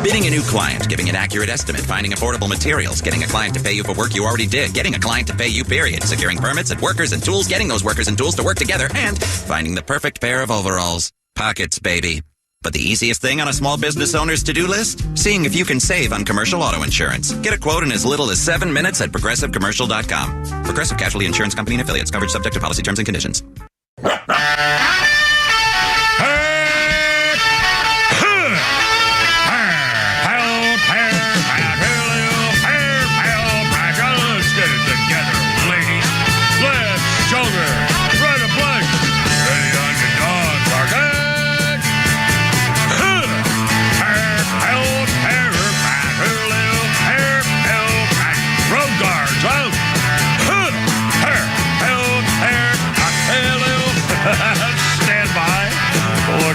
Bidding a new client, giving an accurate estimate, finding affordable materials, getting a client to pay you for work you already did, getting a client to pay you, period, securing permits and workers and tools, getting those workers and tools to work together, and finding the perfect pair of overalls. Pockets, baby. But the easiest thing on a small business owner's to-do list? Seeing if you can save on commercial auto insurance. Get a quote in as little as 7 minutes at ProgressiveCommercial.com. Progressive Casualty Insurance Company and Affiliates. Coverage subject to policy terms and conditions.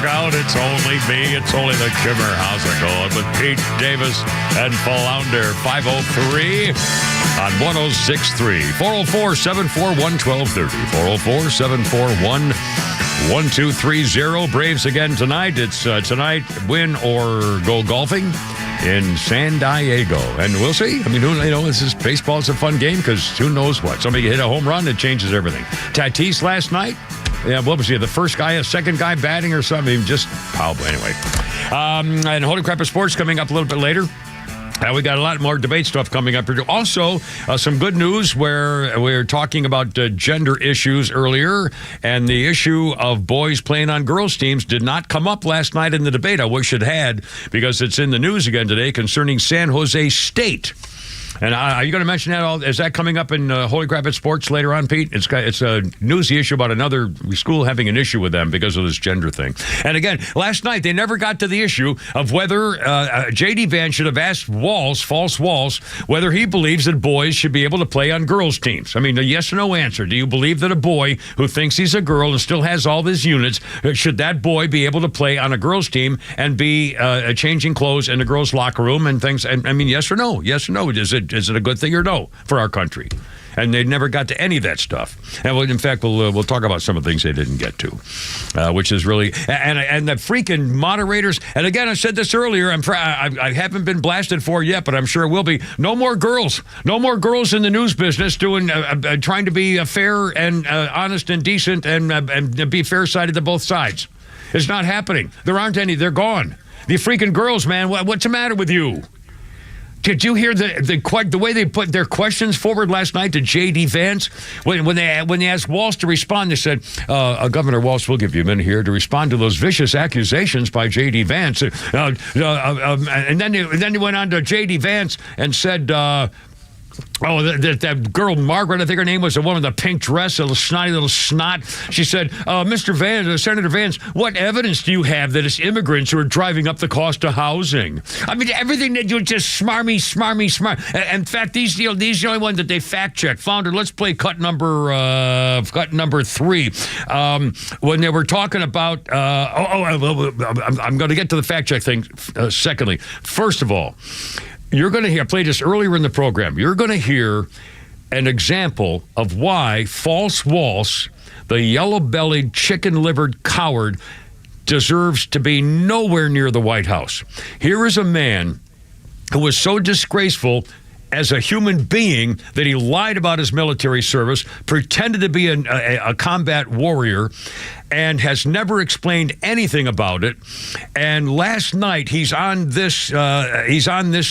look out, it's only me. It's only the Kimmer. How's it going with Pete Davis and Flounder? 503 on 106.3. 404-741-1230. 404-741-1230. Braves again tonight. It's tonight, win or go golfing in San Diego. And we'll see. I mean, this is baseball's a fun game because who knows what. Somebody hit a home run, it changes everything. Tatis last night. Yeah, what was he? The first guy, a second guy batting or something? Just powerful. Anyway. And Holy Crap of Sports coming up a little bit later. We got a lot more debate stuff coming up. Also, some good news where we're talking about gender issues earlier, and the issue of boys playing on girls' teams did not come up last night in the debate. I wish it had, because it's in the news again today concerning San Jose State. And are you going to mention that? Is that coming up in Holy Crap at Sports later on, Pete? It's a newsy issue about another school having an issue with them because of this gender thing. And again, last night they never got to the issue of whether J.D. Vance should have asked False Walls, whether he believes that boys should be able to play on girls' teams. I mean, a yes or no answer. Do you believe that a boy who thinks he's a girl and still has all his units, should that boy be able to play on a girls' team and be changing clothes in the girls' locker room and things? And I mean, yes or no? Yes or no? Is it a good thing or no for our country? And they never got to any of that stuff. And in fact, we'll talk about some of the things they didn't get to, which is really and the freaking moderators. And again, I said this earlier. I haven't been blasted for it yet, but I'm sure it will be. No more girls. No more girls in the news business doing trying to be fair and honest and decent and be fair-sided to both sides. It's not happening. There aren't any. They're gone. The freaking girls, man. What's the matter with you? Did you hear the way they put their questions forward last night to J.D. Vance? When they asked Walsh to respond, they said, Governor Walsh, we'll give you a minute here to respond to those vicious accusations by J.D. Vance. And then they went on to J.D. Vance and said... that girl, Margaret, I think her name was, the one with the pink dress, a little snotty little snot. She said, Mr. Vance, Senator Vance, what evidence do you have that it's immigrants who are driving up the cost of housing? I mean, everything that you just smarmy. In fact, these are the only ones that they fact check. Flounder, let's play cut number 3. When they were talking about, I'm going to get to the fact check thing secondly. First of all, you're going to hear, I played this earlier in the program, you're going to hear an example of why False Walsh, the yellow-bellied, chicken-livered coward, deserves to be nowhere near the White House. Here is a man who was so disgraceful as a human being that he lied about his military service, pretended to be a combat warrior, and has never explained anything about it. And last night he's on this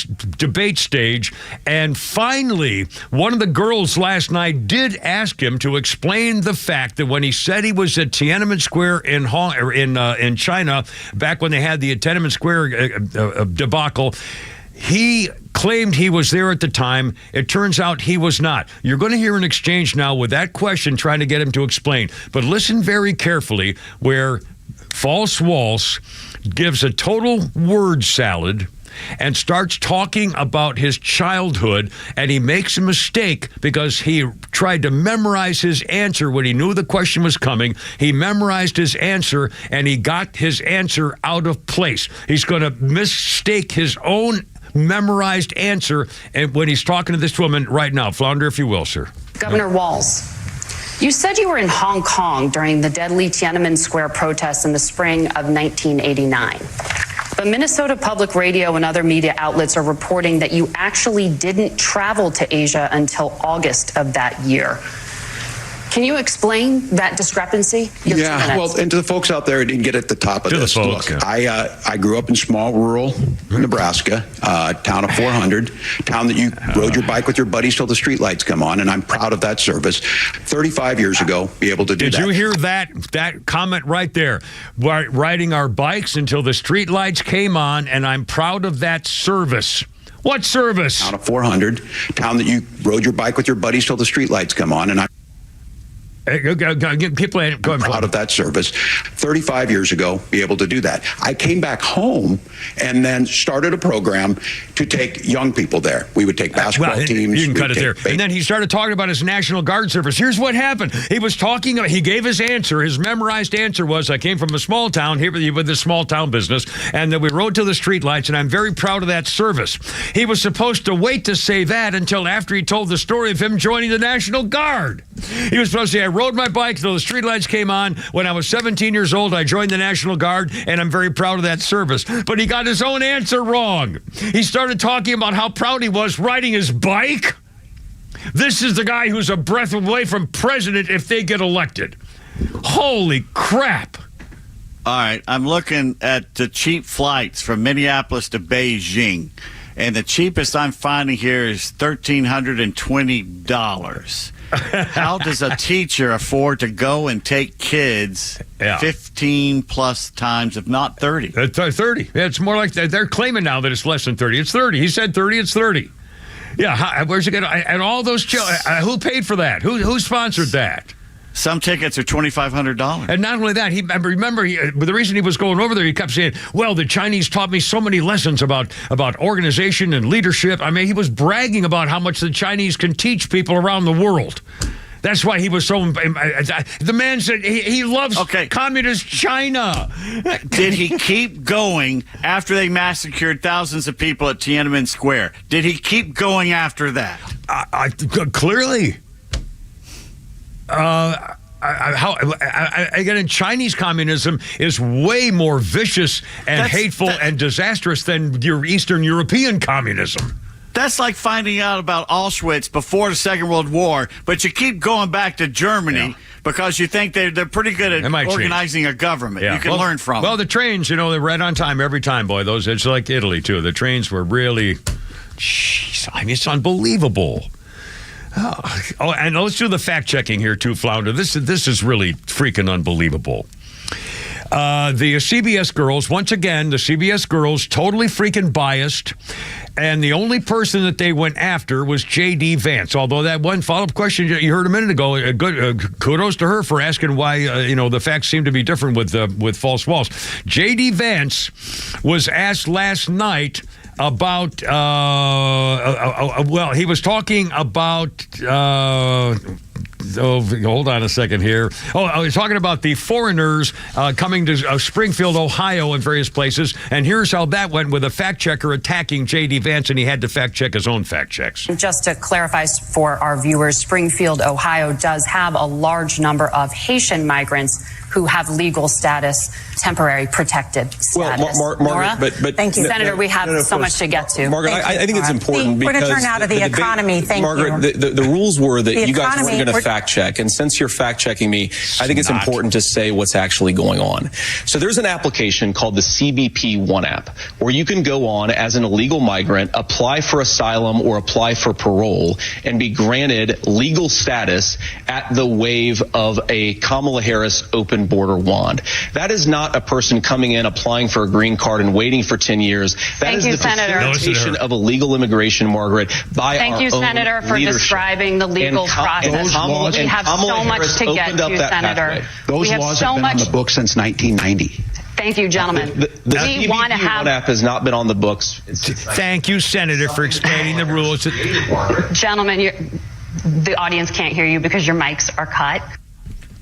debate stage, and finally one of the girls last night did ask him to explain the fact that when he said he was at Tiananmen Square in China back when they had the Tiananmen Square debacle, he claimed he was there at the time. It turns out he was not. You're going to hear an exchange now with that question trying to get him to explain. But listen very carefully where False Walsh gives a total word salad and starts talking about his childhood, and he makes a mistake because he tried to memorize his answer when he knew the question was coming. He memorized his answer, and he got his answer out of place. He's going to mistake his own memorized answer and when he's talking to this woman right now. Flounder, if you will, sir. Governor Walz, you said you were in Hong Kong during the deadly Tiananmen Square protests in the spring of 1989. But Minnesota Public Radio and other media outlets are reporting that you actually didn't travel to Asia until August of that year. Can you explain that discrepancy? Yeah, well, and to the folks out there who didn't get at the top of this, look, I grew up in small rural Nebraska, town of 400, town that you rode your bike with your buddies till the streetlights come on, and I'm proud of that service. 35 years ago, be able to do that. Did you hear that comment right there? We're riding our bikes until the streetlights came on, and I'm proud of that service. What service? Town of 400, town that you rode your bike with your buddies till the streetlights come on, and I'm People out of that service 35 years ago, be able to do that. I came back home and then started a program to take young people there. We would take basketball teams. You can cut it there. And then he started talking about his National Guard service. Here's what happened. He was talking, he gave his answer. His memorized answer was, I came from a small town, here with this small town business, and then we rode to the streetlights, and I'm very proud of that service. He was supposed to wait to say that until after he told the story of him joining the National Guard. He was supposed to say, I rode my bike until the streetlights came on. When I was 17 years old, I joined the National Guard, and I'm very proud of that service. But he got his own answer wrong. He started talking about how proud he was riding his bike. This is the guy who's a breath away from president if they get elected. Holy crap. All right, I'm looking at the cheap flights from Minneapolis to Beijing, and the cheapest I'm finding here is $1,320. How does a teacher afford to go and take kids 15 plus times, if not 30? 30. It's more like they're claiming now that it's less than 30. It's 30. He said 30, it's 30. Yeah, where's it going? And all those children, who paid for that? Who sponsored that? Some tickets are $2,500. And not only that, remember, the reason he was going over there, he kept saying, well, the Chinese taught me so many lessons about organization and leadership. I mean, he was bragging about how much the Chinese can teach people around the world. That's why he was so... The man said he loves communist China. Did he keep going after they massacred thousands of people at Tiananmen Square? Did he keep going after that? Clearly. Again, Chinese communism is way more vicious and hateful and disastrous than your Eastern European communism. That's like finding out about Auschwitz before the Second World War, but you keep going back to Germany because you think they're pretty good at organizing a government. You can learn from them. Well, the trains, they're right on time every time, boy. It's like Italy, too. The trains were really... Jeez, I mean, it's unbelievable. Oh, and let's do the fact-checking here, too, Flounder. This is really freaking unbelievable. The CBS girls, once again, the CBS girls, totally freaking biased. And the only person that they went after was J.D. Vance. Although that one follow-up question you heard a minute ago, kudos to her for asking why, the facts seem to be different with false walls. J.D. Vance was asked last night about, he was talking about, hold on a second here. I was talking about the foreigners coming to Springfield, Ohio, and various places. And here's how that went with a fact checker attacking J.D. Vance, and he had to fact check his own fact checks. Just to clarify for our viewers, Springfield, Ohio does have a large number of Haitian migrants who have legal status, temporary protected status. Well, Margaret, but thank you, Senator. We have so much to get to. Margaret, I think it's important because we're going to turn out of the economy. Thank Margaret, you. The rules were that you guys weren't going to fact check, and since you're fact checking me, I think it's important to say what's actually going on. So there's an application called the CBP One app, where you can go on as an illegal migrant, apply for asylum or apply for parole, and be granted legal status at the wave of a Kamala Harris open border wand. That is not a person coming in, applying for a green card and waiting for 10 years. That is the facilitation of illegal immigration, Margaret, by our own leadership. Thank you, Senator, for describing the legal process. We have so much to get to, Senator. Those laws have been on the books since 1990. Thank you, gentlemen. The CBP One app has not been on the books. Thank you, Senator, for explaining the rules. Gentlemen, the audience can't hear you because your mics are cut.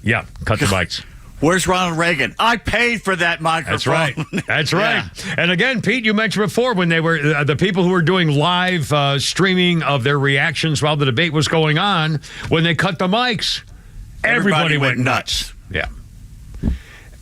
Yeah, cut the mics. Where's Ronald Reagan? I paid for that microphone. That's right. That's right. Yeah. And again, Pete, you mentioned before when they were the people who were doing live streaming of their reactions while the debate was going on, when they cut the mics, everybody went nuts. Yeah.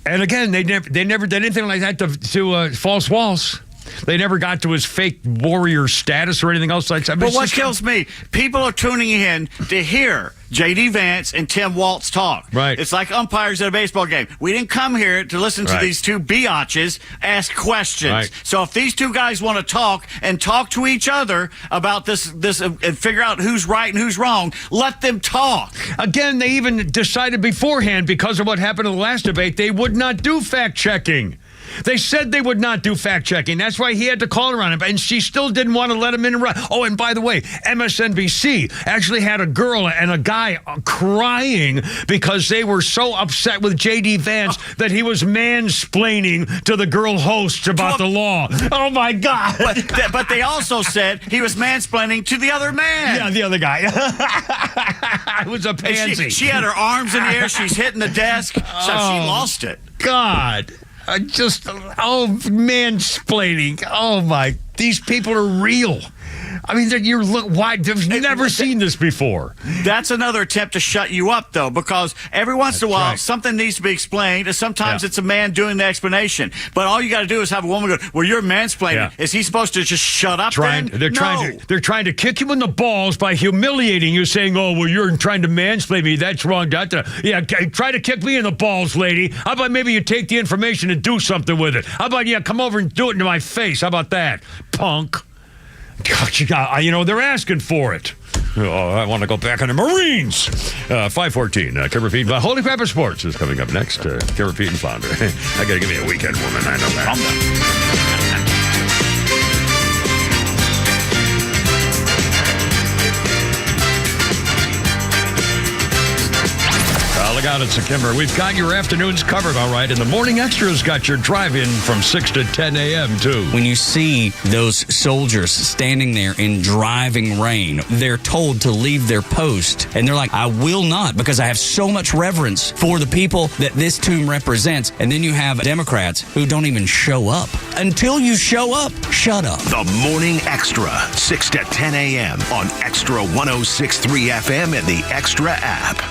And again, they never did anything like that to false walls. They never got to his fake warrior status or anything else like that. But what kills me, people are tuning in to hear J.D. Vance and Tim Walz talk. Right. It's like umpires at a baseball game. We didn't come here to listen to these two biatches ask questions. Right. So if these two guys want to talk to each other about this and figure out who's right and who's wrong, let them talk. Again, they even decided beforehand, because of what happened in the last debate, they would not do fact-checking. They said they would not do fact-checking. That's why he had to call her on it. And she still didn't want to let him in. Oh, and by the way, MSNBC actually had a girl and a guy crying because they were so upset with J.D. Vance that he was mansplaining to the girl hosts about the law. Oh, my God. But they also said he was mansplaining to the other man. Yeah, the other guy. It was a pansy. She had her arms in the air. She's hitting the desk. So she lost it. God. Mansplaining. Oh, my. These people are real. I mean, I've never seen this before. That's another attempt to shut you up, though, because every once in a while, something needs to be explained, and sometimes it's a man doing the explanation. But all you got to do is have a woman go, well, you're mansplaining. Yeah. Is he supposed to just shut up then? They're trying to kick you in the balls by humiliating you, saying, oh, well, you're trying to mansplain me. That's wrong. Yeah, try to kick me in the balls, lady. How about maybe you take the information and do something with it? How about, come over and do it into my face? How about that, punk? God, they're asking for it. Oh, I want to go back on the Marines. 514. Kara Pete. Holy Pepper Sports is coming up next. Kara Pete and Flounder. I got to give me a weekend woman. I know that. Calm down. Look out, it's a Kimber. We've got your afternoons covered, all right, and the Morning Extra's got your drive-in from 6 to 10 a.m., too. When you see those soldiers standing there in driving rain, they're told to leave their post, and they're like, I will not, because I have so much reverence for the people that this tomb represents. And then you have Democrats who don't even show up. Until you show up, shut up. The Morning Extra, 6 to 10 a.m. on XTRA 106.3 FM and the XTRA app.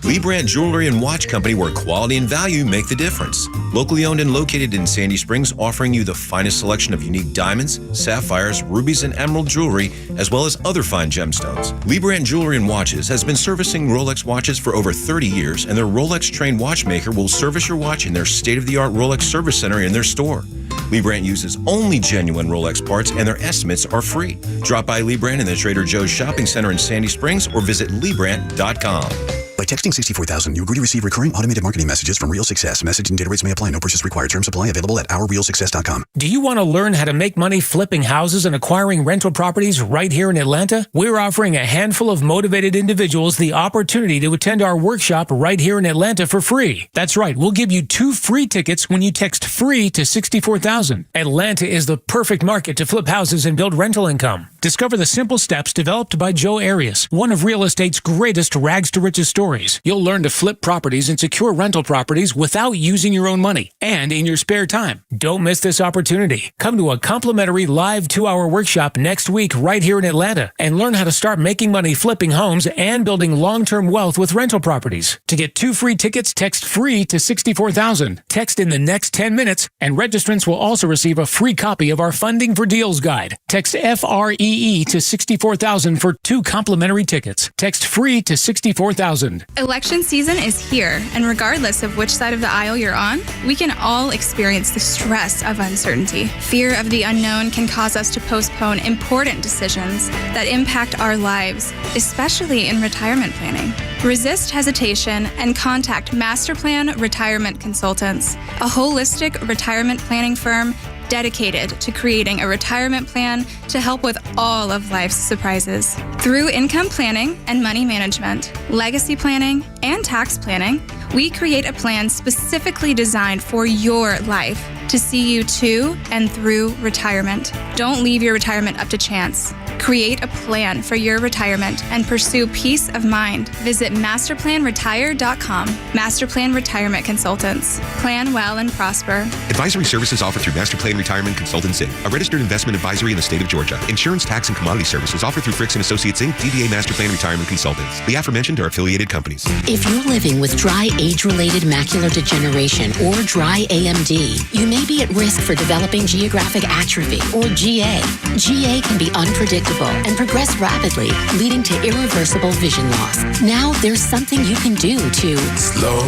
Lee Brandt Jewelry and Watch Company, where quality and value make the difference. Locally owned and located in Sandy Springs, offering you the finest selection of unique diamonds, sapphires, rubies, and emerald jewelry, as well as other fine gemstones. Lee Brandt Jewelry and Watches has been servicing Rolex watches for over 30 years, and their Rolex-trained watchmaker will service your watch in their state-of-the-art Rolex service center in their store. Lee Brandt uses only genuine Rolex parts, and their estimates are free. Drop by Lee Brandt in the Trader Joe's Shopping Center in Sandy Springs or visit LeeBrandt.com. By texting 64,000, you agree to receive recurring automated marketing messages from Real Success. Message and data rates may apply. No purchase required. Terms apply. Available at ourrealsuccess.com. Do you want to learn how to make money flipping houses and acquiring rental properties right here in Atlanta? We're offering a handful of motivated individuals the opportunity to attend our workshop right here in Atlanta for free. That's right. We'll give you 2 free tickets when you text FREE to 64,000. Atlanta is the perfect market to flip houses and build rental income. Discover the simple steps developed by Joe Arias, one of real estate's greatest rags to riches stories. You'll learn to flip properties and secure rental properties without using your own money and in your spare time. Don't miss this opportunity. Come to a complimentary live 2-hour workshop next week right here in Atlanta and learn how to start making money flipping homes and building long-term wealth with rental properties. To get 2 free tickets, text FREE to 64,000. Text in the next 10 minutes, and registrants will also receive a free copy of our Funding for Deals guide. Text FREE to 64,000 for 2 complimentary tickets. Text FREE to 64,000. Election season is here, and regardless of which side of the aisle you're on, we can all experience the stress of uncertainty. Fear of the unknown can cause us to postpone important decisions that impact our lives, especially in retirement planning. Resist hesitation and contact Masterplan Retirement Consultants, a holistic retirement planning firm dedicated to creating a retirement plan to help with all of life's surprises. Through income planning and money management, legacy planning, and tax planning, we create a plan specifically designed for your life to see you to and through retirement. Don't leave your retirement up to chance. Create a plan for your retirement and pursue peace of mind. Visit masterplanretire.com. Masterplan Retirement Consultants. Plan well and prosper. Advisory services offered through Masterplan Retirement Consultants, Inc., a registered investment advisory in the state of Georgia. Insurance, tax, and commodity services offered through Fricks & Associates, Inc., DBA Masterplan Retirement Consultants. The aforementioned are affiliated companies. If you're living with dry age-related macular degeneration or dry AMD, you may be at risk for developing geographic atrophy or GA. GA can be unpredictable and progress rapidly, leading to irreversible vision loss. Now there's something you can do to slow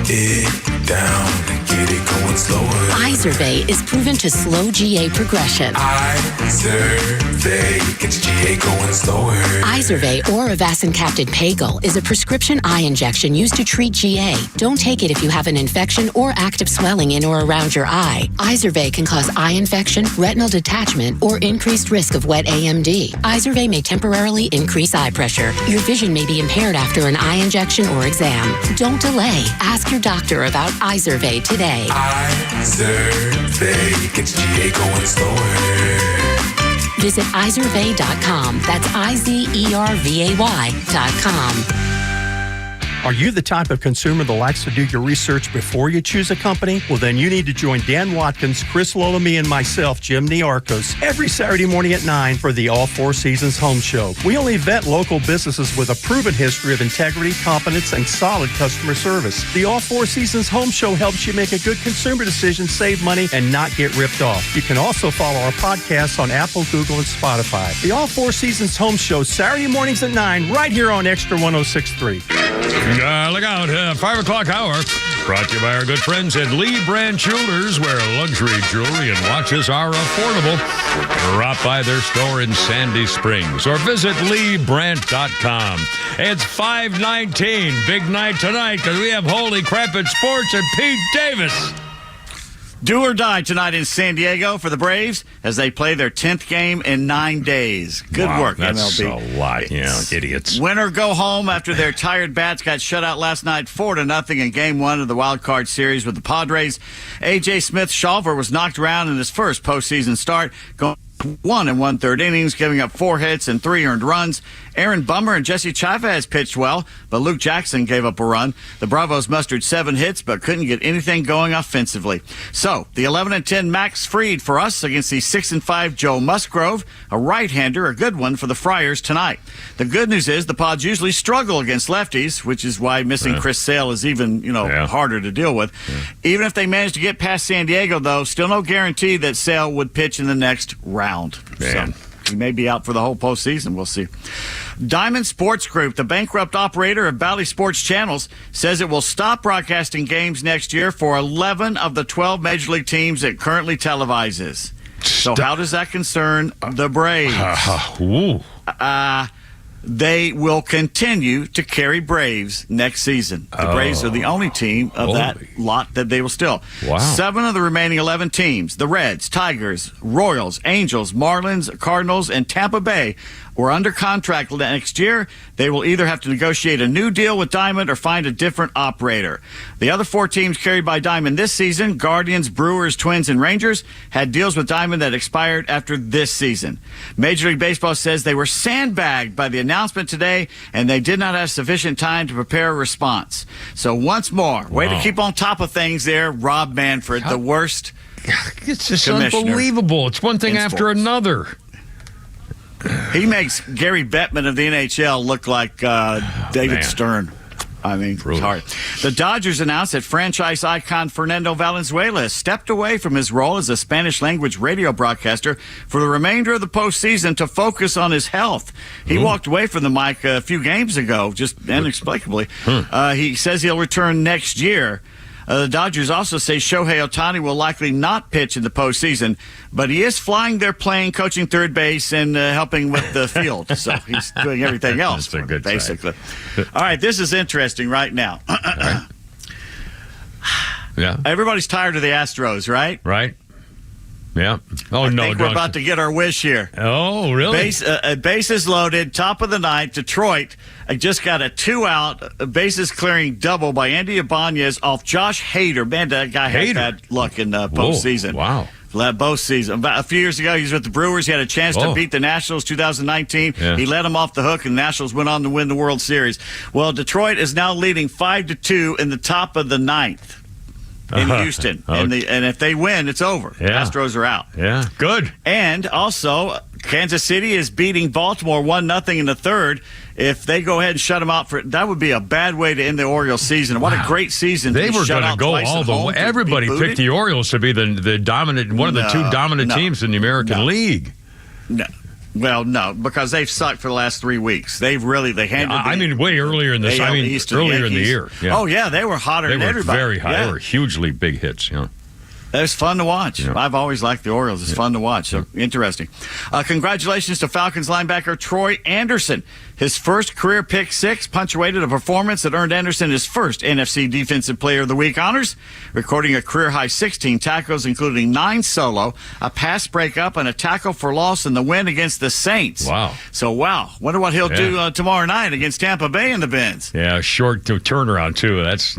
it down and get it going slower. Izervay is proven to slow GA progression. Izervay gets GA going slower. Izervay or avacincaptad Pagel is a prescription eye injection used to treat GA. Don't take it if you have an infection or active swelling in or around your eye. Izervay can cause eye infection, retinal detachment, or increased risk of wet AMD. Izervay may temporarily increase eye pressure. Your vision may be impaired after an eye injection or exam. Don't delay. Ask your doctor about Izervay today. Izervay gets GA going slower. Visit Izervay.com. That's IZERVAY.com. Are you the type of consumer that likes to do your research before you choose a company? Well, then you need to join Dan Watkins, Chris Lolamy, and myself, Jim Niarchos, every Saturday morning at 9 for the All Four Seasons Home Show. We only vet local businesses with a proven history of integrity, competence, and solid customer service. The All Four Seasons Home Show helps you make a good consumer decision, save money, and not get ripped off. You can also follow our podcasts on Apple, Google, and Spotify. The All Four Seasons Home Show, Saturday mornings at 9, right here on XTRA 106.3. Look out, 5 o'clock hour. Brought to you by our good friends at Lee Brand Jewelers, where luxury jewelry and watches are affordable. Drop by their store in Sandy Springs or visit LeeBrand.com. It's 5:19. Big night tonight because we have Holy Crap at Sports and Pete Davis. Do or die tonight in San Diego for the Braves as they play their 10th game in 9 days. Good work, that's MLB. a lot, idiots. Win or go home after their tired bats got shut out last night 4-0 in Game 1 of the Wild Card Series with the Padres. A.J. Smith-Shawver was knocked around in his first postseason start, going 1 1/3 innings, giving up 4 hits and 3 earned runs. Aaron Bummer and Jesse Chavez pitched well, but Luke Jackson gave up a run. The Bravos mustered 7 hits, but couldn't get anything going offensively. So, the 11-10 Max Fried for us against the 6-5 Joe Musgrove, a right-hander, a good one for the Friars tonight. The good news is the Pods usually struggle against lefties, which is why missing Chris Sale is even, harder to deal with. Even if they manage to get past San Diego, though, still no guarantee that Sale would pitch in the next round. So, he may be out for the whole postseason. We'll see. Diamond Sports Group, the bankrupt operator of Bally Sports Channels, says it will stop broadcasting games next year for 11 of the 12 Major League teams it currently televises. So how does that concern the Braves? They will continue to carry Braves next season. The Braves are the only team of that lot that they will still. Wow. 7 of the remaining 11 teams, the Reds, Tigers, Royals, Angels, Marlins, Cardinals, and Tampa Bay, were under contract next year. They will either have to negotiate a new deal with Diamond or find a different operator. The other 4 teams carried by Diamond this season, Guardians, Brewers, Twins, and Rangers, had deals with Diamond that expired after this season. Major League Baseball says they were sandbagged by the announcement today, and they did not have sufficient time to prepare a response. So once more, way to keep on top of things there, Rob Manfred, the worst It's just unbelievable. It's one thing after another. He makes Gary Bettman of the NHL look like David Stern. I mean, it's hard. The Dodgers announced that franchise icon Fernando Valenzuela has stepped away from his role as a Spanish-language radio broadcaster for the remainder of the postseason to focus on his health. He walked away from the mic a few games ago, just inexplicably. He says he'll return next year. The Dodgers also say Shohei Ohtani will likely not pitch in the postseason, but he is flying their plane, coaching third base, and helping with the field. So he's doing everything else, That's a good basically. All right, this is interesting right now. Yeah. Everybody's tired of the Astros, right? Right. Yeah. Oh, I no. think we're about to get our wish here. Oh, really? Bases loaded, top of the ninth. Detroit just got a 2-out, bases clearing double by Andy Ibanez off Josh Hader. Man, that guy had bad luck in the postseason. Wow. Both seasons. About a few years ago, he was with the Brewers. He had a chance to beat the Nationals 2019. Yeah. He let him off the hook, and the Nationals went on to win the World Series. Well, Detroit is now leading 5-2 in the top of the ninth in Houston. And if they win, it's over. Yeah. The Astros are out. Yeah, good. And also, Kansas City is beating Baltimore 1-0 in the third. If they go ahead and shut them out, that would be a bad way to end the Orioles season. What a great season. They were going to go all the way. Everybody picked the Orioles to be the dominant, one of the 2 dominant teams in the American League. No. Well, no, because they've sucked for the last 3 weeks. They handled. Way earlier in the earlier in the year. Yeah. Oh yeah, they were hotter than everybody. Very high. Yeah. They were hugely big hits. Yeah. It was fun to watch. Yeah. I've always liked the Orioles. It's fun to watch. So interesting. Congratulations to Falcons linebacker Troy Anderson. His first career pick six punctuated a performance that earned Anderson his first NFC Defensive Player of the Week honors, recording a career-high 16 tackles, including 9 solo, a pass breakup, and a tackle for loss in the win against the Saints. Wow. So, wonder what he'll do tomorrow night against Tampa Bay in the Benz. Yeah, short turnaround, too. That's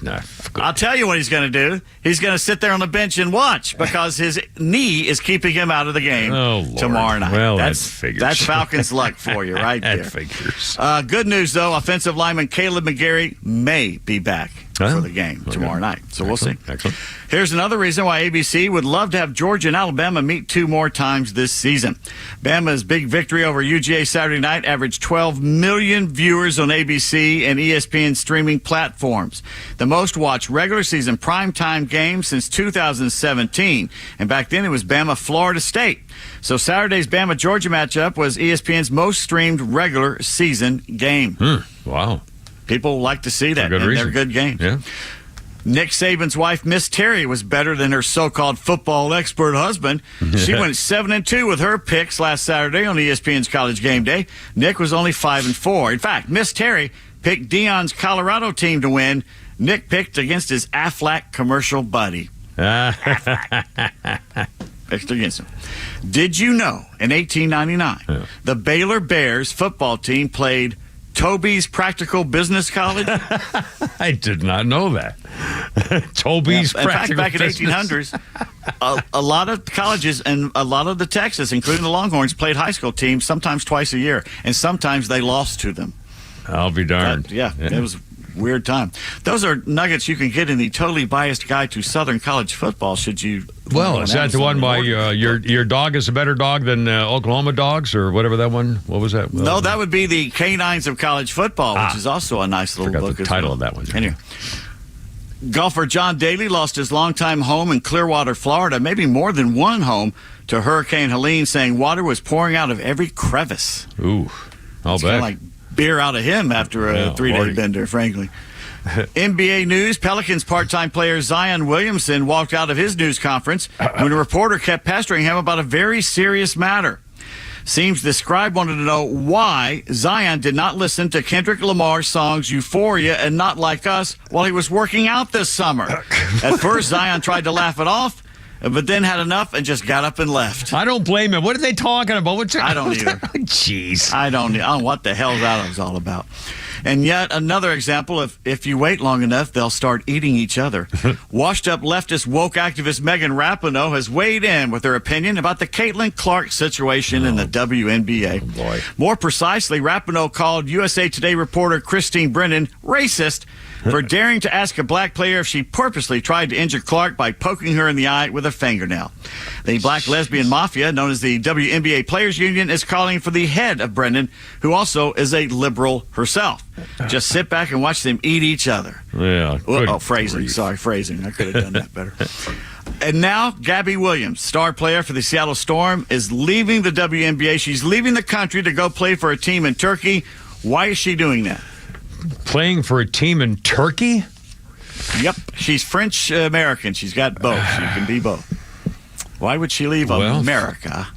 not good. I'll tell you what he's going to do. He's going to sit there on the bench and watch because his knee is keeping him out of the game tomorrow night. Well, that figures. That's Falcons luck for you right there. That figures. Good news, though. Offensive lineman Caleb McGarry may be back for the game tomorrow night. So we'll see. Excellent. Here's another reason why ABC would love to have Georgia and Alabama meet 2 more times this season. Bama's big victory over UGA Saturday night averaged 12 million viewers on ABC and ESPN streaming platforms. The most watched regular season primetime game since 2017. And back then it was Bama-Florida State. So Saturday's Bama-Georgia matchup was ESPN's most streamed regular season game. Wow. People like to see that. They're good games. Yeah. Nick Saban's wife, Miss Terry, was better than her so-called football expert husband. She went 7-2 with her picks last Saturday on ESPN's College Game Day. Nick was only 5-4. In fact, Miss Terry picked Dion's Colorado team to win. Nick picked against his Aflac commercial buddy. Picked against him. Did you know in 1899 the Baylor Bears football team played Toby's Practical Business College? I did not know that. Toby's Practical back in Business. 1800s, a lot of colleges and a lot of the Texas, including the Longhorns, played high school teams sometimes twice a year, and sometimes they lost to them. I'll be darned. It was a weird time. Those are nuggets you can get in the Totally Biased Guide to Southern College Football, should you... Well, is that the one by your dog is a better dog than Oklahoma dogs, or whatever that one? What was that? No, that would be the Canines of College Football, which is also a nice little book. The title of that one. Anyway, golfer John Daly lost his longtime home in Clearwater, Florida, maybe more than one home, to Hurricane Helene, saying water was pouring out of every crevice. Ooh, I'll bet. Kind of like beer out of him after a 3-day bender, frankly. NBA news, Pelicans part-time player Zion Williamson walked out of his news conference when a reporter kept pestering him about a very serious matter. Seems the scribe wanted to know why Zion did not listen to Kendrick Lamar's songs Euphoria and Not Like Us while he was working out this summer. At first, Zion tried to laugh it off, but then had enough and just got up and left. I don't blame him. What are they talking about? I don't either. Jeez. I don't know what the hell that was all about. And yet another example of if you wait long enough, they'll start eating each other. Washed-up leftist woke activist Megan Rapinoe has weighed in with her opinion about the Caitlin Clark situation in the WNBA. Oh, boy. More precisely, Rapinoe called USA Today reporter Christine Brennan racist for daring to ask a black player if she purposely tried to injure Clark by poking her in the eye with a fingernail. The black lesbian mafia, known as the WNBA Players Union, is calling for the head of Brennan, who also is a liberal herself. Just sit back and watch them eat each other. Yeah. Phrasing. Sorry, phrasing. I could have done that better. And now, Gabby Williams, star player for the Seattle Storm, is leaving the WNBA. She's leaving the country to go play for a team in Turkey. Why is she doing that? Playing for a team in Turkey? Yep. She's French-American. She's got both. She can be both. Why would she leave America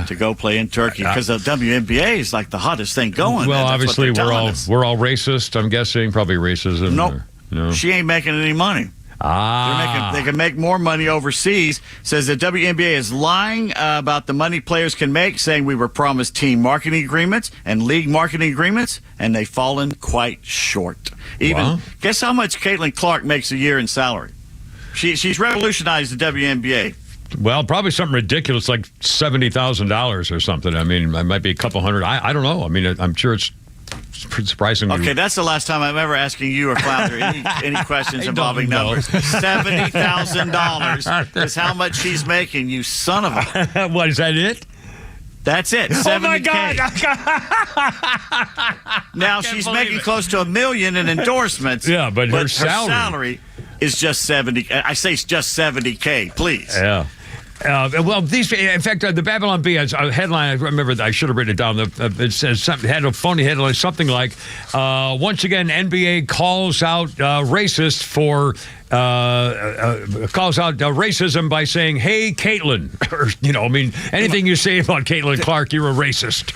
to go play in Turkey? Because the WNBA is like the hottest thing going. Well, obviously we're all racist. I'm guessing probably racism. Nope. No. She ain't making any money. They can make more money overseas. Says the WNBA is lying about the money players can make, saying we were promised team marketing agreements and league marketing agreements, and they've fallen quite short. Guess how much Caitlin Clark makes a year in salary? She's revolutionized the WNBA. Well, probably something ridiculous like $70,000 or something. I mean, it might be a couple hundred. I don't know. I mean, I'm sure it's surprisingly. Okay, that's the last time I'm ever asking you or Flounder any questions involving numbers. $70,000 is how much she's making, you son of a... What, is that it? That's it. $70K. Oh, my God. Now, she's making close to $1 million in endorsements. Yeah, but her salary is just 70. I say it's just $70K, please. Yeah. Well, in fact, the Babylon Bee has a headline. I remember I should have written it down. It says something, had a phony headline, something like, once again, NBA calls out racist for calls out racism by saying, "Hey, Caitlin," or anything you say about Caitlin Clark, you're a racist.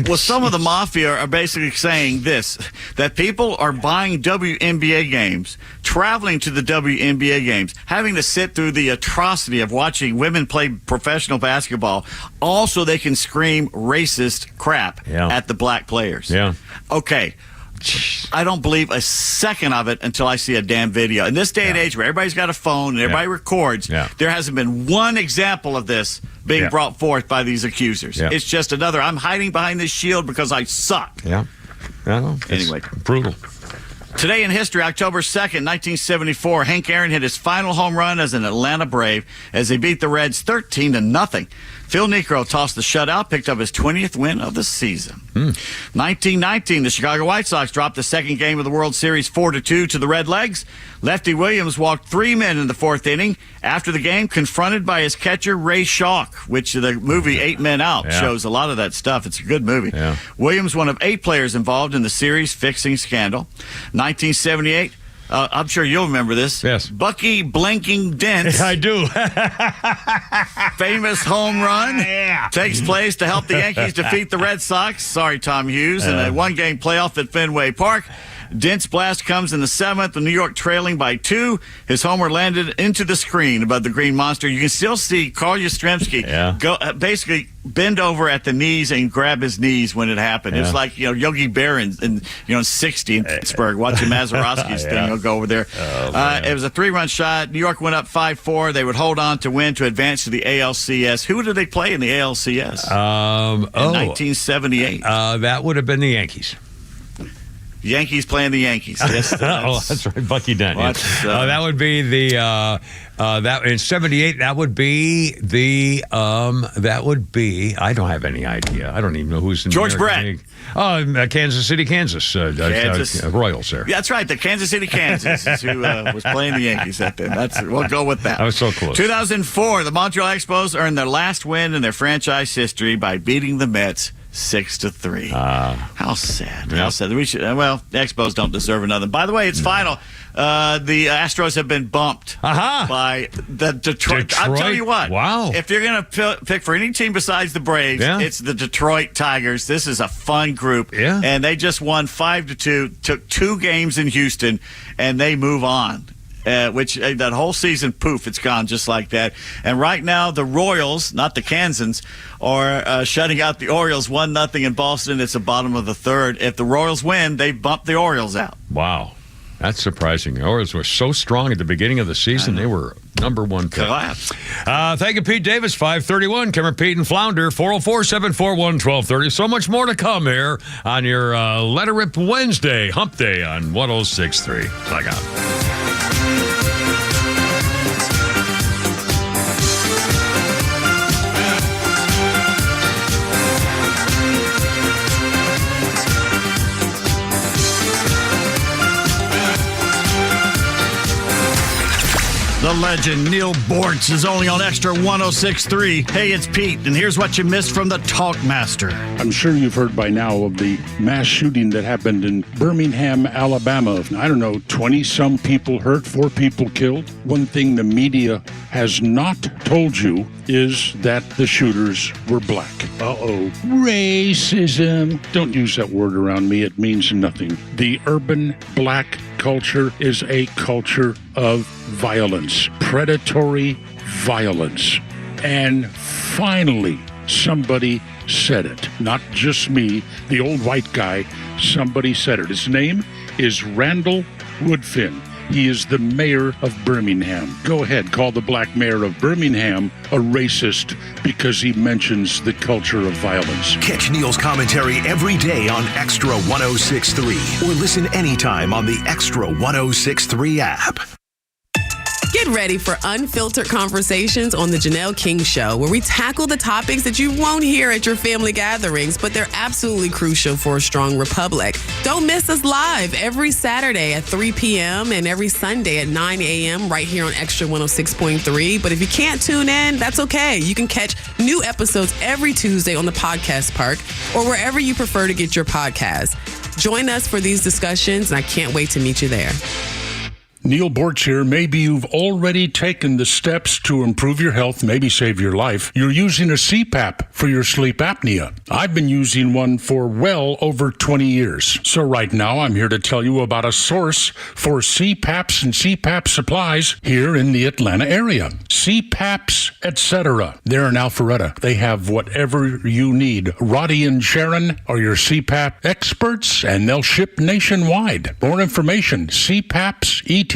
Well, some of the mafia are basically saying this: that people are buying WNBA games, traveling to the WNBA games, having to sit through the atrocity of watching women play professional basketball, all so they can scream racist crap at the black players. Yeah. Okay. I don't believe a second of it until I see a damn video. In this day and age where everybody's got a phone and everybody records, there hasn't been one example of this being brought forth by these accusers. Yeah. It's just another, I'm hiding behind this shield because I suck. Yeah. Anyway. Brutal. Today in history, October 2nd, 1974, Hank Aaron hit his final home run as an Atlanta Brave as they beat the Reds 13-0. Phil Niekro tossed the shutout, picked up his 20th win of the season. 1919, the Chicago White Sox dropped the second game of the World Series 4-2 to the Redlegs. Lefty Williams walked 3 men in the fourth inning. After the game, confronted by his catcher, Ray Schalk, which the movie 8 Men Out shows a lot of that stuff. It's a good movie. Yeah. Williams, one of 8 players involved in the series fixing scandal. 1978, I'm sure you'll remember this. Yes. Bucky Blinking Dents. I do. Famous home run takes place to help the Yankees defeat the Red Sox. Sorry, Tom Hughes. In a one-game playoff at Fenway Park. Dent's blast comes in the 7th, with New York trailing by 2. His homer landed into the screen above the Green Monster. You can still see Carl Yastrzemski go basically bend over at the knees and grab his knees when it happened. It was like Yogi Berra in 60 in Pittsburgh watching Mazeroski's thing. He'll go over there. It was a 3-run shot. New York went up 5-4. They would hold on to win to advance to the ALCS. Who did they play in the ALCS? In 1978. That would have been the Yankees. Yankees playing the Yankees. Yes, that's right, Bucky Dent. That would be the that in '78. That would be the that would be. I don't have any idea. I don't even know who's in George Brett. Kansas City, Kansas Royals there. Yeah, that's right. The Kansas City, Kansas is who was playing the Yankees at then. We'll go with that. I was so close. 2004, the Montreal Expos earned their last win in their franchise history by beating the Mets 6-3. How sad. How sad. The Expos don't deserve another. By the way, it's final. The Astros have been bumped by the Detroit. I'll tell you what. Wow. If you're going to pick for any team besides the Braves, it's the Detroit Tigers. This is a fun group. Yeah. And they just won 5-2, took 2 games in Houston, and they move on. Which that whole season, poof, it's gone just like that. And right now, the Royals, not the Kansans, are shutting out the Orioles 1-0 in Boston. It's the bottom of the 3rd. If the Royals win, they bump the Orioles out. Wow. That's surprising. The Orioles were so strong at the beginning of the season. They were number 1 pick. Collapse. Thank you, Pete Davis, 531. Cameron, Pete, and Flounder, 404-741-1230. So much more to come here on your Letter Rip Wednesday, Hump Day on 106.3. Plug out. The legend Neil Bortz is only on Extra 106.3. Hey, it's Pete, and here's what you missed from the Talkmaster. I'm sure you've heard by now of the mass shooting that happened in Birmingham, Alabama. I don't know, 20-some people hurt, 4 people killed. One thing the media has not told you is that the shooters were black. Uh-oh. Racism. Don't use that word around me. It means nothing. The urban black culture is a culture of violence, predatory violence. And finally, somebody said it. Not just me, the old white guy. Somebody said it. His name is Randall Woodfin. He is the mayor of Birmingham. Go ahead, call the black mayor of Birmingham a racist because he mentions the culture of violence. Catch Neil's commentary every day on Extra 106.3 or listen anytime on the Extra 106.3 app. Get ready for unfiltered conversations on The Janelle King Show, where we tackle the topics that you won't hear at your family gatherings, but they're absolutely crucial for a strong republic. Don't miss us live every Saturday at 3 p.m. and every Sunday at 9 a.m. right here on XTRA 106.3. But if you can't tune in, that's okay. You can catch new episodes every Tuesday on the Podcast Park or wherever you prefer to get your podcasts. Join us for these discussions, and I can't wait to meet you there. Neil Borch here. Maybe you've already taken the steps to improve your health, maybe save your life. You're using a CPAP for your sleep apnea. I've been using one for well over 20 years. So right now, I'm here to tell you about a source for CPAPs and CPAP supplies here in the Atlanta area. CPAPs, etc. They're in Alpharetta. They have whatever you need. Roddy and Sharon are your CPAP experts, and they'll ship nationwide. More information, CPAPs.com.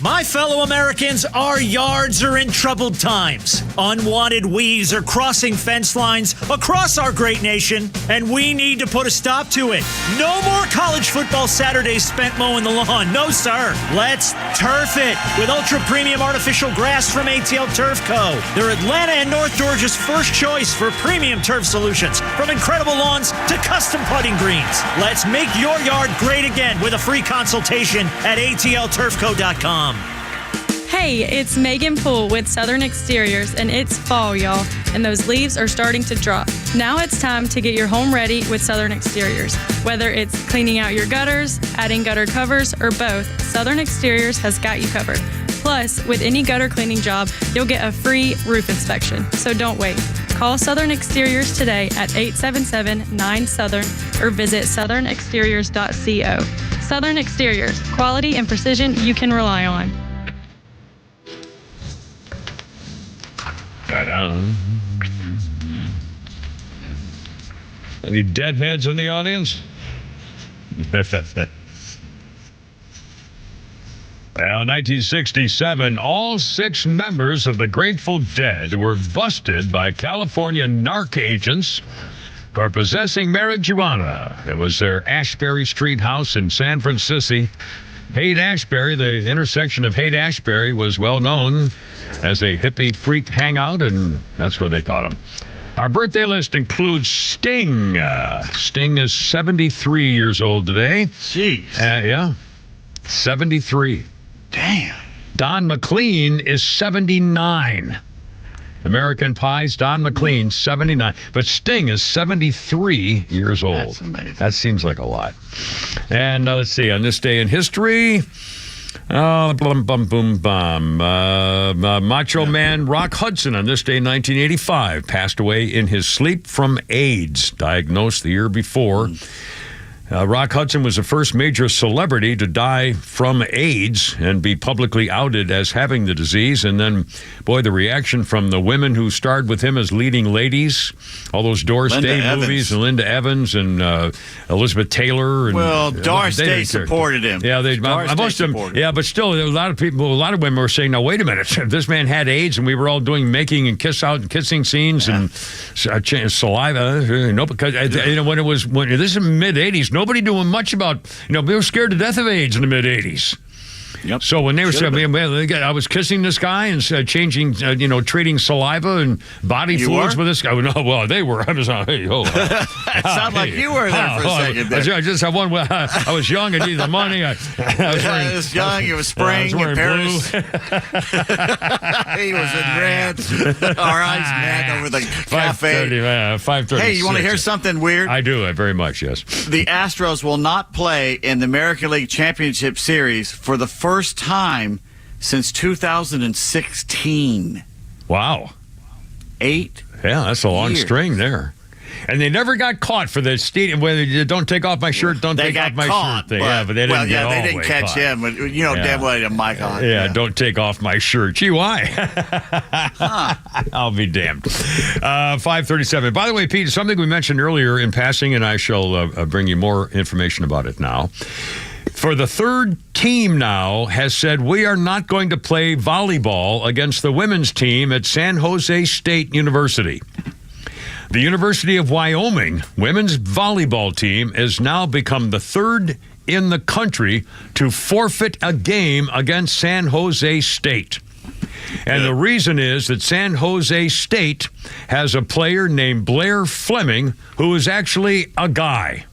My fellow Americans, our yards are in troubled times. Unwanted weeds are crossing fence lines across our great nation, and we need to put a stop to it. No more college football Saturdays spent mowing the lawn. No, sir. Let's turf it with ultra-premium artificial grass from ATL Turf Co. They're Atlanta and North Georgia's first choice for premium turf solutions, from incredible lawns to custom putting greens. Let's make your yard great again with a free consultation at atlturfco.com. Hey, it's Megan Poole with Southern Exteriors, and it's fall, y'all, and those leaves are starting to drop. Now it's time to get your home ready with Southern Exteriors. Whether it's cleaning out your gutters, adding gutter covers, or both, Southern Exteriors has got you covered. Plus, with any gutter cleaning job, you'll get a free roof inspection, so don't wait. Call Southern Exteriors today at 877-9-SOUTHERN or visit southernexteriors.co. Southern Exteriors, quality and precision you can rely on. Any deadheads in the audience? Well, in 1967, all 6 members of the Grateful Dead were busted by California narc agents for possessing marijuana. It was their Ashbury Street house in San Francisco. Haight-Ashbury, the intersection of Haight-Ashbury, was well known as a hippie freak hangout, and that's where they caught him. Our birthday list includes Sting. Sting is 73 years old today. Jeez. Yeah, 73. Damn. Don McLean is 79. American Pie's Don McLean, 79. But Sting is 73 years old. That's amazing. That seems like a lot. And let's see, on this day in history, Macho Man Rock Hudson on this day in 1985 passed away in his sleep from AIDS, diagnosed the year before. Rock Hudson was the first major celebrity to die from AIDS and be publicly outed as having the disease. And then, boy, the reaction from the women who starred with him as leading ladies, all those Doris Day movies, and Linda Evans and Elizabeth Taylor. And, well, Doris Day supported him. Yeah, most of them. Yeah, but still, a lot of women were saying, "Now wait a minute, this man had AIDS, and we were all doing making and kissing scenes and saliva." No, because when this is mid '80s. Nobody doing much about, they were scared to death of AIDS in the mid-'80s. Yep. So when they were saying, I was kissing this guy and changing, trading saliva and body fluids with this guy. No, well, they were. I was like, hey, oh. It sounded like you were there for a second there. I just had one. I was young. I needed the money. I was young. It was spring in Paris. He was in red. Our eyes met over the cafe. 5:30. Hey, you want to hear something weird? I do. Very much, yes. The Astros will not play in the American League Championship Series for the first time since 2016. Wow. 8 Yeah, that's a long string there. And they never got caught for the stadium. Whether you don't take off my shirt, don't take off my shirt thing. Yeah, but they didn't. They didn't catch him. But damn well they didn't mic on. Yeah, don't take off my shirt. Gee, why? I'll be damned. 5:37. By the way, Pete, something we mentioned earlier in passing, and I shall bring you more information about it now. For the third team now has said we are not going to play volleyball against the women's team at San Jose State University. The University of Wyoming women's volleyball team has now become the third in the country to forfeit a game against San Jose State. And the reason is that San Jose State has a player named Blair Fleming who is actually a guy.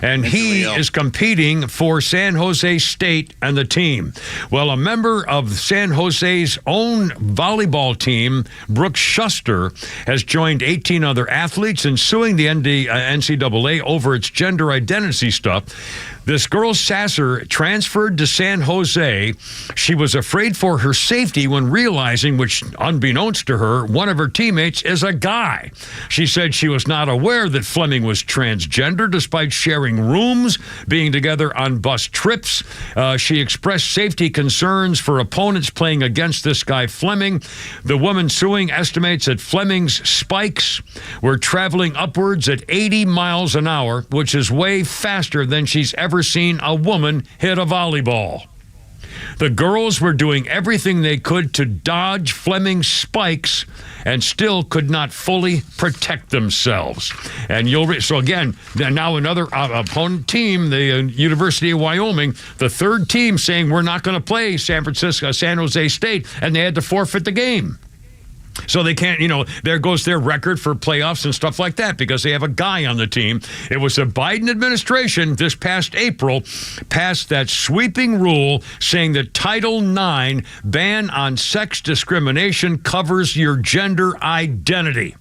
And he is competing for San Jose State and the team. Well, a member of San Jose's own volleyball team, Brooke Schuster, has joined 18 other athletes in suing the NCAA over its gender identity stuff. This girl, Sasser, transferred to San Jose. She was afraid for her safety when realizing, which unbeknownst to her, one of her teammates is a guy. She said she was not aware that Fleming was transgender despite sharing rooms, being together on bus trips. She expressed safety concerns for opponents playing against this guy, Fleming. The woman suing estimates that Fleming's spikes were traveling upwards at 80 miles an hour, which is way faster than she's ever seen a woman hit a volleyball. The girls were doing everything they could to dodge Fleming's spikes and still could not fully protect themselves. And so again, now another opponent team, the University of Wyoming, the third team saying we're not going to play San Jose State, and they had to forfeit the game. So they can't, there goes their record for playoffs and stuff like that because they have a guy on the team. It was the Biden administration this past April passed that sweeping rule saying that Title IX ban on sex discrimination covers your gender identity.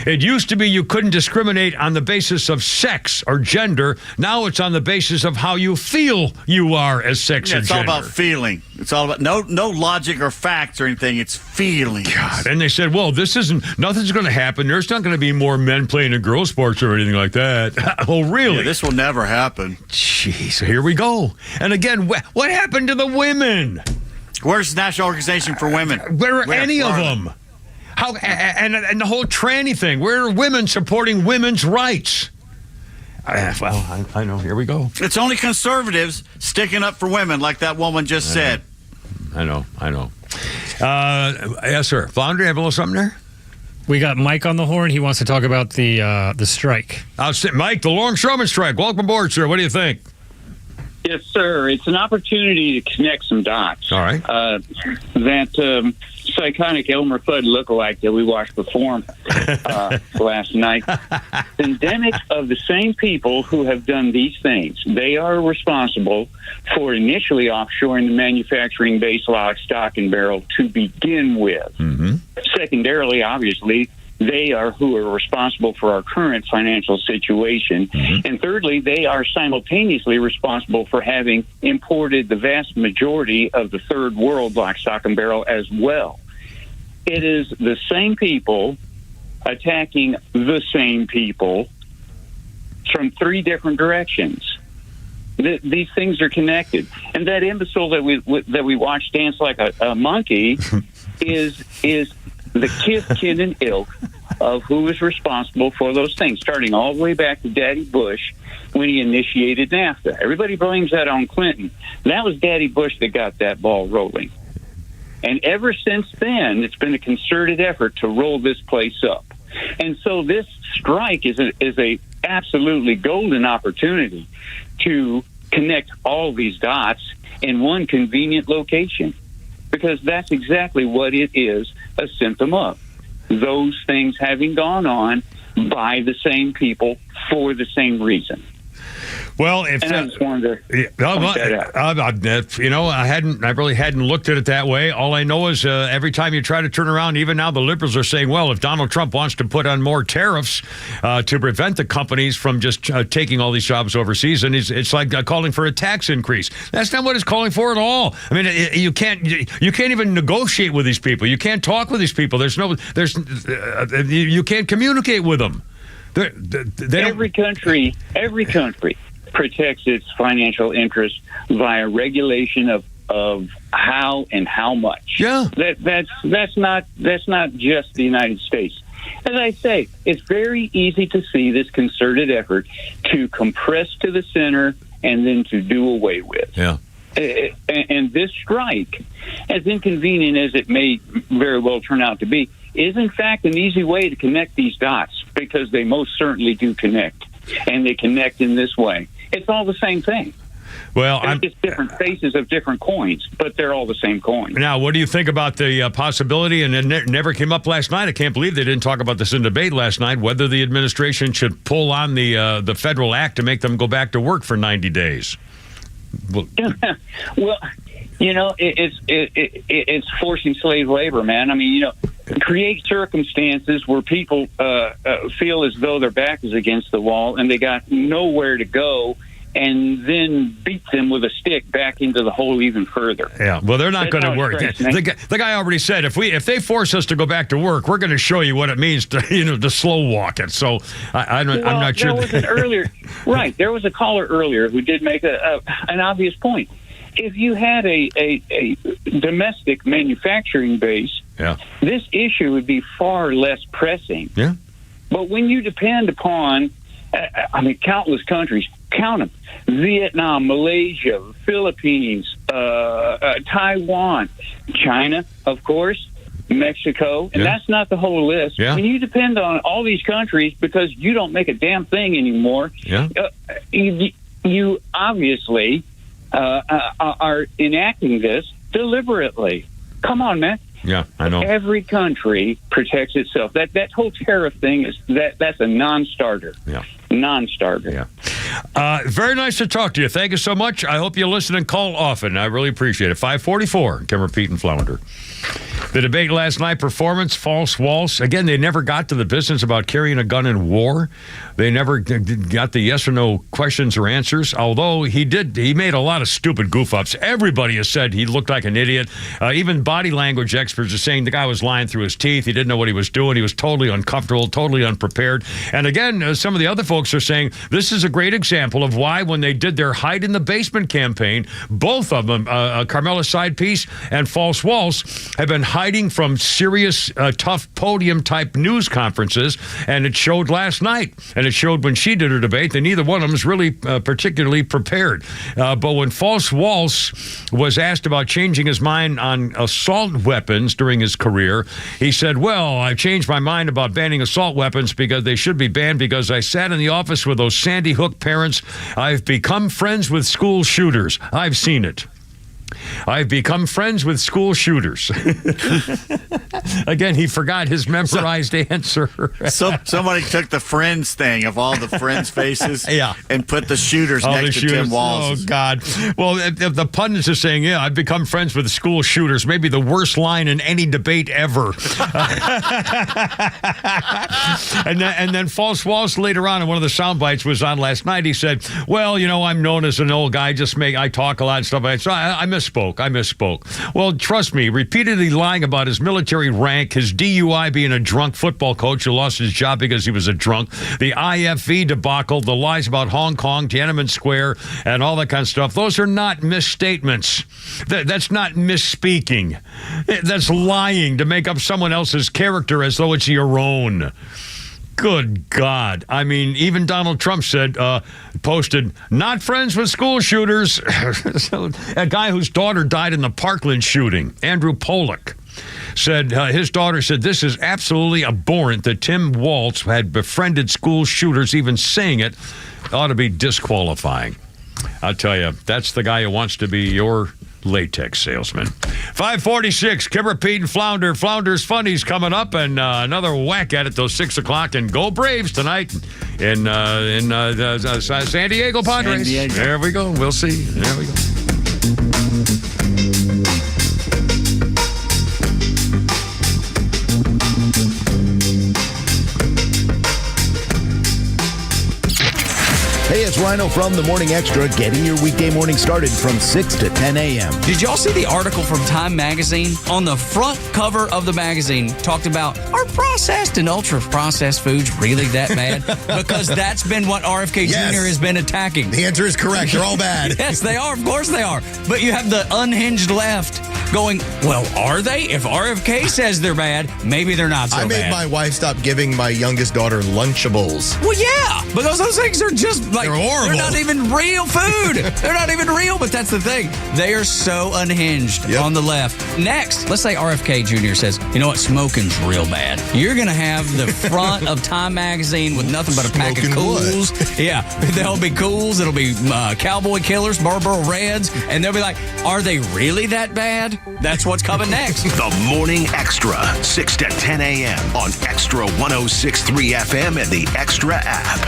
It used to be you couldn't discriminate on the basis of sex or gender. Now it's on the basis of how you feel you are as sex or gender. It's all about feeling. It's all about no logic or facts or anything. It's feeling. God. And they said, well, nothing's going to happen. There's not going to be more men playing in girls' sports or anything like that. Oh, really? Yeah, this will never happen. Jeez, here we go. And again, what happened to the women? Where's the National Organization for Women? Where are any of them? How and the whole tranny thing? Where are women supporting women's rights? Well, I know. Here we go. It's only conservatives sticking up for women, like that woman just said. I know. Yes, sir. Flounder, you have a little something there? We got Mike on the horn. He wants to talk about the strike. Mike, the longshoreman strike. Welcome aboard, sir. What do you think? Yes, sir. It's an opportunity to connect some dots. All right. That psychotic Elmer Fudd lookalike that we watched perform last night. Endemic of the same people who have done these things. They are responsible for initially offshoring the manufacturing base lock, stock, and barrel to begin with. Mm-hmm. Secondarily, obviously, they are who are responsible for our current financial situation. Mm-hmm. And thirdly, they are simultaneously responsible for having imported the vast majority of the third world lock, stock, and barrel as well. It is the same people attacking the same people from three different directions. These things are connected. And that imbecile that we watch dance like a monkey is the kin and ilk of who is responsible for those things, starting all the way back to Daddy Bush when he initiated NAFTA. Everybody blames that on Clinton. That was Daddy Bush that got that ball rolling. And ever since then, it's been a concerted effort to roll this place up. And so this strike is a absolutely golden opportunity to connect all these dots in one convenient location, because that's exactly what it is a symptom of. Those things having gone on by the same people for the same reason. Well, if and I just wanted to point that out. I really hadn't looked at it that way. All I know is every time you try to turn around, even now the liberals are saying, well, if Donald Trump wants to put on more tariffs to prevent the companies from just taking all these jobs overseas, and it's like calling for a tax increase. That's not what it's calling for at all. I mean, you can't even negotiate with these people. You can't talk with these people. You can't communicate with them. Every country protects its financial interests via regulation of how and how much. Yeah, that's not just the United States. As I say, it's very easy to see this concerted effort to compress to the center and then to do away with. Yeah. And this strike, as inconvenient as it may very well turn out to be, is in fact an easy way to connect these dots, because they most certainly do connect. And they connect in this way. It's all the same thing. Well, it's different faces of different coins, but they're all the same coin. Now, what do you think about the possibility, and it never came up last night, I can't believe they didn't talk about this in debate last night, whether the administration should pull on the federal act to make them go back to work for 90 days? Well, it's forcing slave labor, man. I mean, create circumstances where people feel as though their back is against the wall and they got nowhere to go, and then beat them with a stick back into the hole even further. Yeah, well, they're not going to work. The guy already said if they force us to go back to work, we're going to show you what it means to to slow walk it. So I'm not sure. There was a caller earlier who did make an obvious point. If you had a domestic manufacturing base, this issue would be far less pressing. Yeah. But when you depend upon, countless countries, count them: Vietnam, Malaysia, Philippines, Taiwan, China, of course, Mexico, and that's not the whole list. Yeah. When you depend on all these countries because you don't make a damn thing anymore, you obviously are enacting this deliberately. Come on, man. Yeah, I know. Every country protects itself. That whole tariff thing that's a non-starter. Yeah. Non-starter. Yeah. Very nice to talk to you. Thank you so much. I hope you listen and call often. I really appreciate it. 544, Kimmer, Pete, and Flounder. The debate last night, performance, false waltz. Again, they never got to the business about carrying a gun in war. They never got the yes or no questions or answers, although he made a lot of stupid goof-ups. Everybody has said he looked like an idiot. Even body language experts are saying the guy was lying through his teeth. He didn't know what he was doing. He was totally uncomfortable, totally unprepared. And again, some of the other folks are saying this is a great example of why when they did their hide in the basement campaign, both of them, Carmela Side Piece and False Waltz, have been hiding from serious, tough podium-type news conferences, and it showed last night. And it showed when she did her debate that neither one of them was really particularly prepared. But when False Waltz was asked about changing his mind on assault weapons during his career, he said, well, I've changed my mind about banning assault weapons because they should be banned because I sat in the office with those Sandy Hook parents. I've become friends with school shooters. I've seen it. I've become friends with school shooters. Again, he forgot his memorized answer. So somebody took the Friends thing of all the Friends faces and put the shooters next to Tim Walz. Oh, God. Well, if the pundits are saying, I've become friends with school shooters, maybe the worst line in any debate ever. and then False Waltz later on in one of the sound bites was on last night. He said, well, I'm known as an old guy. I talk a lot and stuff like that. So I misspoke. Well, trust me, repeatedly lying about his military rank, his DUI being a drunk football coach who lost his job because he was a drunk, the IFV debacle, the lies about Hong Kong, Tiananmen Square, and all that kind of stuff. Those are not misstatements. That's not misspeaking. That's lying to make up someone else's character as though it's your own. Good God. I mean, even Donald Trump posted, not friends with school shooters. So, a guy whose daughter died in the Parkland shooting, Andrew Pollock, said his daughter said, this is absolutely abhorrent that Tim Walz had befriended school shooters. Even saying it ought to be disqualifying. I'll tell you, that's the guy who wants to be your latex salesman. 546, Kimmer, Pete, and Flounder. Flounder's Funnies coming up, and another whack at it till 6 o'clock. And go Braves tonight in San Diego Padres. San Diego. There we go. We'll see. There we go. Hey, it's Rhino from The Morning Extra, getting your weekday morning started from 6 to 10 a.m. Did y'all see the article from Time Magazine? On the front cover of the magazine, talked about, are processed and ultra-processed foods really that bad? Because that's been what RFK Jr. has been attacking. The answer is correct. They're all bad. Yes, they are. Of course they are. But you have the unhinged left going, well, are they? If RFK says they're bad, maybe they're not so bad. I made my wife stop giving my youngest daughter Lunchables. Well, yeah, because those things are just like, they're horrible. They're not even real food. They're not even real, but that's the thing. They are so unhinged on the left. Next, let's say RFK Jr. says, you know what, smoking's real bad. You're going to have the front of Time Magazine with nothing but a pack of Cools. Yeah, there'll be Cools. It'll be Cowboy Killers, Marlboro Reds, and they'll be like, are they really that bad? That's what's coming next. The Morning Extra, 6 to 10 a.m. on XTRA 106.3 FM and the XTRA app.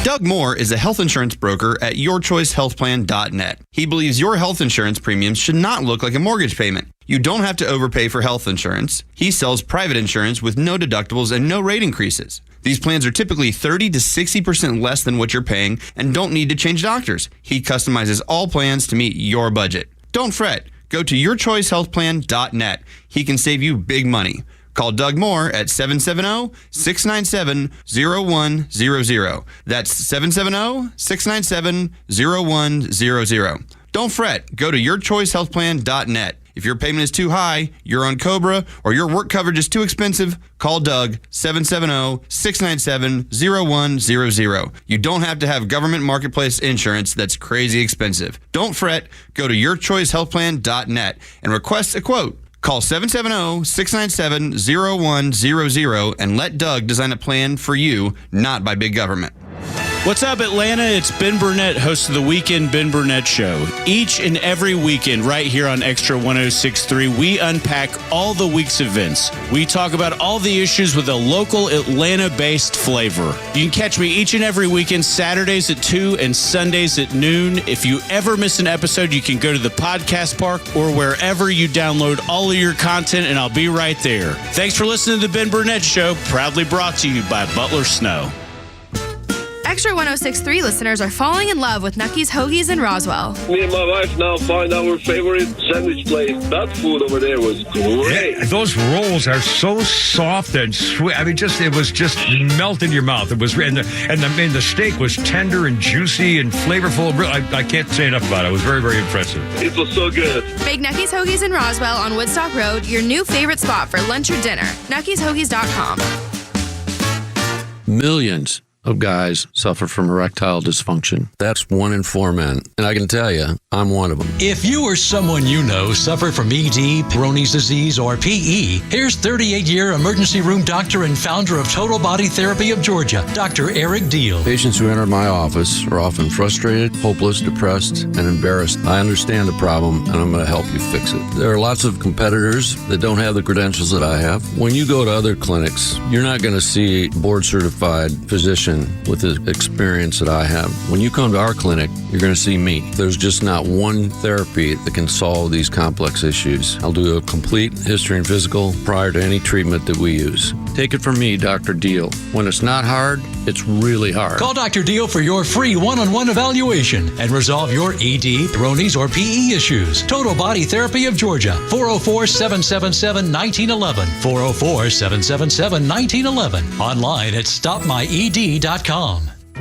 Doug Moore is a health insurance broker at yourchoicehealthplan.net. He believes your health insurance premiums should not look like a mortgage payment. You don't have to overpay for health insurance. He sells private insurance with no deductibles and no rate increases. These plans are typically 30 to 60% less than what you're paying and don't need to change doctors. He customizes all plans to meet your budget. Don't fret. Go to yourchoicehealthplan.net. He can save you big money. Call Doug Moore at 770-697-0100. That's 770-697-0100. Don't fret. Go to yourchoicehealthplan.net. If your payment is too high, you're on COBRA, or your work coverage is too expensive, call Doug, 770-697-0100. You don't have to have government marketplace insurance that's crazy expensive. Don't fret. Go to yourchoicehealthplan.net and request a quote. Call 770-697-0100 and let Doug design a plan for you, not by big government. What's up, Atlanta? It's Ben Burnett, host of the Weekend Ben Burnett Show. Each and every weekend, right here on XTRA 106.3, we unpack all the week's events. We talk about all the issues with a local Atlanta-based flavor. You can catch me each and every weekend, Saturdays at 2 and Sundays at noon. If you ever miss an episode, you can go to the podcast park or wherever you download all of your content, and I'll be right there. Thanks for listening to the Ben Burnett Show, proudly brought to you by Butler Snow. XTRA 106.3 listeners are falling in love with Nucky's Hoagies in Roswell. Me and my wife now find our favorite sandwich place. That food over there was great. Yeah, those rolls are so soft and sweet. I mean, it was just melt in your mouth. It was, and the steak was tender and juicy and flavorful. I can't say enough about it. It was very, very impressive. It was so good. Make Nucky's Hoagies in Roswell on Woodstock Road your new favorite spot for lunch or dinner. Nucky'sHoagies.com. Millions of guys suffer from erectile dysfunction. That's 1 in 4 men. And I can tell you, I'm one of them. If you or someone you know suffer from ED, Peyronie's disease, or PE, here's 38-year emergency room doctor and founder of Total Body Therapy of Georgia, Dr. Eric Deal. Patients who enter my office are often frustrated, hopeless, depressed, and embarrassed. I understand the problem, and I'm going to help you fix it. There are lots of competitors that don't have the credentials that I have. When you go to other clinics, you're not going to see a board-certified physician with the experience that I have. When you come to our clinic, you're going to see me. There's just not one therapy that can solve these complex issues. I'll do a complete history and physical prior to any treatment that we use. Take it from me, Dr. Deal. When it's not hard, it's really hard. Call Dr. Deal for your free one-on-one evaluation and resolve your ED, Peyronie's, or PE issues. Total Body Therapy of Georgia, 404-777-1911, 404-777-1911, online at stopmyed.com.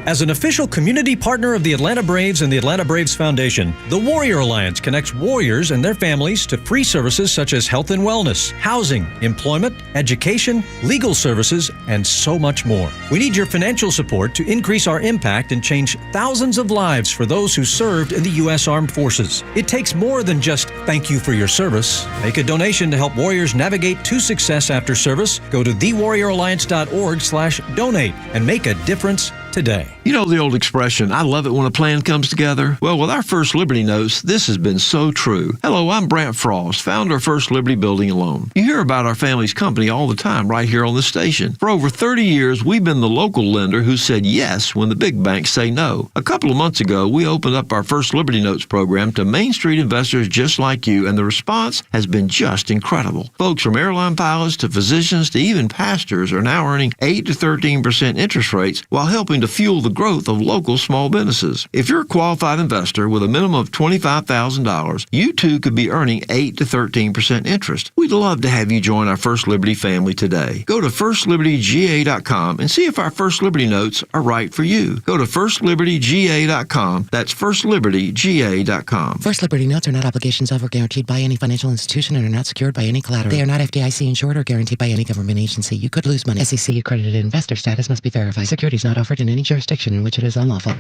As an official community partner of the Atlanta Braves and the Atlanta Braves Foundation, the Warrior Alliance connects warriors and their families to free services such as health and wellness, housing, employment, education, legal services, and so much more. We need your financial support to increase our impact and change thousands of lives for those who served in the U.S. Armed Forces. It takes more than just thank you for your service. Make a donation to help warriors navigate to success after service. Go to thewarrioralliance.org/donate and make a difference today. You know the old expression, I love it when a plan comes together? Well, with our First Liberty Notes, this has been so true. Hello, I'm Brant Frost, founder of First Liberty Building and Loan. You hear about our family's company all the time right here on the station. For over 30 years, we've been the local lender who said yes when the big banks say no. A couple of months ago, we opened up our First Liberty Notes program to Main Street investors just like you, and the response has been just incredible. Folks from airline pilots to physicians to even pastors are now earning 8 to 13% interest rates while helping helping to fuel the growth of local small businesses. If you're a qualified investor with a minimum of $25,000, you too could be earning 8 to 13% interest. We'd love to have you join our First Liberty family today. Go to firstlibertyga.com and see if our First Liberty notes are right for you. Go to firstlibertyga.com. That's firstlibertyga.com. First Liberty notes are not obligations of or guaranteed by any financial institution and are not secured by any collateral. They are not FDIC insured or guaranteed by any government agency. You could lose money. SEC accredited investor status must be verified. Securities not offered in any jurisdiction in which it is unlawful.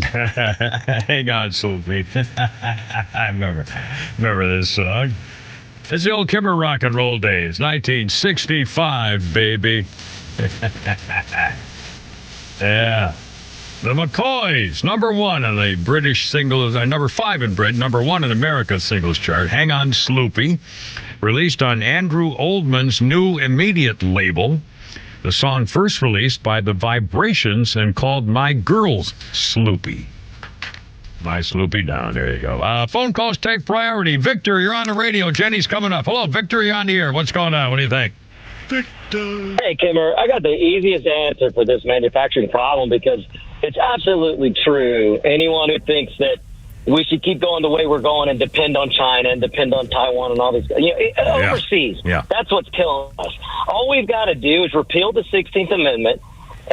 Hang on, Sophie. I remember this song. It's the old Kimmer rock and roll days, 1965, baby. Yeah. The McCoys, number 1 on the British singles, number 5 in Britain, number 1 in America's singles chart. Hang On Sloopy, released on Andrew Oldman's new Immediate label. The song first released by The Vibrations and called My Girl's Sloopy. My Sloopy down. There you go. Phone calls take priority. Victor, you're on the radio. Jenny's coming up. Hello, Victor, you're on the air. What's going on? What do you think? Victor. Hey, Kimmer, I got the easiest answer for this manufacturing problem because it's absolutely true. Anyone who thinks that we should keep going the way we're going and depend on China and depend on Taiwan and all these, overseas, that's what's killing us. All we've got to do is repeal the 16th Amendment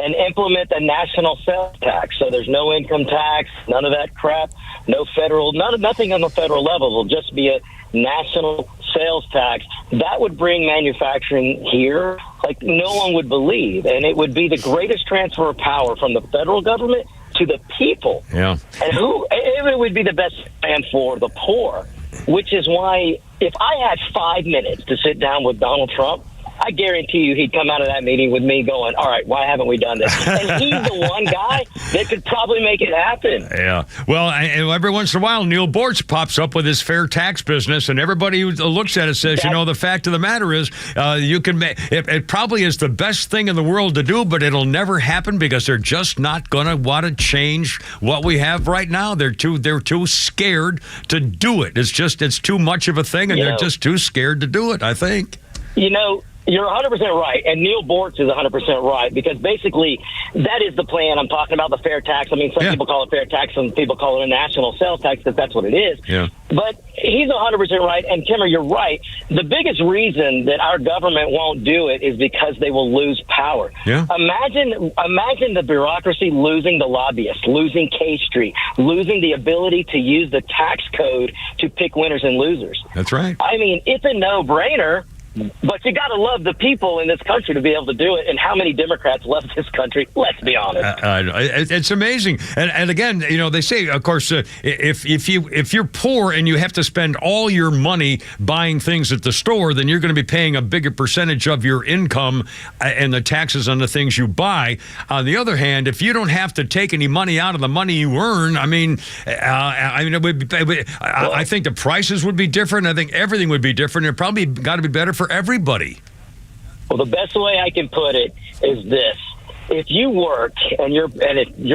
and implement the national sales tax. So there's no income tax, none of that crap, no federal, nothing on the federal level. It'll just be a national sales tax. That would bring manufacturing here like no one would believe, and it would be the greatest transfer of power from the federal government to the people. Yeah. And it would be the best plan for the poor, which is why if I had 5 minutes to sit down with Donald Trump, I guarantee you he'd come out of that meeting with me going, all right, why haven't we done this? And he's the one guy that could probably make it happen. Yeah. Well, and every once in a while, Neil Bortz pops up with his fair tax business, and everybody who looks at it says, the fact of the matter is you can make it probably is the best thing in the world to do, but it'll never happen because they're just not going to want to change what we have right now. They're too scared to do it. It's too much of a thing, and they're just too scared to do it, I think. You're 100% right, and Neil Bortz is 100% right, because basically that is the plan. I'm talking about the fair tax. I mean, some people call it fair tax, some people call it a national sales tax, because that's what it is. Yeah. But he's 100% right, and Kimmer, you're right. The biggest reason that our government won't do it is because they will lose power. Yeah. Imagine the bureaucracy losing the lobbyists, losing K Street, losing the ability to use the tax code to pick winners and losers. That's right. I mean, it's a no-brainer. But you got to love the people in this country to be able to do it. And how many Democrats love this country? Let's be honest. It's amazing. And again, they say, of course, if you're poor and you have to spend all your money buying things at the store, then you're going to be paying a bigger percentage of your income and the taxes on the things you buy. On the other hand, if you don't have to take any money out of the money you earn, I think the prices would be different. I think everything would be different. It probably got to be better for everybody. Well, the best way I can put it is this: if you work and you're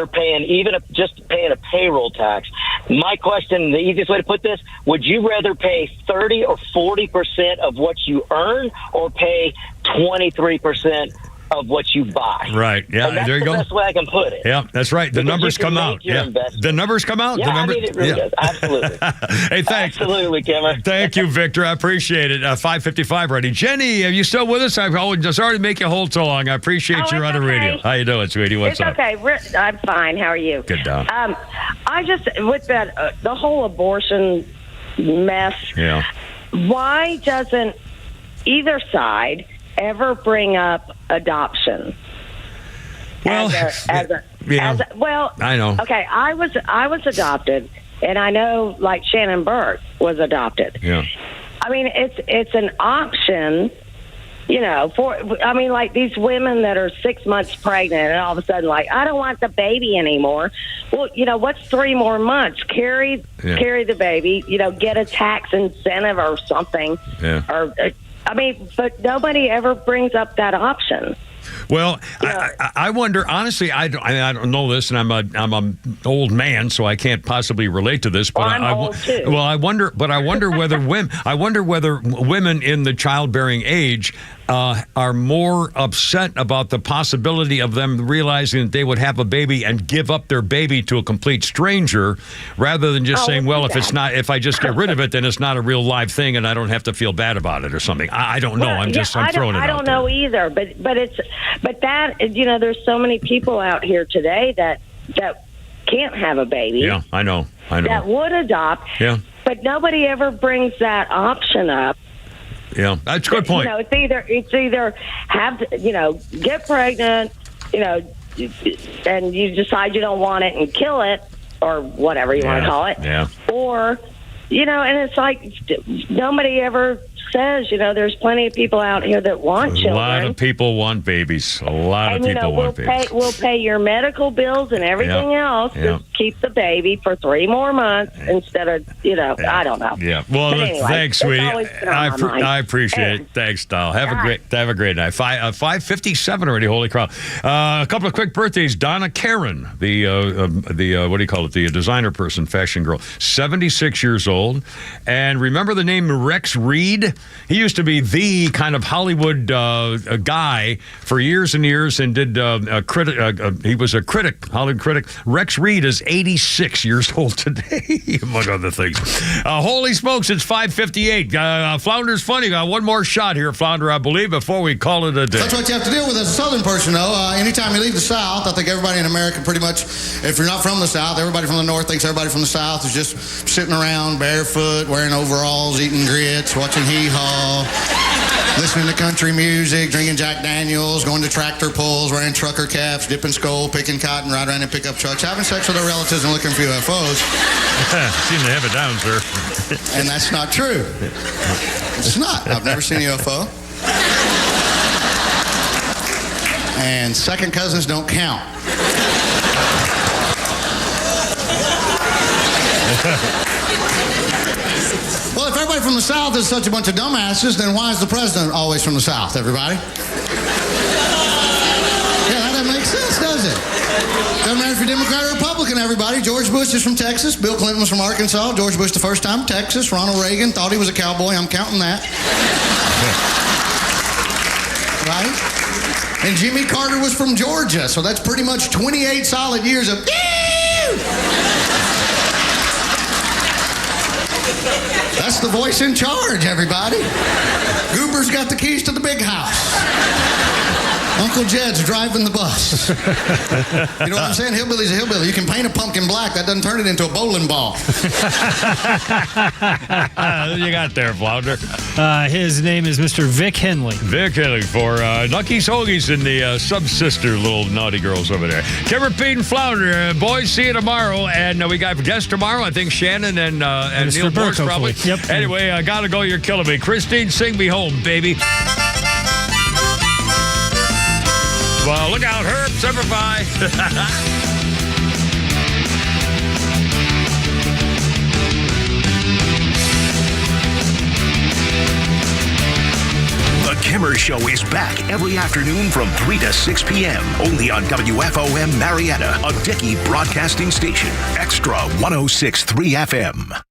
paying just paying a payroll tax, my question, the easiest way to put this: would you rather pay 30 or 40% of what you earn, or pay 23% of what you buy? Right. Yeah. And that's there you go. The best way I can put it. Yeah, that's right. The numbers come out. Yeah. The numbers come out. Yeah, it really does. Absolutely. Hey, thanks. Absolutely, Kimmer. Thank you, Victor. I appreciate it. 5:55 ready. Jenny, are you still with us? I'm sorry to make you hold so long. I appreciate you on the radio. How you doing, sweetie? What's up? It's okay. I'm fine. How are you? Good, Don. I just, with that, the whole abortion mess, why doesn't either side ever bring up adoption? Well, I know. Okay, I was adopted, and I know, like, Shannon Burke was adopted. Yeah. I mean, it's an option, like these women that are 6 months pregnant and all of a sudden, like, I don't want the baby anymore. Well, what's 3 more months? Carry the baby, get a tax incentive or something. Yeah. But nobody ever brings up that option. Well, I wonder, honestly, I don't know this, and I'm an old man, so I can't possibly relate to this. But I'm old too. Well, I wonder whether women in the childbearing age are more upset about the possibility of them realizing that they would have a baby and give up their baby to a complete stranger, rather than just saying, well, if I just get rid of it, then it's not a real live thing and I don't have to feel bad about it or something. I don't know. I'm throwing it out I don't know either, but that, there's so many people out here today that can't have a baby. Yeah, I know. That would adopt. Yeah. But nobody ever brings that option up. Yeah, that's a good point. It's either have to, get pregnant, and you decide you don't want it and kill it, or whatever you want to call it. Yeah. Or, and it's like nobody ever says, there's plenty of people out here that want children. A lot of people want babies. A lot of people want babies. We'll pay your medical bills and everything else to keep the baby for 3 more months instead of, I don't know. Yeah. Well, anyway, thanks, sweetie. I appreciate it. Thanks, doll. Have a great night. 5:57 already. Holy cow! A couple of quick birthdays. Donna Karen, the what do you call it? The designer person, fashion girl, 76 years old. And remember the name Rex Reed? He used to be the kind of Hollywood guy for years and years, and did he was a critic, Hollywood critic. Rex Reed is 86 years old today, among other things. Holy smokes, it's 5:58. Flounder's funny. Got one more shot here, Flounder, I believe, before we call it a day. That's what you have to deal with as a Southern person, though. Anytime you leave the South, I think everybody in America pretty much, if you're not from the South, everybody from the North thinks everybody from the South is just sitting around barefoot, wearing overalls, eating grits, watching hee-haw, listening to country music, drinking Jack Daniels, going to tractor pulls, wearing trucker caps, dipping skull, picking cotton, ride around in pickup trucks, having sex with their relatives and looking for UFOs. Seem to have it down, sir. And that's not true. It's not. I've never seen a UFO. And second cousins don't count. Well, if everybody from the South is such a bunch of dumbasses, then why is the president always from the South, everybody? Yeah, that doesn't make sense, does it? Doesn't matter if you're Democrat or Republican, everybody. George Bush is from Texas. Bill Clinton was from Arkansas. George Bush the first time, Texas. Ronald Reagan thought he was a cowboy. I'm counting that. Right? And Jimmy Carter was from Georgia, so that's pretty much 28 solid years of... That's the voice in charge, everybody. Goober's got the keys to the big house. Uncle Jed's driving the bus. You know what I'm saying? Hillbilly's a hillbilly. You can paint a pumpkin black. That doesn't turn it into a bowling ball. You got there, Flounder. His name is Mr. Vic Henley. Vic Henley for Nucky's Hoagies and the sub-sister little naughty girls over there. Kimmer, Pete, and Flounder. Boys, see you tomorrow. And we got guests tomorrow. I think Shannon and Neil Morse probably. Yep. Anyway, I gotta go. You're killing me. Christine, sing me home, baby. Well, look out, Herb. Semper Fi. The Kimmer Show is back every afternoon from 3 to 6 p.m. only on WFOM Marietta, a Dickey broadcasting station. XTRA 106.3 FM.